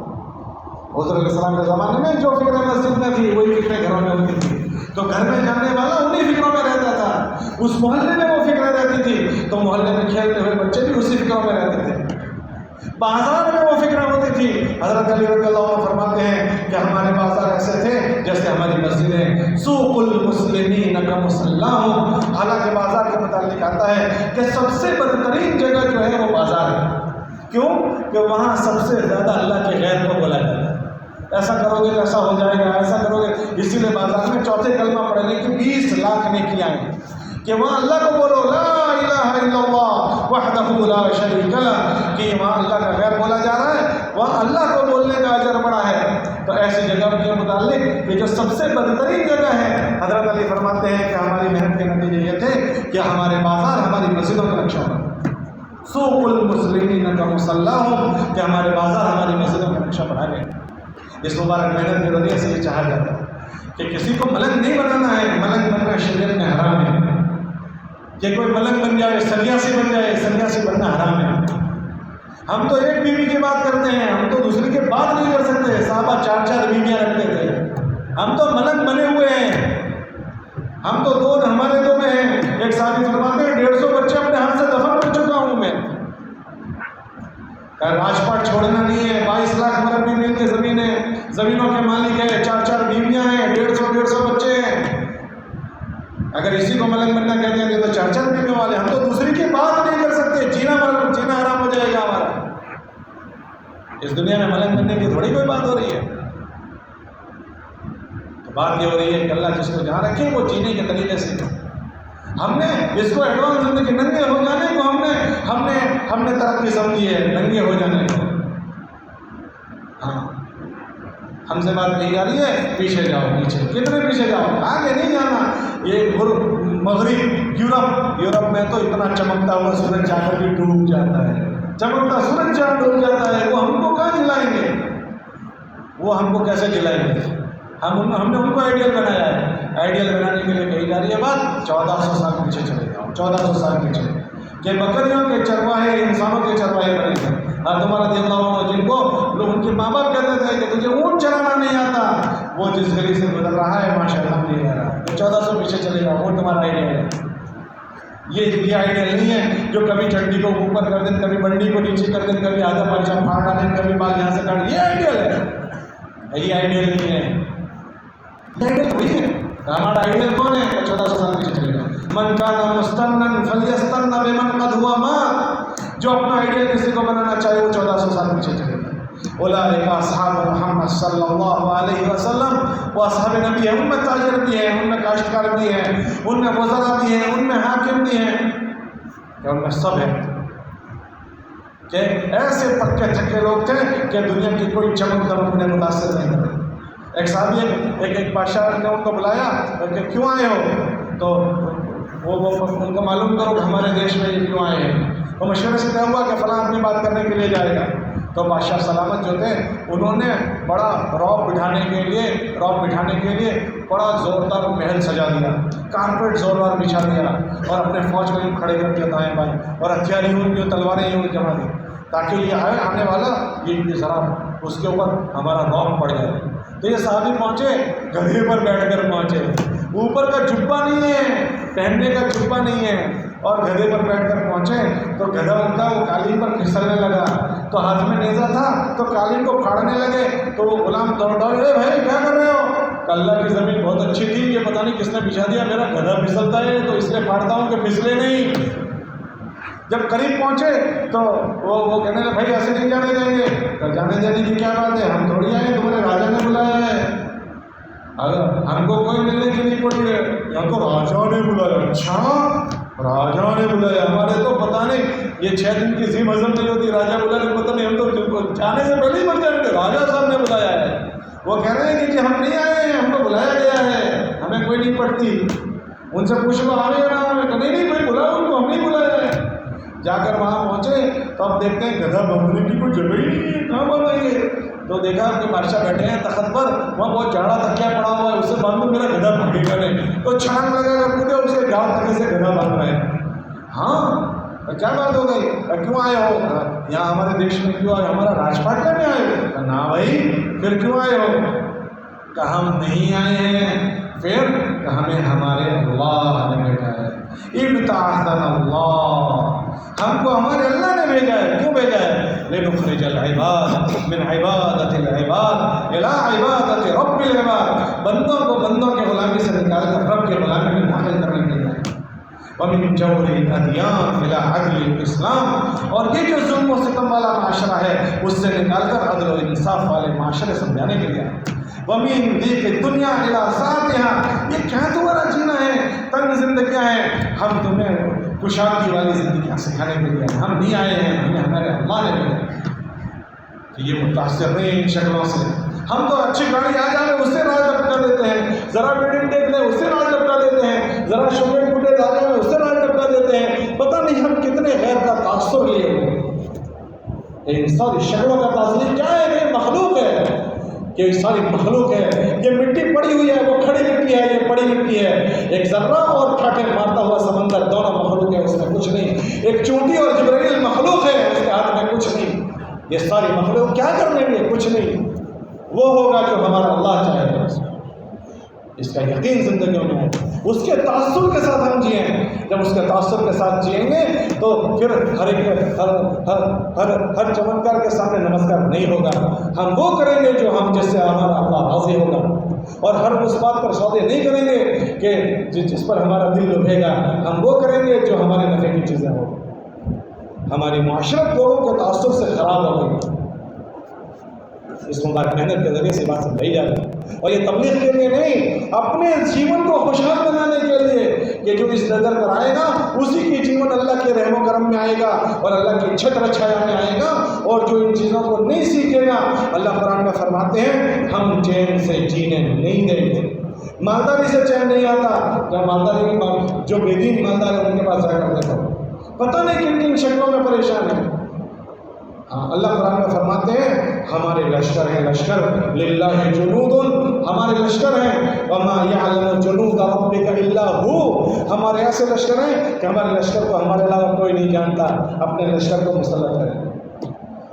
Speaker 1: حضور علیہ السلام کے زمانے میں جو فکر مسجد میں تھی وہی فکریں گھروں میں ہوتی تھی، تو گھر میں جانے والا انہی فکروں میں رہتا تھا، اس محلے میں وہ فکریں رہتی تھی تو محلے میں کھیلتے ہوئے بچے بھی اسی فکروں میں رہتے تھے، بازار میں وہ فکریں ہوتی تھی۔ حضرت علی رضی اللہ عنہ فرماتے ہیں کہ ہمارے بازار ایسے تھے جیسے ہماری مسجدیں، سوق المسلمین کا مصلاہم، حالانکہ بازار کے متعلق آتا ہے کہ سب سے بدترین جگہ جو ہے وہ بازار ہے، کیوں کہ وہاں سب سے زیادہ اللہ کے غیر کو بولا جاتا ہے، ایسا کرو گے تو ایسا ہو جائے گا، ایسا کرو گے، اسی لیے بازار میں چوتھے کلمہ پڑھنے کی 20 لاکھ نیکیاں ہیں کہ وہاں اللہ کو بولو لا الہ الا اللہ وحدہ لا شریک لہ، کہ وہاں اللہ کا غیر بولا جا رہا ہے، وہاں اللہ کو بولنے کا اجر بڑا ہے۔ تو ایسی جگہ کے متعلق یہ جو سب سے بدترین جگہ ہے، حضرت علی فرماتے ہیں کہ ہماری محنت کے نتیجے یہ تھے کہ ہمارے بازار ہماری مسجدوں کا نقشہ بنا، سوق المسلمین کا مصلاہم، کہ ہمارے بازار ہماری مسجدوں کا نقشہ بنا گئے۔ اس مبارک محنت کے ذریعے سے یہ چاہا جاتا ہے کہ کسی کو ملنگ نہیں بنانا ہے، ملنگ بننا شریعت میں حرام ہے، کہ کوئی ملنگ بن جائے، سنیاسی بن جائے، سنیاسی بننا حرام ہے۔ ہم تو ایک بیوی کی بات کرتے ہیں، ہم تو دوسری کی بات نہیں کر سکتے، صحابہ 4 بیویاں رکھتے تھے، ہم تو ملنگ بنے ہوئے ہیں، ہم تو دو ہمارے دو میں ہیں۔ ایک صحابی فرماتے ہیں 150 بچے اپنے ہاتھ سے دفن کر چکا ہوں میں، راجپاٹ چھوڑنا نہیں ہے، 22 لاکھ مربی مل کے زمینوں کے مالک ہیں، 4 بیویاں ہیں، 150 بچے ہیں، اگر اسی کو ملنگ بننا کہتے ہیں تو 4 بیویوں والے، ہم تو دوسری کی بات نہیں کر سکتے، جینا حرام ہو جائے گا ہمارا۔ اس دنیا میں ملنگ بننے کی تھوڑی کوئی بات ہو رہی ہے، تو بات یہ ہو رہی ہے کہ اللہ جس کو جہاں رکھے وہ جینے کے طریقے سے، ہم نے اس کو ایڈوانس زندگی ننگے ہو جانے کو ہم نے ترقی سمجھی ہے، ننگے ہو جانے کو۔ ہاں، ہم سے بات نہیں جا رہی ہے پیچھے جاؤ، پیچھے کتنے پیچھے جاؤ، آگے نہیں جانا۔ یہ مغرب یورپ میں تو اتنا چمکتا ہوا سورج جا کر بھی ڈوب جاتا ہے، چمکتا سورج جہاں ڈوب جاتا ہے، وہ ہم کو کہاں جلائیں گے، وہ ہم کو کیسے جلائیں گے؟ ہم نے ان کو آئیڈیل بنایا ہے، آئیڈیل بنانے کے لیے کہی جا رہی ہے بات 1400 سال پیچھے چلے جاؤ، 1400 سال پیچھے، کہ بکریوں کے چرواہے انسانوں کے چرواہے بنے تھے۔ تمہارا رضی اللہ عنہ جن کو لوگ ان کے ماں باپ کہتے تھے کہ تجھے اونٹ چرانا نہیں آتا، وہ جس گلی سے گزر رہا ہے ماشاء اللہ نہیں آ رہا، تو 1400 پیچھے چلے گا، وہ تمہارا آئیڈیل ہے۔ یہ آئیڈیل نہیں ہے جو کبھی چڈی کو اوپر کر دیں، کبھی بنڈی کو نیچے کر دیں، کبھی آدھا پائجہ پھاڑ ڈالیں، کبھی بال یہاں سے کاٹ، یہ آئیڈیل ہے، یہ آئیڈیل نہیں ہے، یہ آئیڈیل نہیں ہے۔ ہمارا آئیڈیل کون ہے؟ 1400 سال پیچھے چلے گا۔ من کان مستنن فلیستن بمن قد هو مات، جو اپنا آئیڈیل کسی کو بنانا چاہے وہ 1400 سال پیچھے چلے گا۔ اولئک اصحاب محمد صلی اللہ علیہ وسلم، وہ اصحاب نبی ہیں، ان میں تاجر بھی ہیں، ان میں کاشتکار بھی ہیں، ان میں وزراء بھی ہیں، ان میں حاکم بھی ہیں، ان میں سب ہیں، کہ ایسے پکے تھکے لوگ تھے کہ دنیا کی کوئی چمک دمک انہیں متاثر نہیں کرتی۔ ایک صحابی ایک بادشاہ نے ان کو بلایا کہ کیوں آئے ہو، تو وہ ان کو معلوم کرو کہ ہمارے دیش میں یہ کیوں آئے ہیں۔ وہ مشورے سے طے ہوا کہ فلاں آدمی بات کرنے کے لیے جائے گا، تو بادشاہ سلامت جو تھے انہوں نے بڑا رعب بٹھانے کے لیے بڑا زوردار محل سجا دیا، کارپیٹ زوردار بچھا دیا، اور اپنے فوج کو یوں کھڑے کر کے دائیں بائیں، اور ہتھیار یوں تلواریں یوں جما دی، تاکہ یہ آنے والا یہ ذرا اس کے اوپر ہمارا رعب پڑ جائے۔ تو یہ صحابی پہنچے، گدھے پر بیٹھ کر پہنچے، اوپر کا جبہ نہیں ہے، پہننے کا جبہ نہیں ہے، اور گدھے پر بیٹھ کر پہنچے تو گدھا ان کا وہ قالین پر پھسلنے لگا، تو ہاتھ میں نیزہ تھا تو قالین کو پھاڑنے لگے، تو وہ غلام دوڑ اے بھائی کیا کر رہے ہو؟ اللہ کی زمین بہت اچھی تھی، یہ پتہ نہیں کس نے بچھا دیا، میرا گدھا پھسلتا ہے تو اس لیے پھاڑتا ہوں کہ پھسلے نہیں۔ جب قریب پہنچے تو وہ کہنے لگے بھائی ایسے نہیں جانے دیں گے۔ تو جانے دینے کی کیا بات ہے، ہم تھوڑی آئے، تمہارے راجا نے بلایا ہے، ہم کو کوئی ملنے کی نہیں پڑی ہے، یہاں تو راجا نے بلایا۔ اچھا راجا نے بلایا، ہمارے تو پتہ نہیں، یہ 6 دن کی ذیم ہضم نہیں ہوتی، راجا بلانے پتہ نہیں، ہم تو جانے سے پہلے ہی مر جائیں گے، راجا صاحب نے بلایا ہے۔ وہ کہہ رہے ہیں کہ ہم نہیں آئے ہیں، ہم کو بلایا گیا ہے، ہمیں کوئی نہیں پڑتی۔ ان سے پوچھ لو آئے نا، ہمیں نہیں بھائی بلاؤ ان کو، ہم نہیں بلایا ہے۔ جا کر وہاں پہنچے تو اب دیکھتے ہیں گدھا باندھنے کی کوئی جگہ ہی نہیں ہے، کہاں باندھیں گے؟ تو دیکھا کہ بادشاہ بیٹھے ہیں تخت پر، وہاں بہت جاڑا تکیا پڑا ہوا ہے، اسے باندھو میرا گدھا بھاگے گا نہیں۔ تو چھلانگ لگا کر کودے، اسے جاڑ تکے سے گدھا باندھ رہے ہیں۔ ہاں کیا بات ہو گئی، کیوں آئے ہو یہاں ہمارے دیش میں، کیوں آئے، ہمارا راج پاٹ لینے آئے ہو؟ نہ بھائی، پھر کیوں آئے ہو؟ کہ ہم نہیں آئے ہیں، پھر کہ ہمیں ہمارے اللہ نے بھیجا ہے، ابتعثنا اللہ، ہم کو ہمارے اللہ نے بھیجا ہے۔ کیوں بھیجا ہے؟ لنخرج العباد من عبادت العباد الى عبادت رب العباد، بندوں کو بندوں کے غلامی سے نکال کر رب کے غلامی میں داخل کرنے کے لیے۔ ومن جور الادیان الى عدل الاسلام، اور یہ جو ظلم و ستم والا معاشرہ ہے اس سے نکال کر عدل و انصاف والے معاشرے سمجھانے کے لیے۔ ومن ضیق الدنیا الى سعتها، یہ کیا تمہارا جینا ہے، تنگ زندگیاں ہیں، ہم تمہیں کشادگی والی زندگیاں سکھانے کے لیے۔ ہم نہیں آئے ہیں، ہمیں ہمارے اللہ نے بھیجا۔ کہ یہ متاثر نہیں ان شکلوں سے، ہم تو اچھی گاڑی آ جائے اس سے راج ٹپکا دیتے ہیں، ذرا بلڈنگ دیکھ لیں اس سے راج ٹپکا دیتے ہیں، ذرا شوگر فوٹیج آ جائے اس سے راج ٹپکا دیتے ہیں، پتہ نہیں ہم کتنے غیر کا تاثر لیے ہوئے۔ ان ساری شکلوں کا تاثر کیا ہے؟ یہ مخلوق ہے، یہ ساری مخلوق ہے، یہ مٹی پڑی ہوئی ہے، وہ کھڑی مٹی ہے، یہ پڑی مٹی ہے، ایک ذرہ اور ٹھاٹھے مارتا ہوا سمندر، دونوں مخلوق ہے، اس میں کچھ نہیں، ایک چونٹی اور جبرائیل مخلوق ہے، اس کے ہاتھ میں کچھ نہیں۔ یہ ساری مخلوق کیا کر لیں گے؟ کچھ نہیں، وہ ہوگا جو ہمارا اللہ چاہے گا، اس کا یقین زندگیوں میں ہے، اس کے تاثر کے ساتھ ہم جئیں۔ جب اس کے تاثر کے ساتھ جئیں گے تو پھر ہر چمتکار کے سامنے نمسکار نہیں ہوگا، ہم وہ کریں گے جو ہم جس سے ہمارا اللہ راضی ہوگا، اور ہر اس بات پر سودے نہیں کریں گے کہ جس پر ہمارا دل لبھے گا، ہم وہ کریں گے جو ہمارے نفع کی چیزیں ہوں۔ ہماری معاشرت لوگوں کے تاثر سے خراب ہو گئی، اس مبارک محنت کے ذریعے سے بات سمجھائی جا رہی ہے، اور یہ تبلیغ کے لیے نہیں، اپنے جیون کو خوشحال بنانے کے لیے کہ جو اس نظر پر آئے گا اسی کی جیون اللہ کے رحم و کرم میں آئے گا اور اللہ کی چھتر چھایا میں آئے گا، اور جو ان چیزوں کو نہیں سیکھے گا، اللہ قرآن میں فرماتے ہیں ہم چین سے جینے نہیں دیں گے۔ مالداری سے چین نہیں آتا، جب مالداری جو بے دین مالدار ہے ان کے پاس جا کر دیکھو، پتہ نہیں کن کن شکلوں میں پریشان ہے۔ اللہ قرآن میں فرماتے ہیں ہمارے لشکر ہیں، لشکر للہ جنود، ہمارے لشکر ہیں، وما یعلم جنود ربک الا ہو، ہمارے ایسے لشکر ہیں کہ ہمارے لشکر کو ہمارے علاوہ کوئی نہیں جانتا، اپنے لشکر کو مسلط کریں۔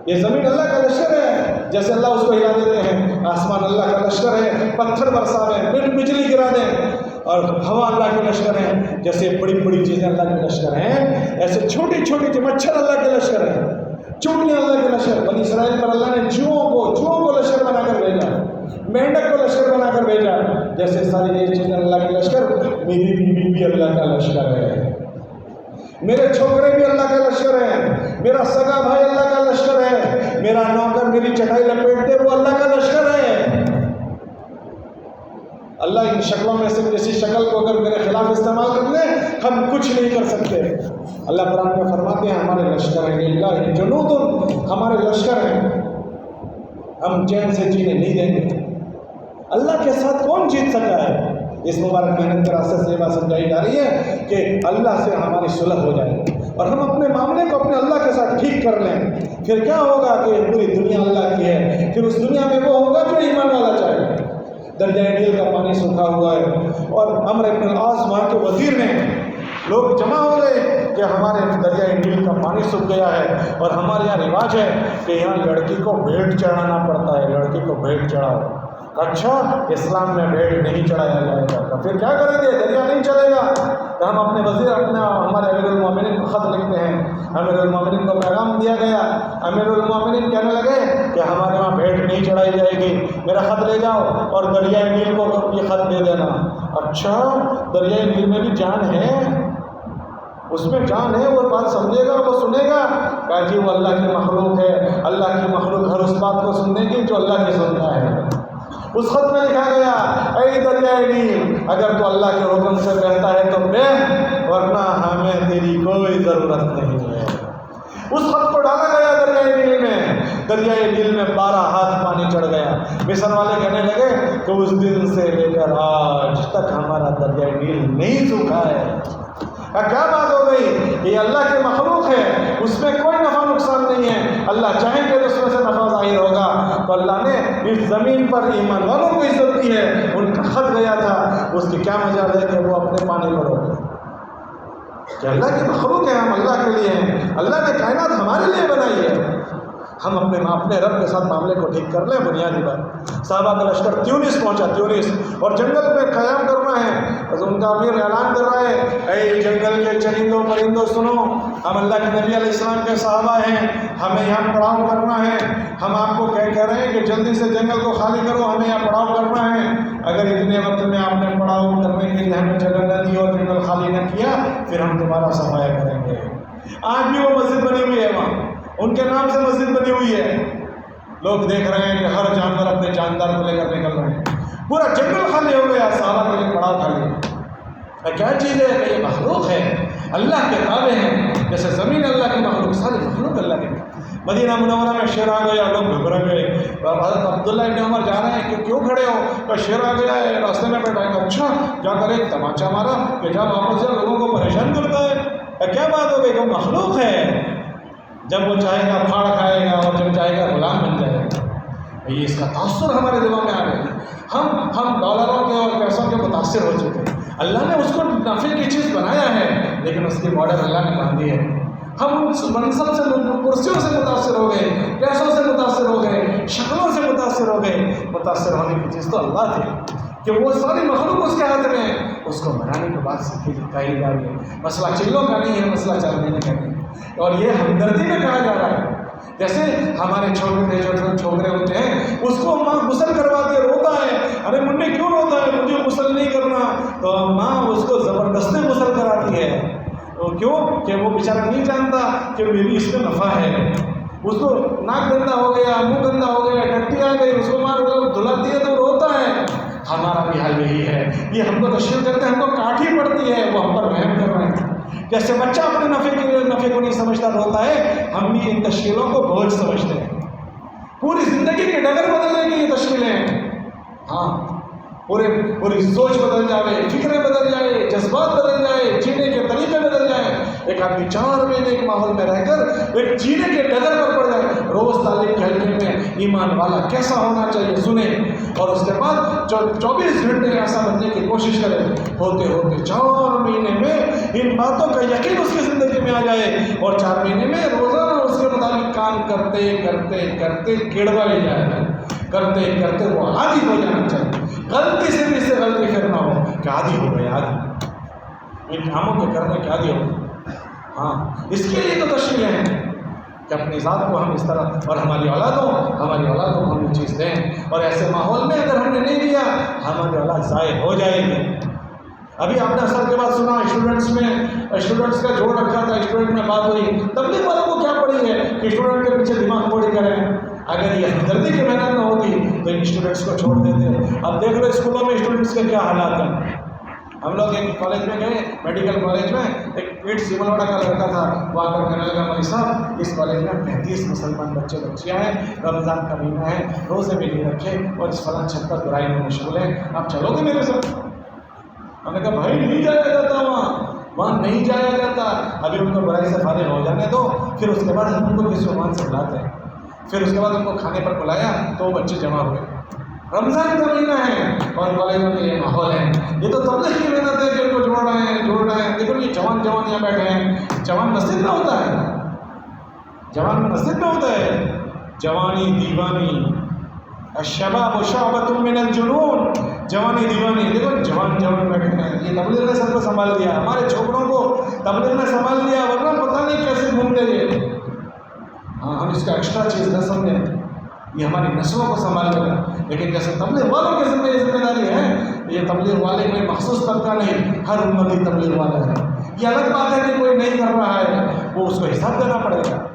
Speaker 1: یہ زمین اللہ کا لشکر ہے، جیسے اللہ اس کو ہلا دیتے ہیں، آسمان اللہ کا لشکر ہے، پتھر برسا دیں، بجلی گرا دیں، اور ہوا اللہ کے لشکر ہیں، جیسے بڑی بڑی چیزیں اللہ کے لشکر ہیں، ایسے چھوٹی چھوٹی مچھر اللہ کے لشکر ہیں، چونٹیاں اللہ کے لشکر۔ بنی اسرائیل پر اللہ نے چوہوں کو لشکر بنا کر بھیجا، مینڈک کو لشکر بنا کر بھیجا، جیسے ساری یہ چیزیں اللہ کے لشکر۔ میری بیوی بھی اللہ کا لشکر ہے، میرے چھوکرے بھی اللہ کا لشکر ہے، میرا سگا بھائی اللہ کا لشکر ہے، میرا نوکر میری چٹائی لپیٹتے وہ اللہ کا لشکر ہے۔ اللہ ان شکلوں میں سے کسی شکل کو اگر میرے خلاف استعمال کر لے ہم کچھ نہیں کر سکتے۔ اللہ قرآن میں فرماتے ہیں ہمارے لشکر ہیں، اللہ جنود، ہمارے لشکر ہیں، ہم چین سے جینے نہیں دیں گے۔ اللہ کے ساتھ کون جیت سکا ہے؟ اس مبارک محنت کے راستے سے یہ بات سمجھائی جا رہی ہے کہ اللہ سے ہماری صلح ہو جائے اور ہم اپنے معاملے کو اپنے اللہ کے ساتھ ٹھیک کر لیں، پھر کیا ہوگا کہ پوری دنیا اللہ کی ہے، پھر اس دنیا میں وہ ہوگا جو ایمان والا چاہے۔ دریائے نیل کا پانی سوکھا ہوا ہے، اور عمرو بن العاص وہاں کے وزیر نے، لوگ جمع ہو گئے کہ ہمارے دریائے نیل کا پانی سوکھ گیا ہے، اور ہمارے یہاں رواج ہے کہ یہاں لڑکی کو بھیٹ چڑھانا پڑتا ہے، لڑکی کو بھیٹ چڑھاؤ۔ اچھا اسلام میں بھیڑ نہیں چڑھایا جائے گا تو پھر کیا کریں گے؟ دریا نہیں چلے گا. تو ہم اپنے وزیر ہمارے امیر المومنین کو خط لکھتے ہیں. امیر المومنین کو پیغام دیا گیا. امیر المومنین کہنے لگے کہ ہمارے وہاں بھیڑ نہیں چڑھائی جائے گی, میرا خط لے جاؤ اور دریائے نیل کو یہ خط دے دینا. اچھا دریائے نیل میں بھی جان ہے, اس میں جان ہے, وہ بات سمجھے گا, وہ سنے گا. کہا جی وہ اللہ کی مخلوق ہے, اللہ کی مخلوق ہر اس بات کو سننے کی جو اللہ کی سنتا ہے. اس خط میں لکھا گیا اے دریائے نیل, اگر تو اللہ کے حکم سے بہتا ہے تو بہ, ورنہ ہمیں تیری کوئی ضرورت نہیں ہے. اس خط کو ڈالا گیا دریائے نیل میں. دریائے نیل میں 12 ہاتھ پانی چڑھ گیا. مصر والے کہنے لگے کہ اس دن سے لے کر آج تک ہمارا دریائے نیل نہیں سوکھا ہے. کیا بات ہو گئی؟ یہ اللہ کے مخلوق ہے, اس میں کوئی نفع نقصان نہیں ہے. اللہ چاہیں گے تو اس میں سے نفع ظاہر ہوگا. تو اللہ نے اس زمین پر ایمان والوں کو عزت دی ہے. ان کا خط گیا تھا, اس کی کیا مجال ہے کہ وہ اپنے پانی کو روکے؟ کہ اللہ کی مخلوق ہے, ہم اللہ کے لیے ہیں. اللہ نے کائنات ہمارے لیے بنائی ہے. ہم اپنے رب کے ساتھ معاملے کو ٹھیک کر لیں. بنیادی بات صحابہ کا لشکر تیونس پہنچا, تیونس, اور جنگل میں قیام کرنا ہے. تو ان کا امیر اعلان کر رہا ہے اے جنگل کے چرندوں پرندوں سنو, ہم اللہ کے نبی علیہ السلام کے صحابہ ہیں, ہمیں یہاں پڑاؤ کرنا ہے. ہم آپ کو کہہ رہے ہیں کہ جلدی سے جنگل کو خالی کرو, ہمیں یہاں پڑاؤ کرنا ہے. اگر اتنے وقت میں آپ نے پڑاؤ کرنے کے لیے ہمیں جگہ نہ دی اور جنگل خالی نہ کیا, پھر ہم تمہارا صفایا کریں گے. آج بھی وہ مسجد بنی ہوئی ہے, وہاں ان کے نام سے مسجد بنی ہوئی ہے. لوگ دیکھ رہے ہیں کہ ہر جانور اپنے جاندار کو لے کر نکل رہے ہیں. پورا جنگل خالی ہو گیا, صحابہ کے لیے پڑاؤ خالی. کیا چیز ہے کہ یہ مخلوق ہے, اللہ کے تابع ہیں. جیسے زمین اللہ کی مخلوق, ساری مخلوق اللہ کی. مدینہ منورہ میں شیر آ گیا, لوگ گھبرا گئے. حضرت عبداللہ ابن عمر جا رہے ہیں کہ کیوں کھڑے ہو؟ تو شیر آ گیا ہے, راستے میں بیٹھا ہے. اچھا جا کر ایک تماچا مارا کہ جا واپس جا, لوگوں کو پریشان کرتا ہے. کیا بات ہو گئی؟ وہ مخلوق ہے, جب وہ چاہے گا پھاڑ کھائے گا اور جب چاہے گا غلام بن جائے گا. یہ اس کا تاثر ہمارے دماغ میں آ گیا. ہم ڈالروں کے اور پیسوں کے متاثر ہو چکے. اللہ نے اس کو نفع کی چیز بنایا ہے, لیکن اس کی بارڈر اللہ نے باندھی ہے. ہم اس منصب سے, کرسیوں سے متاثر ہو گئے, پیسوں سے متاثر ہو گئے, شکلوں سے متاثر ہو گئے. متاثر ہونے کی چیز تو اللہ تھی کہ وہ ساری مخلوق اس کے ہاتھ میں ہے. اس کو بنانے کے بعد سکھائی جا رہی ہے. مسئلہ چلوں کا نہیں ہے, مسئلہ چل دینے کا نہیں. اور یہ ہمدردی میں کہا جا رہا ہے. جیسے ہمارے چھوٹے چھوکرے ہوتے ہیں, اس کو ماں غسل کروا کے روتا ہے, ارے منڈے کیوں روتا ہے, مجھے غسل نہیں کرنا, تو ماں اس کو زبردستی غسل کراتی ہے. کیوں کہ وہ بیچارہ نہیں جانتا کہ میری اس میں نفع ہے. اس کو ناک گندا ہو گیا, منہ گندا ہو گیا, ٹٹی آ گئی, اس کو ماں دھلاتی ہے تو روتا ہے. ہمارا بھی حال یہی ہے. یہ ہم کو تشہیر کرتے ہیں, ہم کو کاٹھی پڑتی ہے, وہ ہم پر رحم کر رہے ہیں. جیسے بچہ اپنے نفع کو نہیں سمجھتا ہوتا ہے, ہم بھی ان تشکیلوں کو بوجھ سمجھتے ہیں. پوری زندگی کے ڈگر بدلنے کی یہ تشکیلیں ہیں. ہاں, پوری سوچ بدل جائے, فکریں بدل جائے, جذبات بدل جائے, جینے کے طریقے بدل جائیں. ایک آدمی 4 مہینے ایک ماحول میں رہ کر ایک جینے کے ڈگر پر پڑ جائے. روز تعلیم کے حلقے میں ایمان والا کیسا ہونا چاہیے سنیں, اور اس کے بعد 24 گھنٹے ایسا بننے کی کوشش کریں. ہوتے ہوتے 4 مہینے میں ان باتوں کا یقین اس کی زندگی میں آ جائے, اور 4 مہینے میں روزانہ اس کے مطابق کام کرتے کرتے کرتے کڑوا لے جائے. کرتے کرتے وہ عادی ہو جانا چاہیے. غلطی سے بھی اس سے غلطی پھر نہ ہو کہ عادی ہو گئے, عادی ان کاموں کے کرنے کے عادی ہو. ہاں, اس کے لیے تو تشریح ہے کہ اپنی ذات کو ہم اس طرح, اور ہماری اولادوں کو ہم یہ چیز دیں. اور ایسے ماحول میں اگر ہم نے نہیں دیا, ہماری اولاد ضائع ہو جائے گی. ابھی آپ نے اثر کے بعد سنا اسٹوڈنٹس کا جوڑ رکھا تھا, اسٹوڈنٹ میں بات ہوئی. تبلیغ والوں کو کیا پڑی ہے کہ اسٹوڈنٹ کے پیچھے دماغ پوڑی کریں. اگر یہ ہمدردی کی محنت نہ ہوتی تو ان اسٹوڈنٹس کو چھوڑ دیتے. اب دیکھ لو اسکولوں میں اسٹوڈنٹس کے کیا حالات ہیں. ہم لوگ ایک کالج میں گئے, میڈیکل کالج میں, ایک پیٹ سیملواڑا کا لڑکا تھا. وہ آ کر کہنے لگا مولوی صاحب اس کالج میں 35 مسلمان بچیاں ہیں, رمضان کا مہینہ ہے, روزے بھی نہیں رکھے اور اس فلاں چھت پر برائی میں مشغول ہیں, آپ چلو گے میرے ساتھ؟ ہم نے کہا بھائی نہیں جایا جاتا, وہاں نہیں جایا جاتا. ابھی ان کو برائی سے فارغ ہو جانے دو, پھر اس کے بعد ہم ان کو کسی عنوان سے بلاتے ہیں. پھر اس کے بعد ان کو کھانے پر بلایا تو وہ بچے جمع ہوئے. رمضان کا مہینہ ہے اور کالجوں میں یہ ماحول ہے. یہ تو تبلیغ کی محنت ہے کہ ان کو جوڑ رہے ہیں. دیکھو یہ جوان یہاں بیٹھے ہیں. جوان مسجد میں ہوتا ہے, جوان مسجد میں ہوتا ہے. جوانی دیوانی الشباب شعبۃ من الجنون، جوانی دیوانی. دیکھو جوان بیٹھے ہیں، یہ تبلیغ نے سب کو سنبھال لیا، ہمارے چھوکروں کو تبلیغ نے سنبھال لیا، ورنہ پتہ نہیں کیسے گھومتے یہ. ہاں ہم اس کا ایکسٹرا چیز نہ سمجھیں، یہ ہماری نسلوں کو سنبھال لے گا. لیکن جیسے تبلیغ والوں کے ذمہ داری ہے، یہ تبلیغ والے کوئی مخصوص طبقہ نہیں، ہر امتی تبلیغ والا ہے. یہ الگ بات ہے کہ کوئی نہیں کر رہا ہے، وہ اس کو حساب دینا پڑے گا.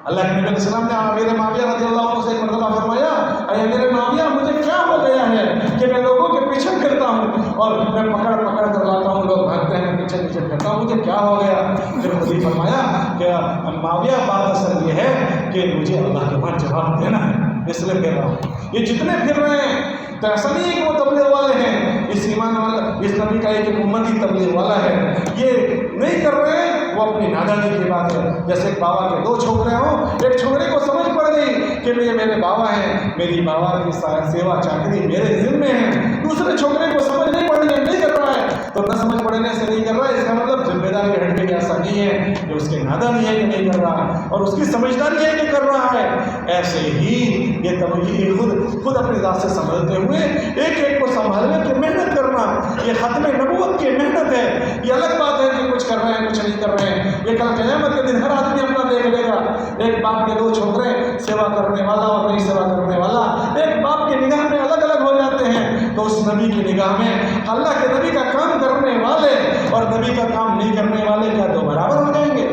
Speaker 1: اللہ کے نبی علیہ السلام نے امیر معاویہ رضی اللہ عنہ سے ایک مرتبہ فرمایا، اے امیر معاویہ مجھے کیا ہو گیا ہے کہ میں لوگوں کے پیچھے پھرتا ہوں اور میں پکڑ کر لاتا ہوں، لوگ بھاگتے ہیں، پیچھے پھرتا ہوں، مجھے کیا ہو گیا؟ پھر خود ہی فرمایا کہ معاویہ بات اصل یہ ہے کہ مجھے اللہ کے وہاں جواب دینا ہے، اس لیے پھر رہا ہوں. یہ جتنے پھر رہے ہیں تو ایسا نہیں ہے کہ وہ تبلیغ والے ہیں، اس ایمان والا اس نبی کا ایک امتی تبلیغ والا ہے. یہ نہیں کر رہے ہیں وہ اپنی نادانی کی بات ہے. جیسے ایک بابا کے دو چھوکرے ہوں، ایک چھوکرے کو سمجھ پڑ گئی کہ یہ میرے بابا ہیں، میری بابا کی سیوا چاکری میرے ذمے ہیں. دوسرے چھوکرے کو سمجھ نہیں پڑ رہی، نہیں کر رہا ہے. تو نہ سمجھ پڑنے سے نہیں کر رہا ہے اس کا مطلب ذمہ داری ہٹ گئی، ایسا نہیں ہے کہ اس کی نادانی ہے کہ نہیں کر رہا، اور اس کی سمجھداری ہے کہ کر رہا ہے. ایسے ہی یہ تبلیغ خود اپنی ذات سے سمجھتے ہوئے ایک ایک کو سنبھالنے کی محنت کرنا، یہ ختم نبوت کی محنت ہے. یہ الگ بات ہے کہ کچھ کر رہے ہیں کچھ نہیں کر رہے ہیں. یہ کل قیامت کے دن ہر آدمی اپنا دیکھ لے گا. ایک باپ کے دو چھوکرے، سیوا کرنے والا اور نہیں سیوا کرنے والا، ایک باپ کی نگاہ میں الگ الگ ہو جاتے ہیں. تو اس نبی کی نگاہ میں اللہ کے نبی کا کام کرنے والے اور نبی کا کام نہیں کرنے والے کیا دو برابر ہو جائیں گے؟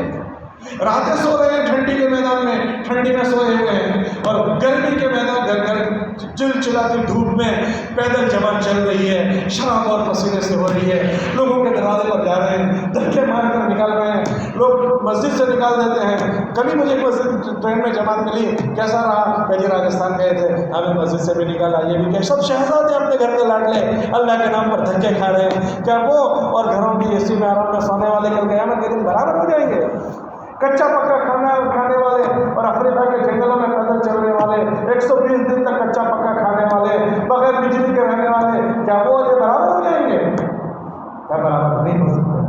Speaker 1: راتیں سو رہے ہیں ٹھنڈی کے میدان میں، ٹھنڈی میں سوئے ہوئے ہیں، اور گرمی کے میدان گھر چلچلاتی دھوپ میں پیدل جماعت چل رہی ہے، شراب اور پسینے سے ہو رہی ہے. لوگوں کے دروازے پر جا رہے ہیں، دھکے مار کر نکال رہے ہیں، لوگ مسجد سے نکال دیتے ہیں. کبھی مجھے مسجد ٹرین میں جماعت ملی، کیسا رہا؟ کہ جی راجستھان گئے تھے، ہمیں مسجد سے بھی نکالا، یہ بھی کہ سب شہزادے اپنے گھر کے لاڈلے اللہ کے نام پر دھکے کھا رہے ہیں. کیا وہ اور گھروں کی اے سی میں آرام میں سونے والے کل قیامت کے دن برابر ہو جائیں گے؟ کچا پکا کھانا کھانے والے اور افریقہ کے جنگلوں میں پیدل چلنے والے، 120 دن تک کچا پکا کھانے والے، بغیر بجلی کے رہنے والے، کیا وہ یہ برابر ہو جائیں گے؟ کیا برابر نہیں ہو سکتے.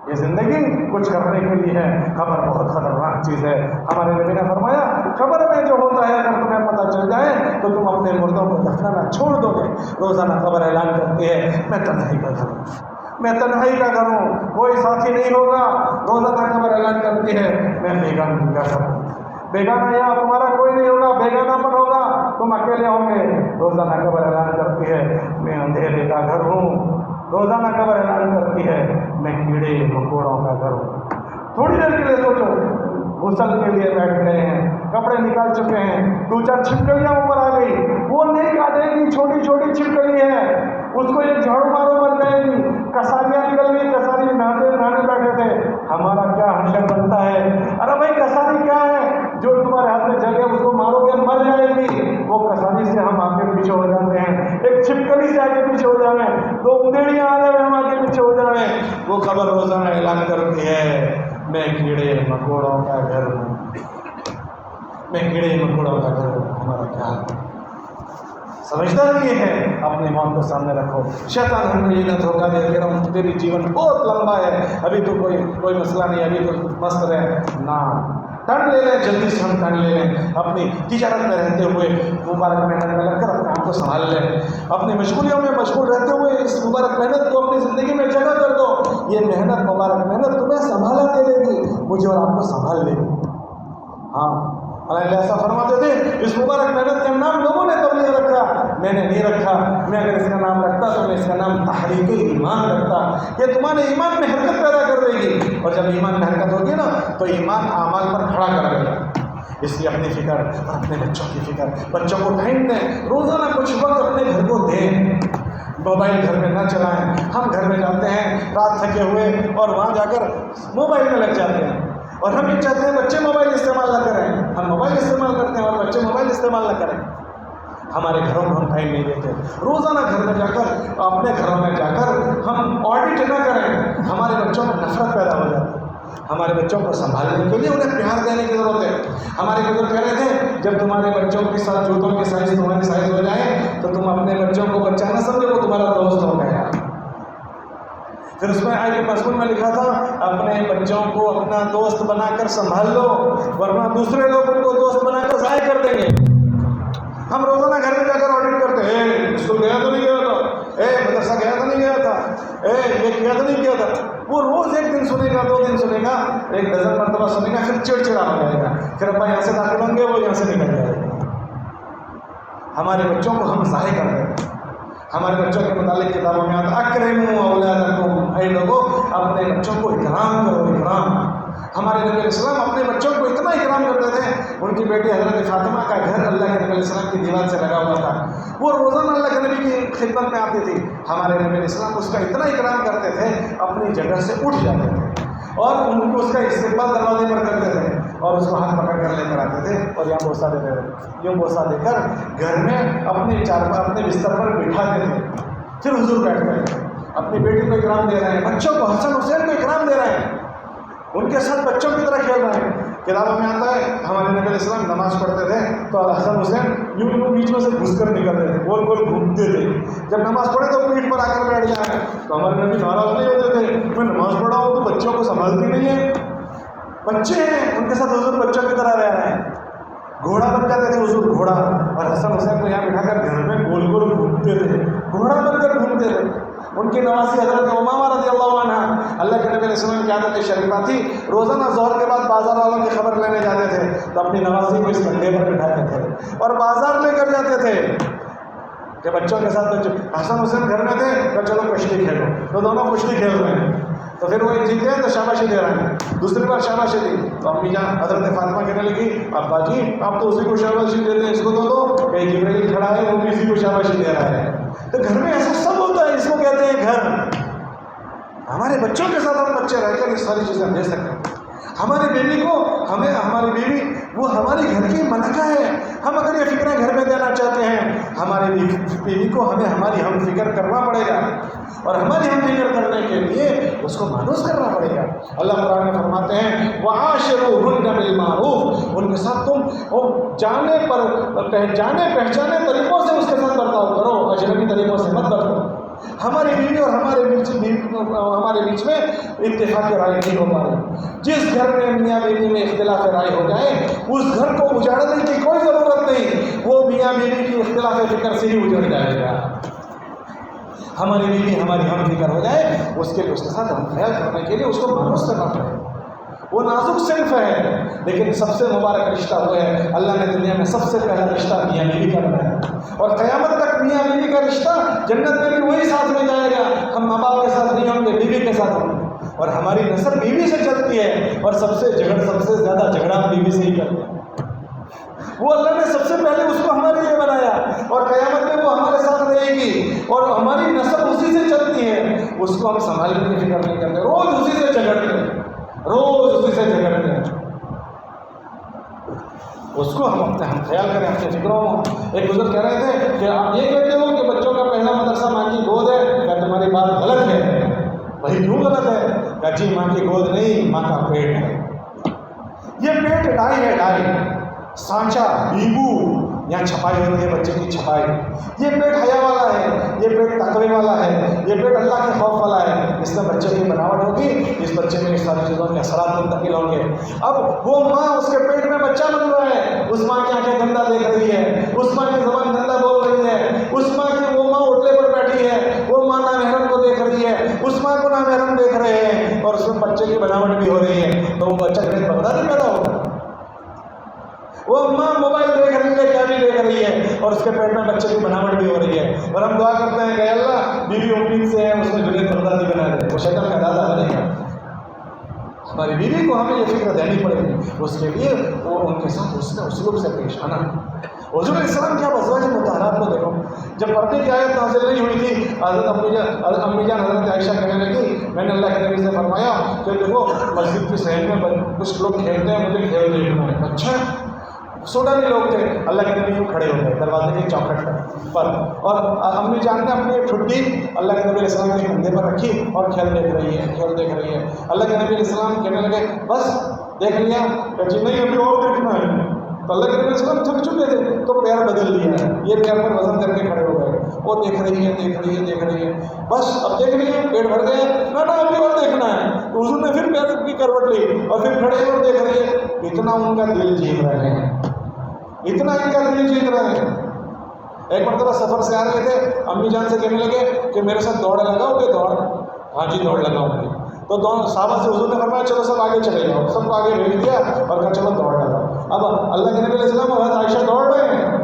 Speaker 1: یہ زندگی کچھ کرنے کے لیے ہے. خبر بہت خطرناک چیز ہے. ہمارے نبی نے فرمایا خبر میں جو ہوتا ہے اگر تمہیں پتہ چل جائے تو تم اپنے مردوں کو دفنانا چھوڑ دو گے. روزانہ خبر اعلان کرتی ہے میں تنہائی کا گھر ہوں، میں تنہائی کا گھر ہوں، کوئی ساتھی نہیں ہوگا. روزانہ خبر اعلان کرتی ہے میں بیگانگی کا گھر ہوں، بیگانہ یہاں تمہارا کوئی نہیں ہوگا، بیگانہ پن ہوگا، تم اکیلے ہوں گے. روزانہ خبر اعلان کرتی ہے میں اندھیرے کا گھر ہوں. روزانہ خبر اعلان کرتی ہے میں کیڑے مکوڑوں کا گھر ہوں. تھوڑی دیر کے لیے سوچو، غسل کے لیے بیٹھ گئے ہیں، کپڑے نکال چکے ہیں، 2-4 چھپکلیاں اوپر آ گئی، وہ نہیں کاٹے گی، چھوٹی چھوٹی چھپکلی ہے، اس کو ایک جھاڑو مارو مر جائے گی. کساریاں نکل گئی، کساری نہانے بیٹھے تھے. ہمارا کیا حشر بنتا ہے؟ ارے بھائی کساری کیا ہے جو تمہارے ہاتھ میں جگہ اس کو مارو گے مر جائے گی. وہ کساری سے ہم آگے پیچھے ہو جاتے ہیں، ایک چھپکلی سے آگے پیچھے ہو جائیں، 2 اونگلیاں آ جائیں ہم آگے پیچھے ہو جائیں. وہ خبر روزانہ اعلان کرتی ہے میں کیڑے مکوڑوں کا گھر ہوں، میں کیڑے مکوڑوں کا گھر ہوں. ہمارا کیا ہے؟ سمجھدار یہ ہے اپنے موت کو سامنے رکھو. شیطان ہم کو یہ نہ دھوکہ دے کہ تیری جیون بہت لمبا ہے، ابھی تو کوئی مسئلہ نہیں، ابھی تو مست رہے. نہ، ٹرن لے لیں، جلدی سے ہم ٹرن لے لیں. اپنی تجارت میں رہتے ہوئے مبارک محنت میں لگ کر اپنے آپ کو سنبھال لیں. اپنی مشغولیوں میں مشغول رہتے ہوئے اس مبارک محنت کو اپنی زندگی میں جگہ کر دو. یہ محنت مبارک محنت تمہیں سنبھالا کے دے گی، مجھے اور آپ کو سنبھال لے گی. ہاں اللہ ایسا فرماتے تھے اس مبارک محنت کا نام لوگوں نے تبلیغ رکھا، میں نے نہیں رکھا. میں اگر اس کا نام رکھتا تو میں اس کا نام تحریک ایمان رکھتا. یہ تمہارے ایمان میں حرکت پیدا کر دے گی، اور جب ایمان میں حرکت ہوگی نا تو ایمان اعمال پر کھڑا کر دے گا. اس لیے اپنی فکر اور اپنے بچوں کی فکر، بچوں کو ٹائم دیں، روزانہ کچھ وقت اپنے گھر کو دیں. موبائل گھر میں نہ چلائیں. ہم گھر میں جاتے ہیں رات تھکے ہوئے اور وہاں جا کر موبائل میں لگ جاتے ہیں، اور ہم یہ چاہتے ہیں بچے موبائل استعمال نہ کریں. ہم موبائل استعمال کرتے ہیں اور بچے موبائل استعمال نہ کریں. ہمارے گھروں میں ہم ٹائم نہیں دیتے. روزانہ گھر میں جا کر اپنے گھروں میں جا کر ہم آڈٹ نہ کریں. ہمارے بچوں میں نفرت پیدا ہو جاتی ہے. ہمارے بچوں کو سنبھالنے کے لیے انہیں پیار دینے کی ضرورت ہے. ہمارے بزرگ کہہ رہے تھے جب تمہارے بچوں کے ساتھ جوتوں کی سائز تمہاری سائز ہو جائے تو تم اپنے بچوں کو بچہ نہ سمجھو، وہ تمہارا دوست ہو گیا. پھر اس میں آگے مضمون میں لکھا تھا اپنے بچوں کو اپنا دوست بنا کر سنبھال لو، ورنہ دوسرے لوگ ان کو دوست بنا کر ضائع کر دیں گے. گھر میں جا کر آڈٹ کرتے ہیں، اسکول گیا تو نہیں گیا تھا، مدرسہ گیا تو نہیں گیا تھا، یہ کیا تو نہیں کیا تھا. وہ روز ایک دن سنے گا، 2 دن سنے گا، 1 ڈزن مرتبہ سنے گا، پھر چڑچڑا ہو جائے گا، پھر ابا یہاں سے داخل ہوں گے، وہ یہاں سے نکل جائے گا. ہمارے بچوں کو ہم ضائع کر رہے ہیں. ہمارے بچوں کے متعلق کتابوں میں آتا اکرموا اولادکم، اے لوگوں اپنے بچوں کو اکرام کرو، اکرام. ہمارے نبی علیہ السلام اپنے بچوں کو اتنا اکرام کرتے تھے. ان کی بیٹی حضرت فاطمہ کا گھر اللہ کے نبی علیہ السلام کی دیوار سے لگا ہوا تھا. وہ روزانہ اللہ کے نبی کی خدمت میں آتی تھی. ہمارے نبی علیہ السلام اس کا اتنا اکرام کرتے تھے، اپنی جگہ سے اٹھ جاتے تھے اور ان کو اس کا استقبال دروازے پر کرتے تھے اور اس کو ہاتھ پکڑ کر لے کر آتے تھے اور یہاں بوسہ دیتے تھے. یوں بوسہ دے کر گھر میں اپنے بستر پر بٹھاتے تھے. پھر حضور بیٹھ گئے، اپنی بیٹی کو اکرام دے رہے ہیں، بچوں کو، حسن حسین کو اکرام دے رہے ہیں، ان کے ساتھ بچوں کی طرح کھیل رہے ہیں. کتابوں میں آتا ہے ہمارے نبی علیہ السلام نماز پڑھتے تھے تو حسن حسین یوں بیچ میں سے گھس کر نکلتے تھے، گول گول گھومتے تھے. جب نماز پڑھے تو پیٹھ پر آ کر بیٹھ جائیں تو ہمارے نبی ناراض نہیں ہوتے تھے، میں نماز پڑھا ہوں تو بچوں کو سنبھالتی نہیں ہے. بچے ہیں، ان کے ساتھ حضور بچوں کی طرح رہ رہے ہیں. گھوڑا بن جاتے تھے حضور، گھوڑا، اور حسن حسین کو یہاں بٹھا کر گھر میں گول گول گھومتے تھے، گھوڑا بن کر گھومتے تھے. ان کی نواسی حضرت امامہ رضی اللہ عنہ، اللہ کے نبی علیہ السلام کی عادت شریفہ تھی، روزانہ ظہر کے بعد بازار والوں کی خبر لینے جاتے تھے تو اپنی نواسی کو اس کنڈے پر بٹھاتے تھے اور بازار لے کر جاتے تھے کہ بچوں کے ساتھ حسن حسین گھر میں تھے تو چلو کشتی کھیلو، تو دونوں کشتی کھیل رہے ہیں. تو پھر وہ جیتے ہیں تو شاباشی دے رہے ہیں. دوسری بار شاباشی دی تو امی جان حضرت فاطمہ کہنے لگی ابا جی آپ تو اسی کو شاباشی دیتے ہیں، اس کو دو کہ جبرائیل کھڑا ہے وہ بھی اسی کو شاباشی دے رہا ہے. تو گھر میں ایسا سب ہوتا ہے، اس کو کہتے ہیں گھر. ہمارے بچوں کے ساتھ ہم بچے رہ کر یہ ساری چیزیں دے سکتے ہیں. ہماری بیوی کو ہماری بیوی وہ ہماری گھر کی ملکہ ہے. ہم اگر یہ فکریں گھر میں دینا چاہتے ہیں، ہماری بیوی کو ہماری ہم فکر کرنا پڑے گا اور ہماری ہم فکر کرنے کے لیے اس کو مانوس کرنا پڑے گا. اللہ قرآن میں فرماتے ہیں وَعَاشِرُوهُنَّ بِالْمَعْرُوفِ، ان کے ساتھ تم جانے پہچانے طریقوں سے اس کے ساتھ برتاؤ کرو، اجنبی طریقوں سے مت برتاؤ. ہماری بیوی اور ہمارے بیچ میں اتفاق رائے نہیں ہو پا رہی. جس گھر میں میاں بیوی میں اختلاف رائے ہو جائے اس گھر کو اجاڑنے کی کوئی ضرورت نہیں، وہ میاں بیوی کی اختلاف فکر سے ہی اجڑ جائے گا. ہماری بیوی ہماری ہم فکر ہو جائے، اس کے لیے اس کے ساتھ ہم خیال کرنے کے لیے اس کو مانوس کرنا پڑے. وہ نازک صنف ہے لیکن سب سے مبارک رشتہ وہ ہے. اللہ نے دنیا میں سب سے پہلا رشتہ میاں بیوی کا بنایا اور قیامت تک میاں بیوی کا رشتہ جنت میں بھی وہی ساتھ میں جائے گا. ہم ماں باپ کے ساتھ نہیں ہوں گے، بیوی کے ساتھ ہوں گے اور ہماری نسل بیوی سے چلتی ہے اور سب سے زیادہ جھگڑا ہم بیوی سے ہی کرتے ہیں. وہ اللہ نے سب سے پہلے اس کو ہمارے لیے بنایا اور قیامت میں وہ ہمارے ساتھ رہے گی اور ہماری نسل اسی سے چلتی ہے. اس کو ہم سنبھالنے کی فکر نہیں کرتے، روز اسی سے جھگڑتے ہیں، اس کو ہم خیال کریں اپنے فکروں میں. ایک بزرگ کہہ رہے تھے کہ آپ یہ کہتے ہو کہ بچوں کا پہلا مدرسہ ماں کی گود ہے، کیا تمہاری بات غلط ہے؟ وہی کیوں غلط ہے؟ کیا جی ماں کی گود نہیں، ماں کا پیٹ ہے. یہ پیٹ ڈائی ہے، ڈائی سانچا، بیبو، یہاں چھپائی ہوتی ہے بچے کی چھپائی. یہ پیٹ حیا والا ہے، یہ پیٹ تقوی والا ہے، یہ پیٹ اللہ کے خوف والا ہے. اس میں بچے کی بناوٹ ہوگی، اس بچے میں اس ساری چیزوں کے اثرات منتقل ہوں گے. اب وہ ماں اس کے پیٹ میں بچہ بن رہا ہے، اس ماں کی آنکھیں گندا دیکھ رہی ہے، اس ماں کی زبان گندا بول رہی ہے، اس ماں کی وہ ماں اٹھلے پر بیٹھی ہے، وہ ماں نامحرم کو دیکھ رہی ہے، اس ماں کو نامحرم دیکھ رہے ہیں اور اس میں بچے کی بناوٹ بھی ہو رہی ہے. تو وہ بچہ غیر بغدادی پیدا ہوگا. وہ ماں موبائل دیکھ رہی ہے، کیا بھی دیکھ رہی ہے اور اس کے پیٹ میں بچے کی بناوٹ بھی ہو رہی ہے. اور ہم دعا کرتے ہیں کہ اللہ بیوی امید سے ہے اس میں جنید بغدادی بنا دے، وہ شیطان کا دادا بنے گا. ہماری بیوی کو ہمیں یہ فکر دینی پڑے گی، اس کے لیے وہ ان کے ساتھ اس نے اسلوب سے پیش آنا. حضور علیہ السلام کی آپ ازواج مطہرات کو دیکھو، جب پردے کی آیت نازل نہیں ہوئی تھی، حضرت امی جان حضرت عائشہ کہنے لگی، میں نے اللہ کے نبی سے فرمایا کہ دیکھو مسجد کی صحن میں کچھ لوگ کھیلتے ہیں، مجھے کھیل دیکھنا ہے. اچھا، سوڈانی لوگ تھے. اللہ کے نبی کھڑے ہو گئے دروازے کی چوکھٹ پر اور امی جان نے اپنی ایک ٹھڈی اللہ کے نبی علیہ السلام کے کندھے پر رکھی اور کھیل دیکھ رہی ہے. اللہ کے نبی علیہ السلام کہنے لگے بس دیکھ لیا؟ کہ جی نہیں، ابھی اور دیکھنا ہے. تو اللہ کے نبی علیہ السلام تھک چکے تھے تو پیر بدل لیا، یہ پیر پر وزن کر کے کھڑے ہو گئے. وہ دیکھ رہی ہے بس اب دیکھ لیا، پیٹ بھر گیا، نہ ابھی اور دیکھنا ہے. تو حضور نے پھر پیر کی کروٹ لی اور پھر کھڑے اور دیکھ رہی ہے. اتنا ان کا دل جیت رہے ہیں، اتنا ان کا دل جیت رہے ہیں. ایک مرتبہ سفر سے آ رہے تھے، امی جان سے کہنے لگے کہ میرے ساتھ دوڑ لگاؤ گے؟ دوڑ؟ ہاں جی دوڑ لگاؤں گے۔ تو صحابہ سے حضور نے فرمایا چلو سب آگے چلے جاؤ، سب کو آگے بھیج دیا اور کہا چلو دوڑ لگاؤ۔ اب اللہ کے نبی علیہ السلام اور حضرت عائشہ دوڑ رہے ہیں،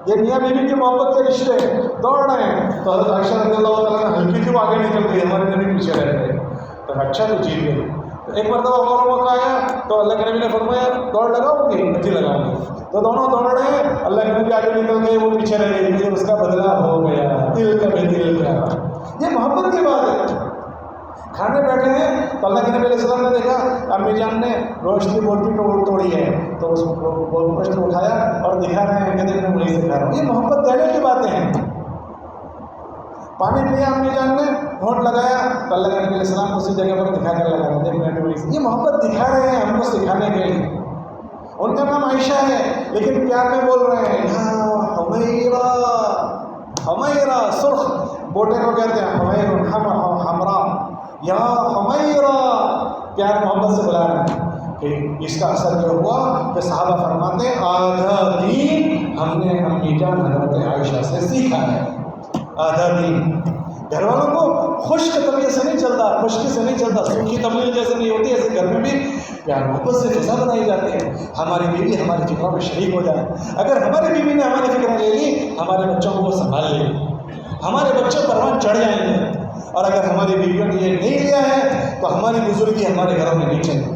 Speaker 1: یہ میاں بیوی کی محبت کے رشتے دوڑ رہے ہیں، تو حضرت عائشہ رضی اللہ تعالیٰ نے ہلکی کیوں آگے نکل گئی، ہمارے نبی پیچھے رہ گئے، تو اچھا تو جیت گئی۔ ایک مرتبہ اور موقع آیا تو اللہ کے نبی نے فرمایا دوڑ لگاؤ گی؟ جی لگاؤ گی۔ تو دونوں دوڑ رہے ہیں، اللہ کے نبی آگے نکل گئے، وہ پیچھے رہ گئی، پھر اس کا بدلہ ہو گیا، دل کا بے دل کا۔ یہ محبت کی بات ہے۔ کھانے بیٹھے ہیں تو اللہ کے نبی علیہ السلام نے دیکھا امی جان نے گوشت کی بوٹی توڑی ہے، تو اس گوشت کو اٹھایا اور دکھا رہے ہیں کہ دیکھ میں وہی سکھا رہا ہوں۔ یہ محبت دینے کی باتیں ہیں۔ پانی پیا امی جان نے، ہونٹ لگایا تو اللہ کے نبی علیہ السلام کو اسی جگہ پر دکھا کر لگا رہے دیکھ میں وہی۔ یہ محبت دکھا رہے ہیں ہم کو سکھانے کے لیے۔ ان کا نام عائشہ ہے لیکن پیار میں بول رہے ہیں یا حمیرہ، حمیرہ سرخ بوٹے کو کہتے ہیں حمیر حمرا، یا حمیرہ، پیار محبت سے بلا رہے ہیں۔ کہ اس کا اثر جو ہوا کہ صحابہ فرماتے ہیں آدھا دین ہم نے امی جان حضرت عائشہ سے سیکھا ہے، آدھا دین۔ گھر والوں کو خشک طبیعت سے نہیں چلتا، خشکی سے نہیں چلتا، سوکھی تبلیغ جیسے نہیں ہوتی، ایسے گھر میں بھی پیار محبت سے فضا بنائی جاتی ہے۔ ہماری بیوی ہماری فکروں میں شریک ہو جائے، اگر ہماری بیوی نے ہماری فکریں لے لی، ہمارے بچوں کو وہ سنبھال لے گی، ہمارے بچے پروان چڑھ جائیں گے۔ اور اگر ہماری بیویوں نے یہ نہیں لیا ہے تو ہماری بزرگی ہمارے گھروں میں نہیں چلے۔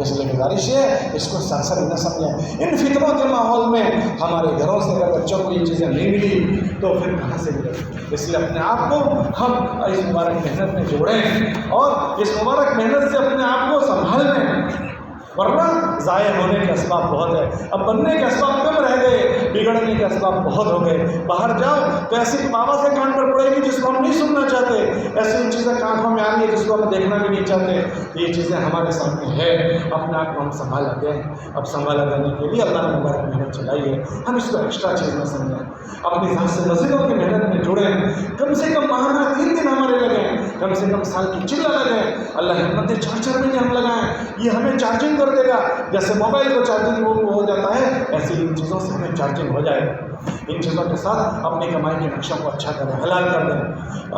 Speaker 1: اس لیے گزارش ہے اس کو سرسری نہ سمجھیں۔ ان فطروں کے ماحول میں ہمارے گھروں سے اگر بچوں کو یہ چیزیں نہیں ملی تو پھر کہاں سے ملے؟ اس لیے اپنے آپ کو ہم اس مبارک محنت میں جوڑیں اور اس مبارک محنت سے اپنے آپ کو سنبھال لیں، ورنہ ضائع ہونے کے اسباب بہت ہے۔ اب بننے کے اسباب کم رہ گئے، بگڑنے کے اسباب بہت ہو گئے۔ باہر جاؤ تو ایسی آواز سے کان پر پڑے گی جس کو ہم نہیں سننا چاہتے، ایسی چیزیں کانوں میں آ رہی ہے جس کو ہم دیکھنا بھی نہیں چاہتے۔ یہ چیزیں ہمارے سامنے ہے، اپنے آپ کو ہم سنبھالا دیں۔ اب سنبھالا دینے کے لیے اللہ نے مبارک محنت چلائی ہے، ہم اس کو ایکسٹرا چیز نہ سمجھیں، اپنی ذات سے مسجدوں کی محنت میں جڑیں، کم سے کم ماہ میں 3 دن ہمارے لگیں، کم سے کم سال کی چلہ لگیں، اللہ ہمت دے 4 مہینے ہم لگائیں، یہ ہمیں چارجنگ کر دے گا۔ جیسے موبائل کو چارجنگ ہو جاتا ہے ایسے ان چیزوں سے ہمیں چارجنگ ہو جائے گا۔ ان چیزوں کے ساتھ اپنی کمائی کے نقشہ کو اچھا کریں، حلال کر دیں۔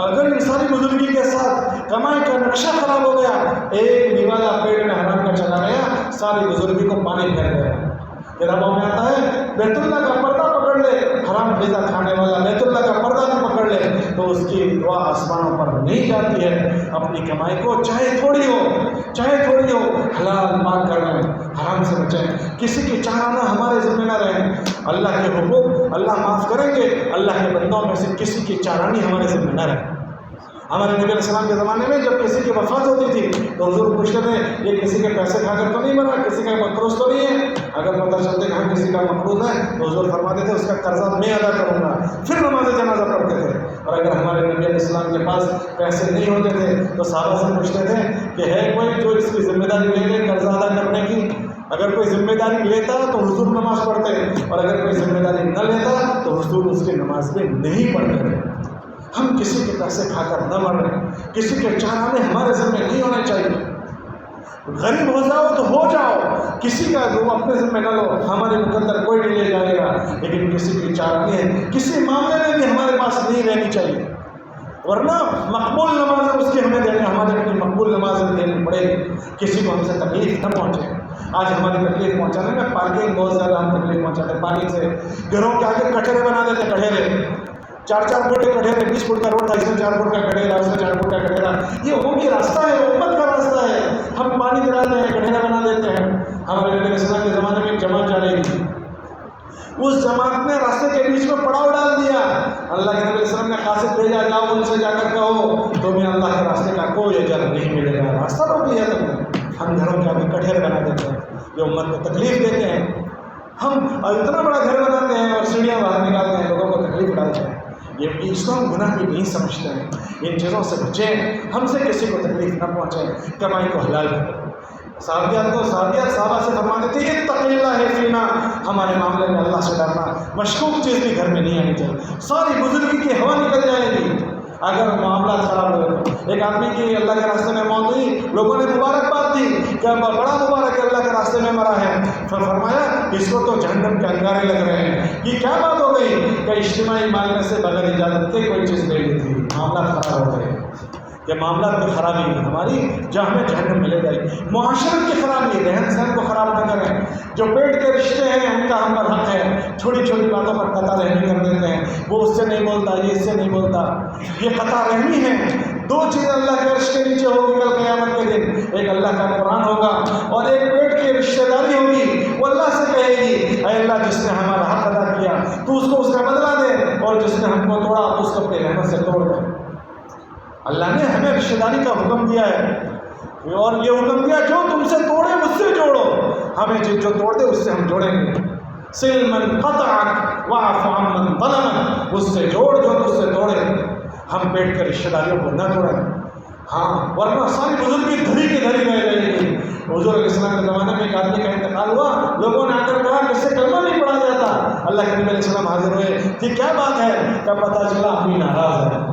Speaker 1: اگر انسانی بزرگی کے ساتھ کمائی کا نقشہ خراب ہو گیا، ایک نیوالا پیڑ میں حرام کا چلا گیا، ساری بزرگی کو پانی پھیر گیا۔ کتابوں میں آتا ہے بیت اللہ کا پردہ پکڑ لے، حرام غذا کھانے والا بیت اللہ کا پردہ نہ پکڑ لے تو اس کی دعا آسمانوں پر نہیں جاتی ہے۔ اپنی کمائی کو چاہے تھوڑی ہو حلال مال کر لیں، حرام سے بچیں، کسی کی چاہنا ہمارے ذمہ نہ رہیں۔ اللہ کے حقوق اللہ معاف کریں گے، اللہ کے بندوں میں سے کسی کی چارانی ہمارے ذمہ نہ رہے۔ ہمارے نبی علیہ السلام کے زمانے میں جب کسی کی وفات ہوتی تھی تو حضور پوچھتے تھے یہ کسی کے پیسے کھا کر تو نہیں مرا، کسی کا مقروض تو نہیں ہے؟ اگر پتہ چلتے کہ ہم کسی کا مقروض ہے تو حضور فرماتے تھے اس کا قرضہ میں ادا کروں گا، پھر نماز جنازہ پڑھتے تھے۔ اور اگر ہمارے نبی علیہ السلام کے پاس پیسے نہیں ہوتے تھے تو صحابہ سے پوچھتے تھے کہ ہے کوئی جو اس کی ذمہ داری لے لے قرضہ ادا کرنے کی؟ اگر کوئی ذمہ داری لیتا تو حضور نماز پڑھتے، اور اگر کوئی ذمہ داری نہ لیتا تو حضور اس کی نماز میں نہیں پڑھتے تھے۔ ہم کسی کے پیسے کھا کر نہ مر رہے، کسی کے چارانے ہمارے ذمہ نہیں ہونے چاہیے۔ غریب ہو جاؤ تو ہو جاؤ، کسی کا وہ اپنے ذمہ نہ لو، ہمارے مقدر کوئی نہیں لے جائے گا، لیکن کسی کی چارانی ہے کسی معاملے میں بھی ہمارے پاس نہیں رہنی چاہیے، ورنہ مقبول نمازیں اس کی ہمیں دینے، ہمارے اپنی مقبول نمازیں دینی پڑے گی، کسی کو ہم سے تکلیف نہ پہنچے۔ آج ہماری تکلیف پہنچانے میں پارکنگ بہت زیادہ ہم تکلیف پہنچاتے ہیں، پارکنگ سے گھروں کے آگے کٹہرے بنا دیتے، کٹہرے 4 فٹ کے کٹہرے، 20 فٹ کا روڈ تھا، اس میں 4 فٹ کا کٹہرا، اس میں 4 فٹ کا کٹہرا، یہ عمومی راستہ ہے، امت کا راستہ ہے، ہم پانی گراتے ہیں، کٹہرا بنا دیتے ہیں۔ ہمارے نبی علیہ السلام کے زمانے میں ایک جماعت جا رہی تھی، اس جماعت نے راستے کے بیچ میں پڑاؤ ڈال دیا، اللہ کے نبی علیہ السلام نے قاصد بھیجا جاؤ ان سے جا کر کہو تمہیں اللہ کے راستے کا کوئی اجر نہیں ملے گا، راستہ روک لیا تم نے۔ ہم گھروں کے آگے کٹہرے بنا دیتے ہیں جو امت کو تکلیف دیتے ہیں، ہم اتنا بڑا گھر بناتے ہیں اور سیڑھیاں باہر نکالتے ہیں، لوگوں کو تکلیف ڈالتے ہیں۔ یہ اسلام گناہ بھی نہیں سمجھتے ہیں، ان چیزوں سے بچیں، ہم سے کسی کو تکلیف نہ پہنچے، کمائی کو حلال کریں۔ صحابہ سے فرماتے تھے اتق اللہ فینا، ہمارے معاملے میں اللہ سے ڈرنا، مشکوک چیز بھی گھر میں نہیں آنی چاہیے، ساری بزرگی کی ہوا نکل جائے گی اگر معاملات خراب ہو گئے۔ ایک آدمی کی اللہ کے راستے میں موت ہوئی، لوگوں نے مبارکباد دی کہ بڑا مبارک ہے، اللہ کے راستے میں مرا ہے. فرمایا اس کو تو جہنم کے انگارے لگ رہے ہیں. یہ کیا بات ہو گئی کہ اجتماعی مانگنے سے بغیر اجازت کے کوئی چیز لے لی تھی, معاملات خراب ہو گئے. یہ معاملات میں خرابی ہے ہماری, جہاں ہمیں جہنم ملے گا. معاشرت کی خرابی, رہن سہن کو خراب نہ کریں. جو پیٹ کے رشتے ہیں ان کا ہم پر حق ہے. چھوٹی چھوٹی باتوں پر قطع رحمی کر دیتے ہیں, وہ اس سے نہیں بولتا, یہ اس سے نہیں بولتا. یہ قطع رحمی ہے. دو چیزیں اللہ کے عرش کے نیچے ہوگی کل قیامت کے دن. ایک اللہ کا قرآن ہوگا اور ایک پیٹ کی رشتہ داری ہوگی. وہ اللہ سے کہے گی اے اللہ جس نے ہمارا حق ادا کیا تو اس کو اس کا بدلہ دے, اور جس نے ہم کو توڑا تو اس کو اپنی رحمت سے توڑ دے. اللہ نے ہمیں رشتہ داری کا حکم دیا ہے اور یہ حکم دیا جو تم سے توڑے مجھ سے جوڑو. ہمیں جو توڑ دے اس سے ہم جوڑیں گے. سل من قطعک واعف عمن ظلمک, اس سے جوڑ جو تجھ سے توڑے. ہم پیٹ کے رشتہ داریوں کو نہ توڑیں. ہاں ورنہ ساری بزرگی دھری کی دھری رہ جائے گی. حضور علیہ السلام کے زمانے میں ایک آدمی کا انتقال ہوا, لوگوں نے آ کر کہا کہ اس سے کلمہ نہیں پڑھا جاتا. اللہ کے نبی علیہ السلام حاضر ہوئے کہ کیا بات ہے؟ کب پتہ چلا امی ناراض ہے.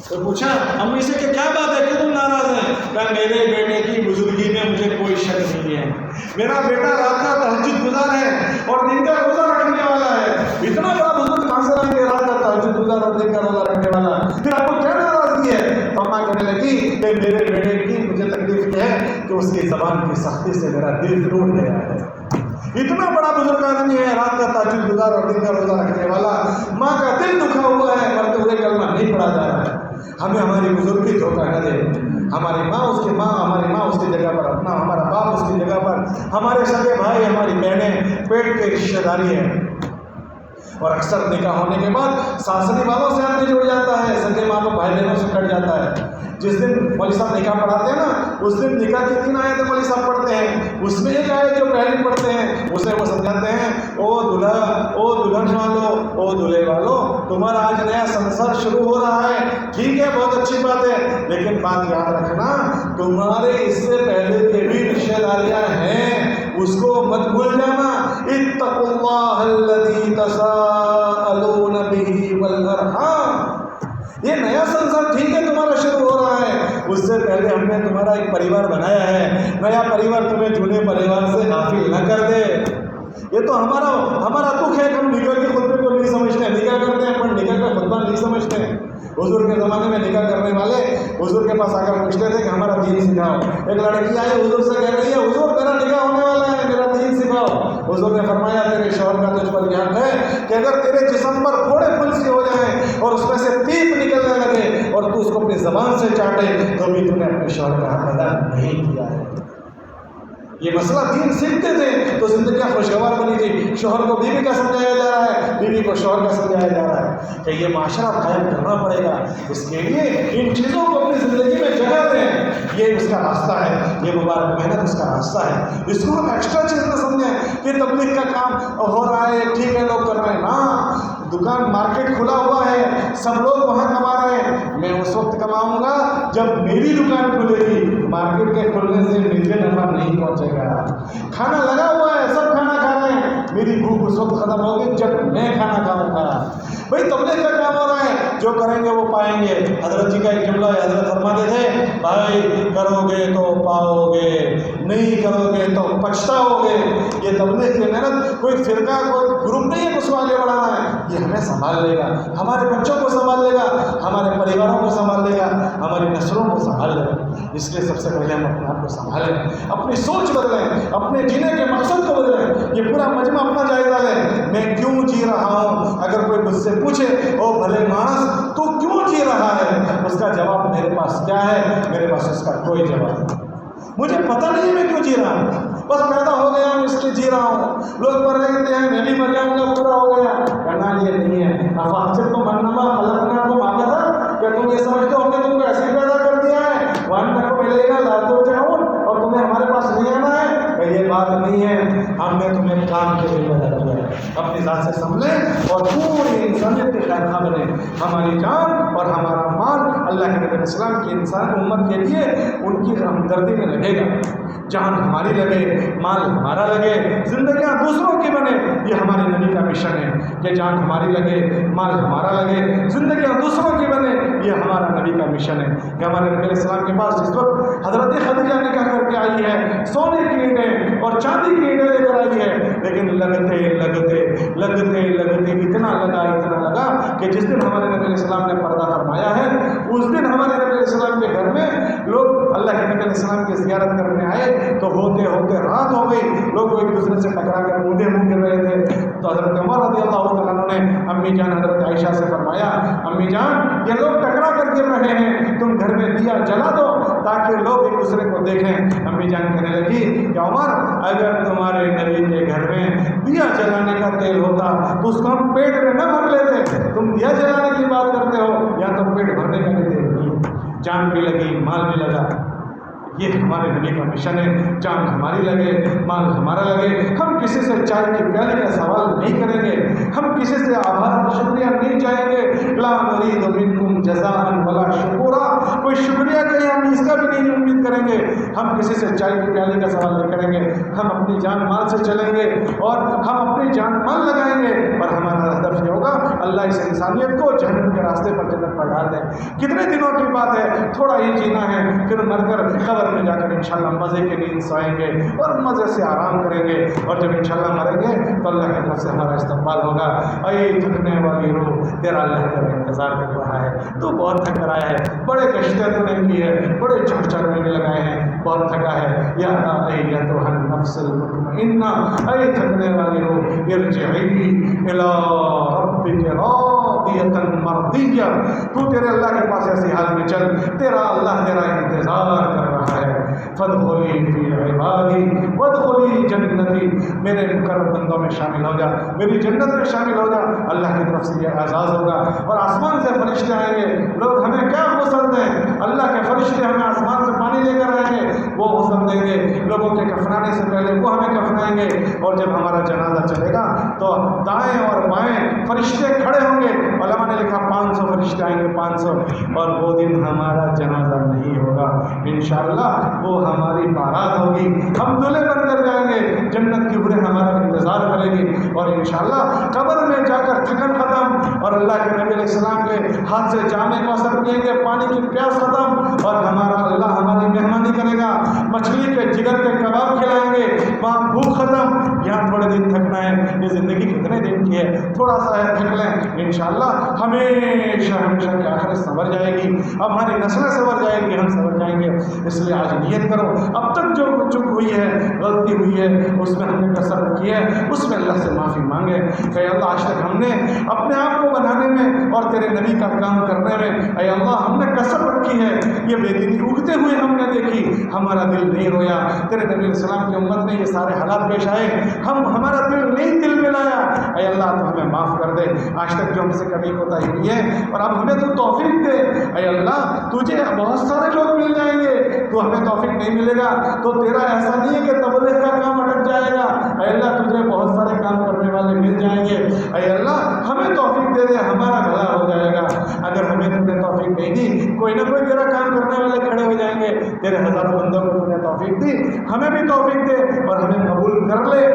Speaker 1: تو پوچھا امی سے کہ کیا بات ہے, کیوں تم ناراض ہیں؟ کہا میرے بیٹے کی بزرگی میں مجھے کوئی شک نہیں ہے. میرا بیٹا رات کا تہجد گزار ہے اور دن کا روزہ رکھنے والا ہے. اتنا بڑا بزرگ کہاں سے آئیں گے رات کا تہجد گزار اور دن کا روزہ رکھنے والا؟ پھر آپ کو کیا ناراضگی ہے؟ تو اماں کہنے لگی کہ میرے بیٹے کی مجھے تکلیف یہ ہے کہ اس کی زبان کی سختی سے میرا دل ٹوٹ گیا ہے. اتنا بڑا بزرگ آدمی ہے, رات کا تہجد گزار اور دن کا روزہ رکھنے والا, ماں کا دل دکھا ہوا ہے مرتے ہوئے کلمہ نہیں پڑھا جا رہا ہے. ہمیں ہماری بزرگی دھوکہ نہ دے. ہماری ماں اس کی ماں, ہماری ماں اس کی جگہ پر اپنا, ہمارا باپ اس کی جگہ پر, ہمارے سگے بھائی, ہماری بہنیں پیٹ کی رشتہ داری ہے. اور اکثر نکاح ہونے کے بعد ساسری والوں سے آدمی جڑ جاتا ہے, سگے ماں باپ بھائی بہنوں سے کٹ جاتا ہے. جس دن مولوی صاحب نکاح پڑھاتے ہیں نا, اس دن نکاح کی 3 آیتیں مولوی صاحب پڑھتے ہیں. اس میں ایک آیت جو پہلی پڑھتے ہیں اسے وہ سمجھاتے ہیں او دلہن والو, او دلہے والو, تمہارا آج نیا سنسار شروع ہو رہا ہے. ٹھیک ہے, بہت اچھی بات ہے, لیکن بات یاد رکھنا تمہارے اس سے پہلے کے بھی رشتہ داریاں ہیں, اس کو مت بھول جانا. اتقوا اللہ الذی تساءلون بہ والارحام. یہ نیا سنسار ٹھیک ہے تمہارا شروع ہو رہا ہے, اس سے پہلے ہم نے تمہارا ایک پریوار بنایا ہے. نیا پریوار تمہیں جونے پریوار سے غافل نہ کر دے. یہ تو ہمارا دکھ ہے کہ ہم نکاح کے خطبے کو نہیں سمجھتے ہیں. نکاح کرتے ہیں پر نکاح کا خطبہ نہیں سمجھتے ہیں. حضور کے زمانے میں نکاح کرنے والے حضور کے پاس آ کر پوچھتے تھے کہ ہمارا دین سکھاؤ. ایک لڑکی آئی حضور سے کہہ رہی ہے حضور میرا نکاح ہونے والا ہے, میرا دین سکھاؤ. حضور نے فرمایا تیرے شوہر کا تجھ پر یاد ہے کہ اگر تیرے جسم پر تھوڑے پھنسی ہو جائیں اور اس میں سے پیپ نکلنے لگے اور تو اس کو اپنی زبان سے چاٹے تو بھی تم نے اپنے شوہر کا حق ادا نہیں کیا ہے. یہ مسئلہ دین سیکھتے تھے تو زندگیاں خوشگوار بنی تھی. شوہر کو بیوی کا سمجھایا جا رہا ہے, بیوی کو شوہر کا سمجھایا جا رہا ہے کہ یہ معاشرہ قائم کرنا پڑے گا. اس کے لیے ان چیزوں کو اپنی زندگی میں جگہ دیں. یہ اس کا راستہ ہے, یہ مبارک محنت اس کا راستہ ہے. اس کو ہم ایکسٹرا چیز نہ سمجھیں کہ تبلیغ کا کام ہو رہا ہے, ٹھیک ہے لوگ کر رہے ہیں. ہاں دکان مارکیٹ کھلا ہوا ہے, سب لوگ وہاں کما رہے ہیں. میں اس وقت کماؤں گا جب میری دکان کھلے گی. مارکیٹ کے کھلنے سے مجھے نفع نہیں پہنچے گا. کھانا لگا ہوا ہے, سب کھانا کھا رہے ہیں, میری بھوک اس وقت ختم ہوگی جب میں کھانا کھاؤں گا. بھائی تبلیغ کا کام ہو رہا ہے, جو کریں گے وہ پائیں گے. حضرت جی کا ایک جملہ ہے, حضرت فرماتے تھے بھائی کرو گے تو پاؤ گے, نہیں کرو گے تو پچھتاؤ گے. یہ تبلیغ کی محنت کوئی فرقہ کوئی گروپ نہیں ہے اس کو آگے بڑھانا ہے. یہ ہمیں سنبھال لے گا, ہمارے بچوں کو سنبھال لے گا, ہمارے پریواروں کو سنبھال لے گا, ہماری نسلوں کو سنبھال لے گا. اس لیے سب سے پہلے ہم اپنے آپ کو سنبھالیں, اپنی سوچ بدلیں, اپنے جینے کے مقصد کو بدلیں. یہ پورا مجمع اپنا جائزہ لے, میں کیوں جی رہا ہوں. اگر کوئی مجھ سے پوچھے او بھلے مانس تو کیوں جی رہا ہے, اس کا جواب میرے پاس کیا ہے؟ میرے پاس اس کا کوئی جواب نہیں. مجھے پتہ نہیں میں کیوں جی رہا ہوں, بس پیدا ہو گیا ہوں اس لیے جی رہا ہوں. لوگ مر رہتے ہیں میں بھی مر جاؤں گا, پورا ہو گیا. کہنا یہ نہیں ہے. افاقت تو منما خلقنا کو مانگا تھا, کیا تم یہ سمجھتے ہو ہم نے تم کو ایسے ہی پیدا کر دیا ہے وہاں تک ملے گا لاتو جاؤں اور تمہیں ہمارے پاس نہیں آنا ہے؟ کہ یہ بات نہیں ہے. ہم نے تمہیں کام کے لیے پیدا کیا ہے. اپنی ذات سے سنبھلیں اور پوری انسانیت کے خیر خواہ بنیں. ہماری جان اور ہمارا مال اللہ کے نبی علیہ السلام کی انسان امت کے لیے ان کی ہمدردی میں لگے گا. جان ہماری لگے، مال ہمارا لگے، زندگیاں دوسروں کی بنے، یہ ہمارے نبی کا مشن ہے کہ جان ہماری لگے، مال ہمارا لگے، زندگیاں دوسروں کی بنے، یہ ہمارا نبی کا مشن ہے. کہ ہمارے نبی علیہ السلام کے پاس جس وقت حضرت خدیجہ نکاح کر کے آئی ہے، سونے کی اینٹیں اور چاندی کی اینٹیں لے کر آئی ہے، لیکن لگتے لگتے لگتے لگتے اتنا لگا کہ جس دن ہمارے نبی علیہ السلام نے پردہ فرمایا ہے، اس دن ہمارے نبی علیہ السلام کے گھر میں لوگ اللہ کے نبی علیہ السلام کی زیارت کرنے آئے تو ہوتے ہوتے رات ہو گئی، لوگ ایک دوسرے سے ٹکرا کر منہ گر رہے تھے. تو حضرت عمر رضی اللہ تعالیٰ عنہ نے امی جان حضرت عائشہ سے فرمایا، امی جان یہ لوگ ٹکرا کر گر رہے ہیں، تم گھر میں دیا جلا دو تاکہ لوگ ایک دوسرے کو دیکھیں. امی جان کہنے لگی کہ عمر اگر تمہارے نبی کے گھر میں دیا جلانے کا تیل ہوتا تو اس کو ہم پیٹ میں نہ بھر لیتے. تم دیا جلانے کی بات کرتے ہو، یا تو پیٹ بھرنے کا بھی تیل نہیں، جان بھی لگی مال بھی لگا. یہ ہمارے نبی کا مشن ہے. جان ہماری لگے، مال ہمارا لگے. ہم کسی سے چائے کی پیالے کا سوال نہیں کریں گے، ہم کسی سے آباد اور شکریہ نہیں چاہیں گے. لا نريد منکم جزاء ولا شکورا، کوئی شکریہ کہیں ہم اس کا بھی نہیں امید کریں گے. ہم کسی سے چائے کی پیالے کا سوال نہیں کریں گے، ہم اپنی جان مال سے چلیں گے اور ہم اپنی جان مال لگائیں گے. اور ہمارا ہدف یہ ہوگا اللہ اس انسانیت کو جہنم کے راستے پر جنت پر ڈال دے. کتنے دنوں کی بات ہے، تھوڑا ہی جینا ہے، پھر مر کر قبر میں جا کر انشاءاللہ مزے کے نیند سوئیں گے اور مزے سے آرام کریں گے. اور جب انشاءاللہ مریں گے تو اللہ کی طرف سے ہمارا استقبال ہوگا. اے تھکنے والی روح، تیرا اللہ تیرا انتظار کر رہا ہے، تو بہت تھک کر آیا ہے، بڑے کشتیں تو نے کی ہے، بڑے چڑھ چڑھنے لگائے ہیں، بہت تھکا ہے. یا ایتھا النفس المطمئنہ، اے تھکنے والی روح، ارجعی الی ربک راضیۃ مرضیہ، تو تیرے اللہ کے پاس ایسی حال میں چل، تیرا اللہ تیرا انتظار کر رہا ہے. فادخلی فی عبادی وادخلی جنتی، میرے مقرب بندوں میں شامل ہو جا، میری جنت میں شامل ہو جا. اللہ کی طرف سے یہ اعزاز ہوگا اور آسمان سے فرشتے آئیں گے. لوگ ہمیں کیا غسل دیں، اللہ کے فرشتے ہمیں آسمان سے پانی لے کر آئیں گے، وہ غسل دیں گے. لوگوں کے کفنانے سے پہلے وہ ہمیں کفنائیں گے. اور جب ہمارا جنازہ چلے گا تو دائیں اور بائیں فرشتے کھڑے ہوں گے. علماء نے لکھا 500 فرشتے آئیں گے، 500. اور وہ دن ہمارا جنازہ نہیں ہوگا انشاءاللہ، وہ ہماری بارات ہوگی. ہم دلہے بن کر جائیں گے، جنت کی حوریں ہمارا انتظار کرے گی. اور انشاءاللہ قبر میں جا کر تھکن ختم، اور اللہ کے نبی علیہ السلام کے ہاتھ سے جامع کوثر پیئیں گے، پانی کی پیاس ختم، اور ہمارا اللہ ہماری مہمانی کرے گا، مچھلی کے جگر کے کباب کھلائیں گے، وہاں بھوک ختم. یہاں تھوڑے دن تھکنا ہے، یہ زندگی کتنے دن کی ہے، تھوڑا سا ہے تھک لیں، انشاءاللہ ہمیشہ ہمیشہ کی آخرت سنور جائے گی. اب ہماری نسلیں سنور جائیں گی، ہم سنور جائیں گے. اس لیے آج نیت کرو، اب تک جو چک ہوئی ہے، غلطی ہوئی ہے، اس میں ہم نے کسر کی ہے، اس میں اللہ سے معافی مانگے کہ اللہ آج تک ہم نے اپنے آپ کو بنانے میں اور تیرے نبی کا کام کرنے میں اے اللہ ہم نے کسر رکھی ہے. یہ بے دینی اگتے ہوئے ہم نے دیکھی، ہمارا دل نہیں رویا. تیرے نبی علیہ السلام کی امت میں یہ سارے حالات پیش آئے، ہمارا دل نہیں دل ملایا. اے اللہ تو ہمیں معاف کر دے آج تک جو ہم سے کمی کوتاہی ہوئی ہے، اور اب ہمیں تو توفیق دے. اے اللہ تجھے بہت سارے لوگ مل جائیں گے، تو ہمیں توفیق نہیں ملے گا تو تیرا ایسا نہیں ہے کہ تبلیغ کا کام اٹک جائے گا. اے اللہ تجھے بہت سارے کام کرنے والے مل جائیں گے. اے اللہ ہمیں توفیق دے دے، ہمارا بھلا ہو جائے گا. اگر ہمیں تم نے توفیق نہیں دی، کوئی نہ کوئی تیرا کام کرنے والے کھڑے ہو جائیں گے. تیرے ہزاروں بندوں کو تم نے توفیق دی، ہمیں بھی توفیق دے اور ہمیں قبول کر لے.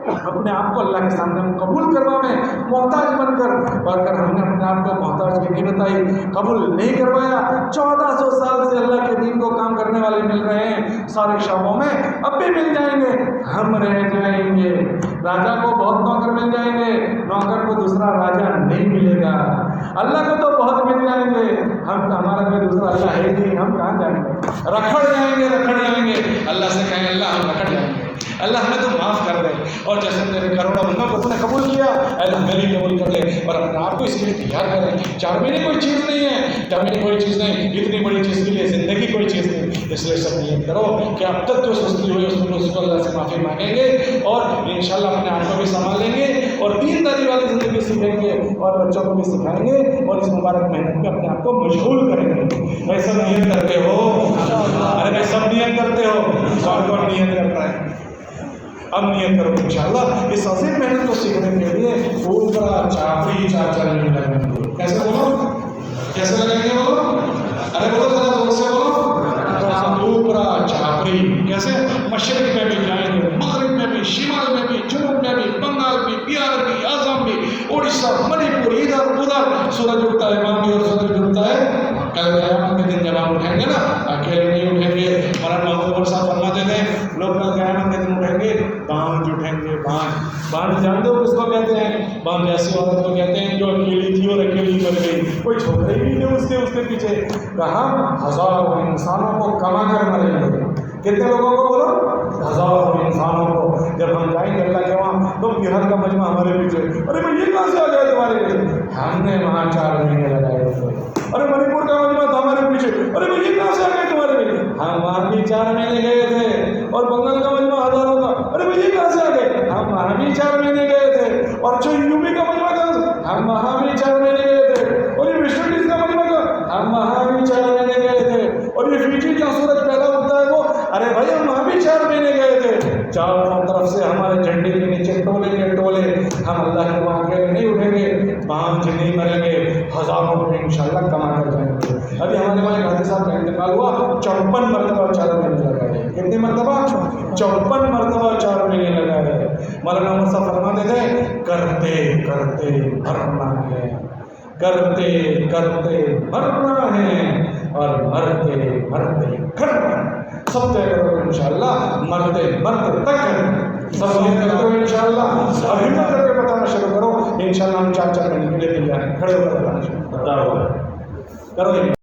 Speaker 1: اپنے آپ کو اللہ کے سامنے ہم قبول کرواویں محتاج بن کر. اور اگر ہم نے اپنے آپ کو محتاج کی نہیں بتائی، قبول نہیں کروایا، 1400 سال سے اللہ کے دین کو کام کرنے والے مل رہے ہیں سارے شعبوں میں، اب بھی مل جائیں گے، ہم رہ جائیں گے. راجا کو بہت نوکر مل جائیں گے، نوکر کو دوسرا راجا نہیں ملے گا. اللہ کو تو بہت مل جائیں گے، ہمارا کوئی دوسرا اللہ ہے نہیں، ہم کہاں جائیں گے؟ رکھڑ جائیں گے. اللہ سے کہیں اللہ ہم رکھڑ جائیں گے، اللہ ہمیں تو معاف کر دے. اور جیسے میرے کروڑوں بندوں کو تم نے قبول کیا، اللہ ہمیں بھی قبول کر دے. اور اپنے آپ کو اس کے لیے تیار کریں. 4 مہینے کوئی چیز نہیں ہے، 4 مہینے کوئی چیز نہیں، اتنی بڑی چیز کے لیے زندگی کوئی چیز نہیں. اس لیے سب نیت کرو کہ اب تک جو سستی ہوئی اس کو اللہ سے معافی مانگیں گے، اور انشاءاللہ اپنے آپ کو بھی سنبھالیں گے، اور دینداری والی زندگی سیکھیں گے، اور بچوں کو بھی سکھائیں گے، اور اس مبارک محنت میں اپنے آپ کو مشغول کریں گے. بھائی سب نیت کرتے ہو؟ ارے بھائی سب نیت کرتے ہو؟ کون نیت کرتا ہے؟ اب نیت کرو انشاءاللہ اس عظیم محنت کو سیکھنے کے لیے اوپر چاپی چاچا نہیں لگیں گے. کیسے بولو؟ کیسے لگیں گے وہ؟ ارے جیسے مشرق میں بھی جائیں گے، مغرب میں بھی، شمال میں بھی، جنوب میں بھی، بنگال بھی، بہار بھی، آسام بھی، اڑیسہ، منی پور، ادھر ادھر سورج اٹھتا ہے وہاں بھی اور سورج ڈوبتا ہے. کل قیامت کے دن جب ہم اٹھیں گے نا، اکیلے نہیں اٹھیں گے. مولانا محمود صاحب فرماتے تھے لوگ کل قیامت کے دن اٹھیں گے، بانجھ اٹھیں گے. بانجھ جانتے ہو کس کو کہتے ہیں؟ بانجھ ایسی عورت کو کہتے ہیں جو اکیلی تھی اور اکیلی مر گئی، کوئی چھوکرے بھی نہیں اس کے پیچھے. کہا ہزاروں انسانوں کو کما کر مریں گے. کتنے لوگوں کو بولو؟ ہزاروں انسانوں کو. جب ہم جائیں گے اللہ کے وہاں تو بہار کا مجمع ہمارے پیچھے، ارے بھائی یہ کہاں سے آ گئے تمہارے پیچھے؟ ہم نے وہاں 4 مہینے لگائے تھے. ارے منی پور کا مجمع تھا ہمارے پیچھے، ارے بھائی یہ کہاں سے آ گئے تمہارے پیچھے؟ ہم وہاں بھی 4 مہینے گئے تھے. اور بنگال کا مجمع ہزاروں کا، ارے بھائی یہ کہاں سے آ گئے؟ ہم وہاں بھی 4 مہینے گئے تھے. اور جو یو پی کا مجمع تھا ہم وہاں بھی 4 مہینے گئے تھے. اور یہ ویسٹ انڈیز کا مجمع تھا ہم وہاں بھی 4 مہینے گئے تھے. اور یہ فیجی کا سورج پیدا ہوتا ہے وہ، ارے بھائی ہم وہاں بھی 4 مہینے گئے تھے. چاروں طرف سے ہمارے جھنڈے کے نیچے ٹولے کے ٹولے. ہم اللہ کے وہاں کے نہیں اٹھیں گے، بانجھ نہیں مریں گے، ہزاروں روپے انشاءاللہ کما کر جائیں گے. ابھی ہمارے وہاں ایک حدیث صاحب کا انتقال ہوا، 54 مرتبہ 4 مہینے لگائے. کتنی مرتبہ؟ 54 مرتبہ 4 مہینے لگائے. مولانا محمد صاحب فرماتے تھے کرتے کرتے مرنا ہے، کرتے کرتے مرنا ہے، اور مرتے مرتے کرنا ہے. سب طے کرو انشاءاللہ، مرتے مرتے تک کریں. سب نیت کرو انشاءاللہ. اب ہمت کر کے بتانا شروع کرو انشاءاللہ. ہم 4 مہینے کے لیے تیار ہیں. کھڑے ہو کر بتانا شروع کرو.